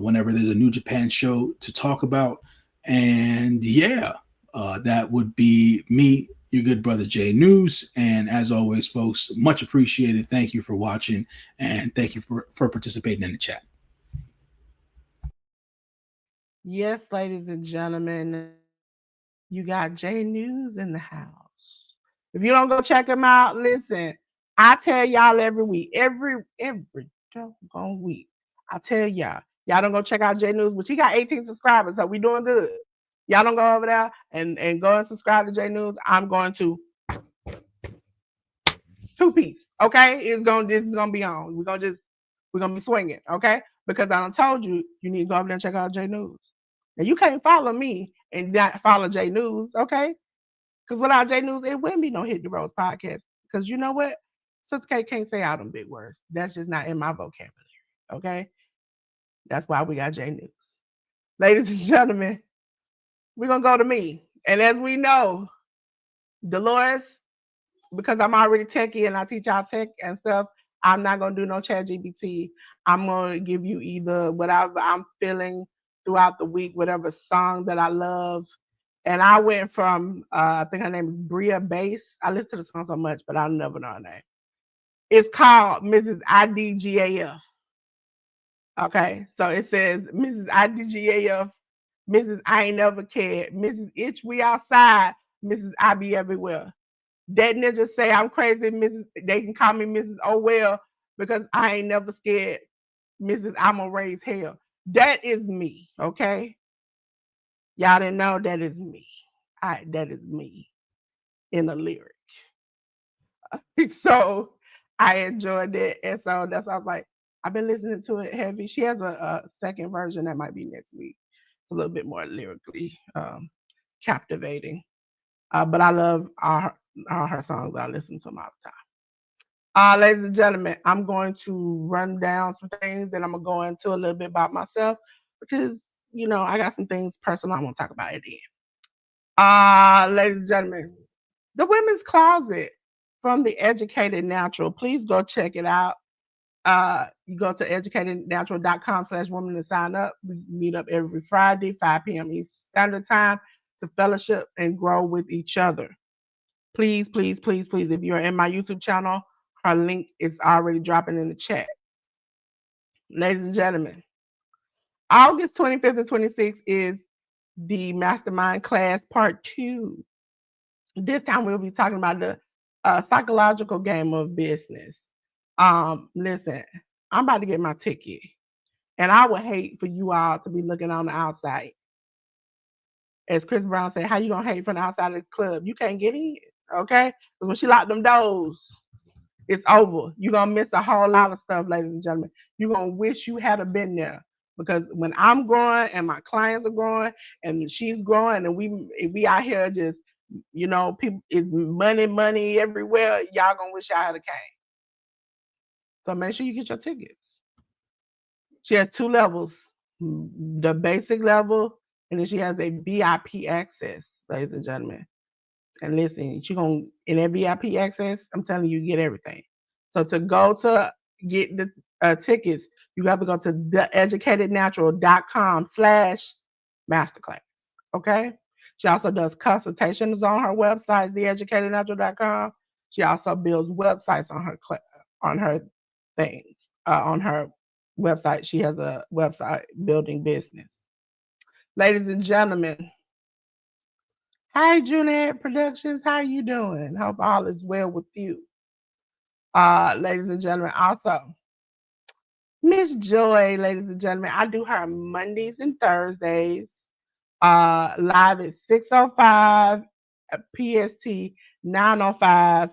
whenever there's a New Japan show to talk about. And yeah, that would be me, your good brother Jay News. And as always, folks, much appreciated. Thank you for watching, and thank you for participating in the chat. Yes, ladies and gentlemen, you got J News in the house. If you don't go check him out, listen, I tell y'all every week, every doggone week, I tell y'all don't go check out J News, which he got 18 subscribers, so we doing good. Y'all don't go over there and go and subscribe to J News. I'm going to 2-piece. Okay, this is gonna be on. We're gonna be swinging. Okay, because I done told you you need to go over there and check out J News. And you can't follow me and not follow J News. Okay, because without J News, it wouldn't be no Hit the Roads podcast. Because you know what? Sister K can't say all them big words. That's just not in my vocabulary. Okay? That's why we got J News. Ladies and gentlemen, we're going to go to me. And as we know, Delores, because I'm already techie and I teach y'all tech and stuff, I'm not going to do no chat GBT. I'm going to give you either whatever I'm feeling throughout the week, whatever song that I love. And I went from, I think her name is Bria Bass. I listen to the song so much, but I'll never know her name. It's called Mrs. IDGAF. Okay, so it says Mrs. IDGAF, Mrs. I Ain't Never Cared, Mrs. Itch We Outside, Mrs. I Be Everywhere. That ninja say I'm crazy, Mrs. They can call me Mrs. Oh Well because I ain't never scared, Mrs. I'ma raise hell. That is me, okay? Y'all didn't know that is me. That is me in a lyric. So I enjoyed it. And so that's why I was like, I've been listening to it heavy. She has a second version that might be next week. It's a little bit more lyrically captivating. But I love all her songs. I listen to them all the time. Ladies and gentlemen, I'm going to run down some things that I'm going to go into a little bit about myself because, you know, I got some things personal I want to talk about at the end. Ladies and gentlemen, the Women's Closet from the Educated Natural. Please go check it out. You go to educatednatural.com/woman to sign up. We meet up every Friday, 5 p.m. Eastern Standard Time to fellowship and grow with each other. Please, please, please, please, if you're in my YouTube channel, her link is already dropping in the chat. Ladies and gentlemen, August 25th and 26th is the Mastermind Class Part 2. This time we'll be talking about the psychological game of business. Listen, I'm about to get my ticket, and I would hate for you all to be looking on the outside. As Chris Brown said, how you gonna hate from the outside of the club? You can't get in, okay? Because when she locked them doors, it's over. You're gonna miss a whole lot of stuff, ladies and gentlemen. You're gonna wish you had been there. Because when I'm growing and my clients are growing and she's growing and we out here just, you know, people it's money everywhere, y'all gonna wish y'all had came. So make sure you get your tickets. She has 2 levels, the basic level, and then she has a VIP access, ladies and gentlemen. And listen, she gonna in that VIP access, I'm telling you, get everything. So to go to get the tickets, you have to go to theeducatednatural.com/masterclass. Okay. She also does consultations on her website, theeducatednatural.com. She also builds websites on her things on her website. She has a website building business. Ladies and gentlemen, hi Juliet Productions, how you doing? Hope all is well with you. Ladies and gentlemen, also Miss Joy, ladies and gentlemen, I do her Mondays and Thursdays, live at 6:05 PST, 9:05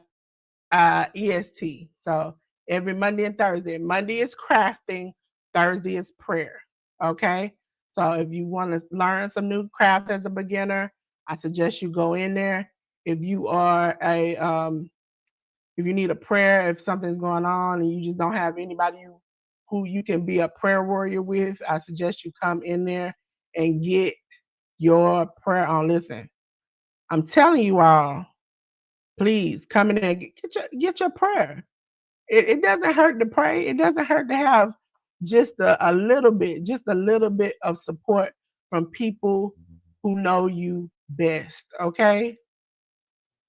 EST. So every Monday and Thursday. Monday is crafting, Thursday is prayer. Okay. So if you want to learn some new crafts as a beginner, I suggest you go in there. If you are if you need a prayer, if something's going on and you just don't have anybody who you can be a prayer warrior with, I suggest you come in there and get your prayer on. Listen, I'm telling you all, Please come in there and get your prayer. It doesn't hurt to pray. It doesn't hurt to have just just a little bit of support from people who know you best. Okay,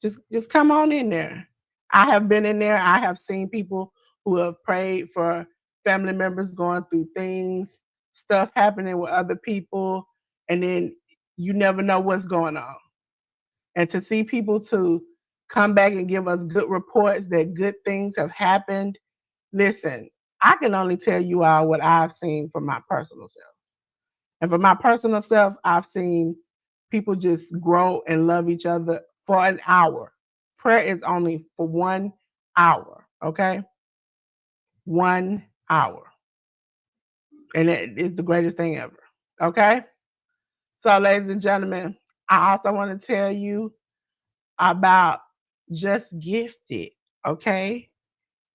just come on in there. I have been in there. I have seen people who have prayed for family members going through things, stuff happening with other people, and then you never know what's going on. And to see people to come back and give us good reports that good things have happened. Listen, I can only tell you all what I've seen from my personal self. And for my personal self, I've seen people just grow and love each other for an hour. Prayer is only for 1 hour, okay? 1 hour. And it is the greatest thing ever, okay? So, ladies and gentlemen, I also want to tell you about Just Gifted, okay?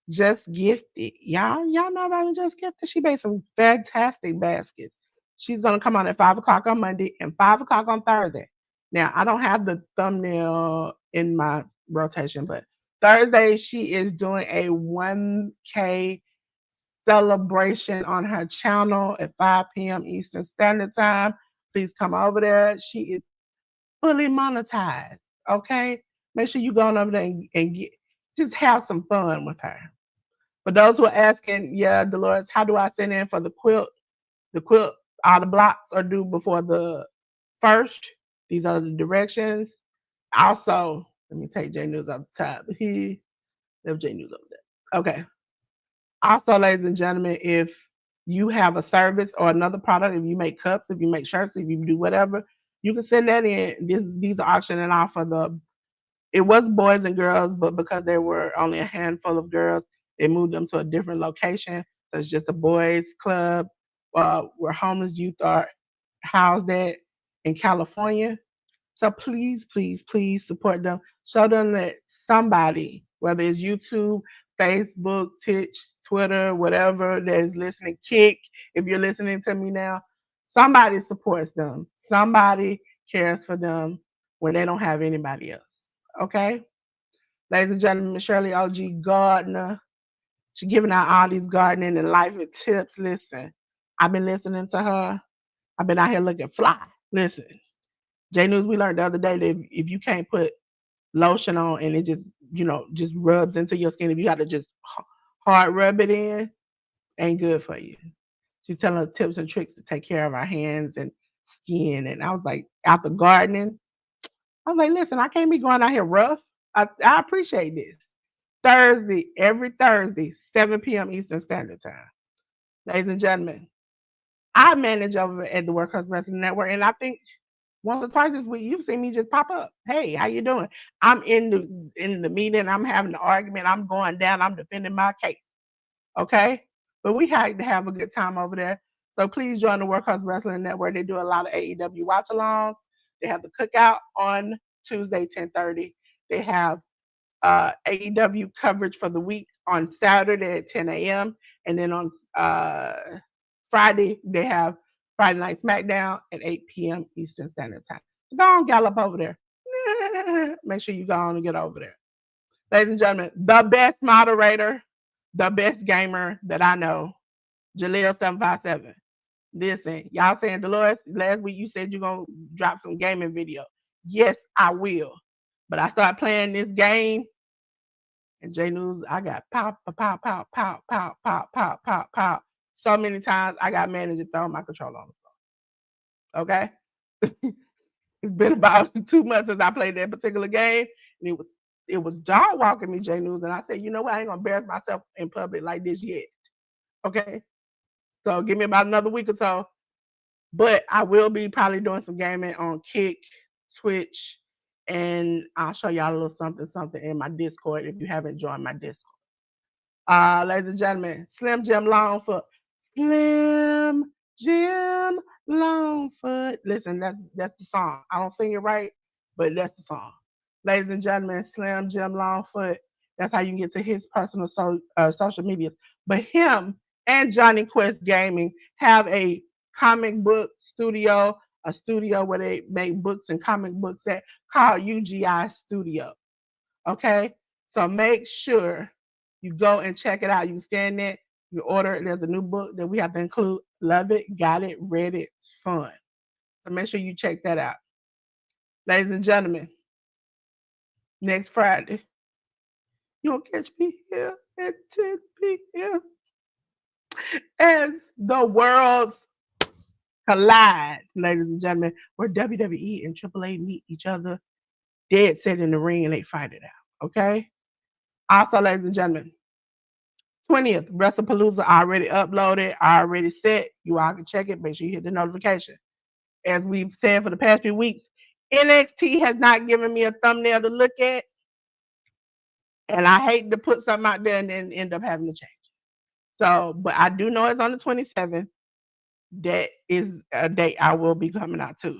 Just Gifted. Y'all know about Just Gifted? She made some fantastic baskets. She's gonna come on at 5 o'clock on Monday and 5 o'clock on Thursday. Now I don't have the thumbnail in my rotation, but Thursday she is doing a 1K celebration on her channel at 5 p.m. Eastern Standard Time. Please come over there. She is fully monetized. Okay, make sure you go on over there and just have some fun with her. For those who are asking, yeah, Dolores, how do I send in for the quilt? The quilt, all the blocks are due before the first. These are the directions. Also, let me take J News off the top. He left J News over there. Okay. Also, ladies and gentlemen, if you have a service or another product, if you make cups, if you make shirts, if you do whatever, you can send that in. These are auctioning off for the it was boys and girls, but because there were only a handful of girls, they moved them to a different location. So it's just a boys club where homeless youth are housed at in California. So please, please, please support them. Show them that somebody, whether it's YouTube, Facebook, Twitch, Twitter, whatever that is listening, Kick, if you're listening to me now, somebody supports them. Somebody cares for them when they don't have anybody else. Okay? Ladies and gentlemen, Shirley O.G. Gardner. She's giving out all these gardening and life tips. Listen, I've been listening to her. I've been out here looking fly. Listen, J News, we learned the other day that if you can't put lotion on and it just rubs into your skin, if you got to just hard rub it in, ain't good for you. She's telling us tips and tricks to take care of our hands and skin. And I was like, after gardening, I was like, listen, I can't be going out here rough. I appreciate this. Every Thursday, 7 p.m. Eastern Standard Time. Ladies and gentlemen, I manage over at the Workhorse Wrestling Network, and I think once or twice this week you've seen me just pop up. Hey, how you doing? I'm in the meeting. I'm having an argument. I'm going down. I'm defending my case. Okay, but we had to have a good time over there. So please join the Workhorse Wrestling Network. They do a lot of AEW watch-alongs. They have the cookout on Tuesday, 10:30. They have AEW coverage for the week on Saturday at 10 a.m. And then on Friday, they have Friday Night SmackDown at 8 p.m. Eastern Standard Time. So go on, gallop over there. Make sure you go on and get over there. Ladies and gentlemen, the best moderator, the best gamer that I know, Jaleel757. Listen, y'all saying, Dolores, last week you said you're going to drop some gaming video. Yes, I will. But I started playing this game, and J News, I got pop, pop, pop, pop, pop, pop, pop, pop, pop, pop. So many times I got managed to throw my controller on the floor. Okay? It's been about 2 months since I played that particular game, and it was dog walking me, J News, and I said, you know what? I ain't gonna embarrass myself in public like this yet. Okay? So give me about another week or so. But I will be probably doing some gaming on Kick, Twitch, and I'll show y'all a little something in my Discord if you haven't joined my Discord. Ladies and gentlemen, Slim Jim Longfoot. Slim Jim Longfoot. Listen, that's the song. I don't sing it right, but that's the song. Ladies and gentlemen, Slim Jim Longfoot. That's how you can get to his personal social medias. But him and Johnny Quest Gaming have a comic book studio, a studio where they make books and comic books at called UGI Studio. Okay, so make sure you go and check it out. You can scan it, you order it. There's a new book that we have to include. Love it, got it, read it, it's fun. So make sure you check that out. Ladies and gentlemen, next Friday, you'll catch me here at 10 p.m. as the worlds collide, ladies and gentlemen, where WWE and AAA meet each other dead set in the ring and they fight it out. Okay? Also, ladies and gentlemen, 20th, WrestlePalooza already uploaded, already set. You all can check it. Make sure you hit the notification. As we've said for the past few weeks, NXT has not given me a thumbnail to look at. And I hate to put something out there and then end up having to change. So, but I do know it's on the 27th. That is a date I will be coming out to.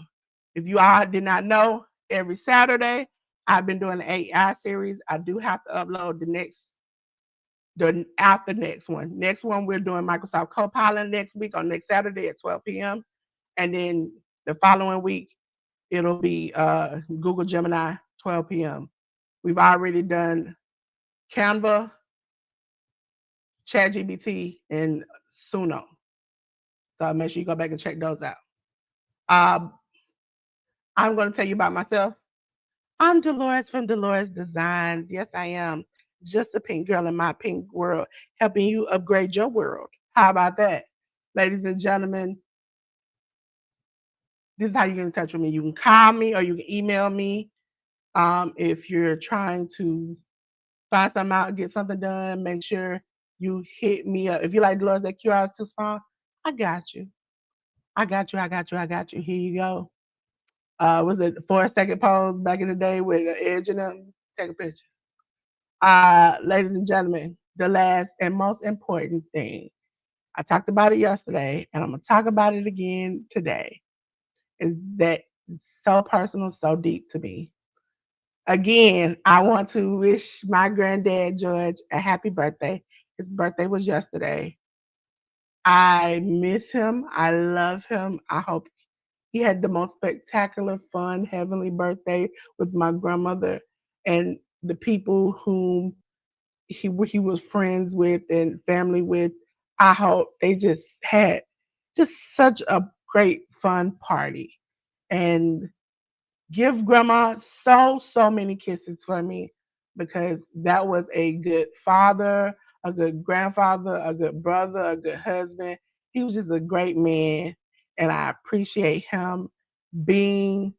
If you all did not know, every Saturday I've been doing the AI series. I do have to upload the after next one. Next one we're doing Microsoft Copilot next week on next Saturday at 12 p.m. And then the following week it'll be Google Gemini 12 p.m. We've already done Canva, ChatGPT, and Suno. So make sure you go back and check those out. I'm going to tell you about myself. I'm Delores from Delores Designs. Yes, I am. Just a pink girl in my pink world, helping you upgrade your world. How about that? Ladies and gentlemen, this is how you get in touch with me. You can call me or you can email me. If you're trying to find something out, get something done, make sure you hit me up. If you like Dolores, that QR is too small, I got you. I got you. I got you. I got you. Here you go. Was it 4 second pose back in the day with an edge in them? Take a picture. Ladies and gentlemen, the last and most important thing, I talked about it yesterday, and I'm gonna talk about it again today, is that it's so personal, so deep to me. Again, I want to wish my granddad George a happy birthday. His birthday was yesterday. I miss him. I love him. I hope he had the most spectacular, fun, heavenly birthday with my grandmother and the people whom he was friends with and family with. I hope they just had just such a great fun party. And give grandma so many kisses for me because that was a good father, a good grandfather, a good brother, a good husband. He was just a great man, and I appreciate him being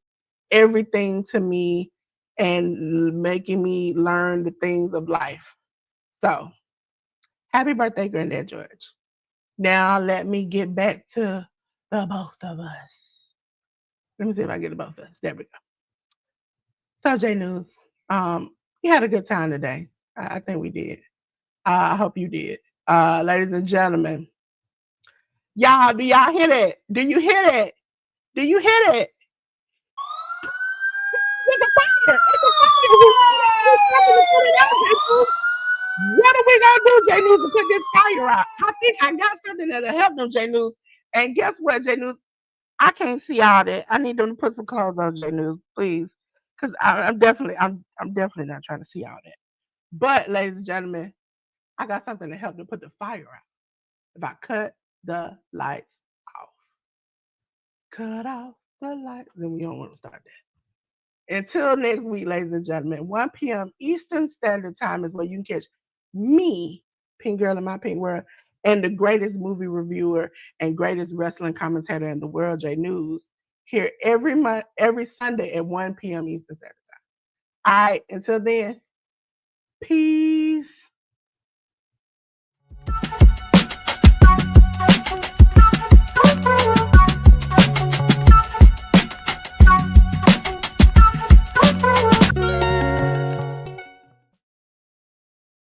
everything to me and making me learn the things of life. So, happy birthday, Granddad George. Now, let me get back to the both of us. Let me see if I can get the both of us. There we go. So, J News, we had a good time today. I think we did. I hope you did. Ladies and gentlemen, y'all, do y'all hear that? Do you hear that? Do you hear that? It's a fire! It's a fire! Who's stopping to put it out, J News? What are we gonna do, J News, to put this fire out? I think I got something that'll help them, J News. And guess what, J News? I can't see all that. I need them to put some clothes on, J News, please. Because I'm definitely not trying to see all that. But, ladies and gentlemen, I got something to help to put the fire out. If I cut the lights off, cut off the lights, then we don't want to start that. Until next week, ladies and gentlemen, 1 p.m. Eastern Standard Time is where you can catch me, Pink Girl in My Pink World, and the greatest movie reviewer and greatest wrestling commentator in the world, J News, here every Sunday at 1 p.m. Eastern Standard Time. All right, until then, peace.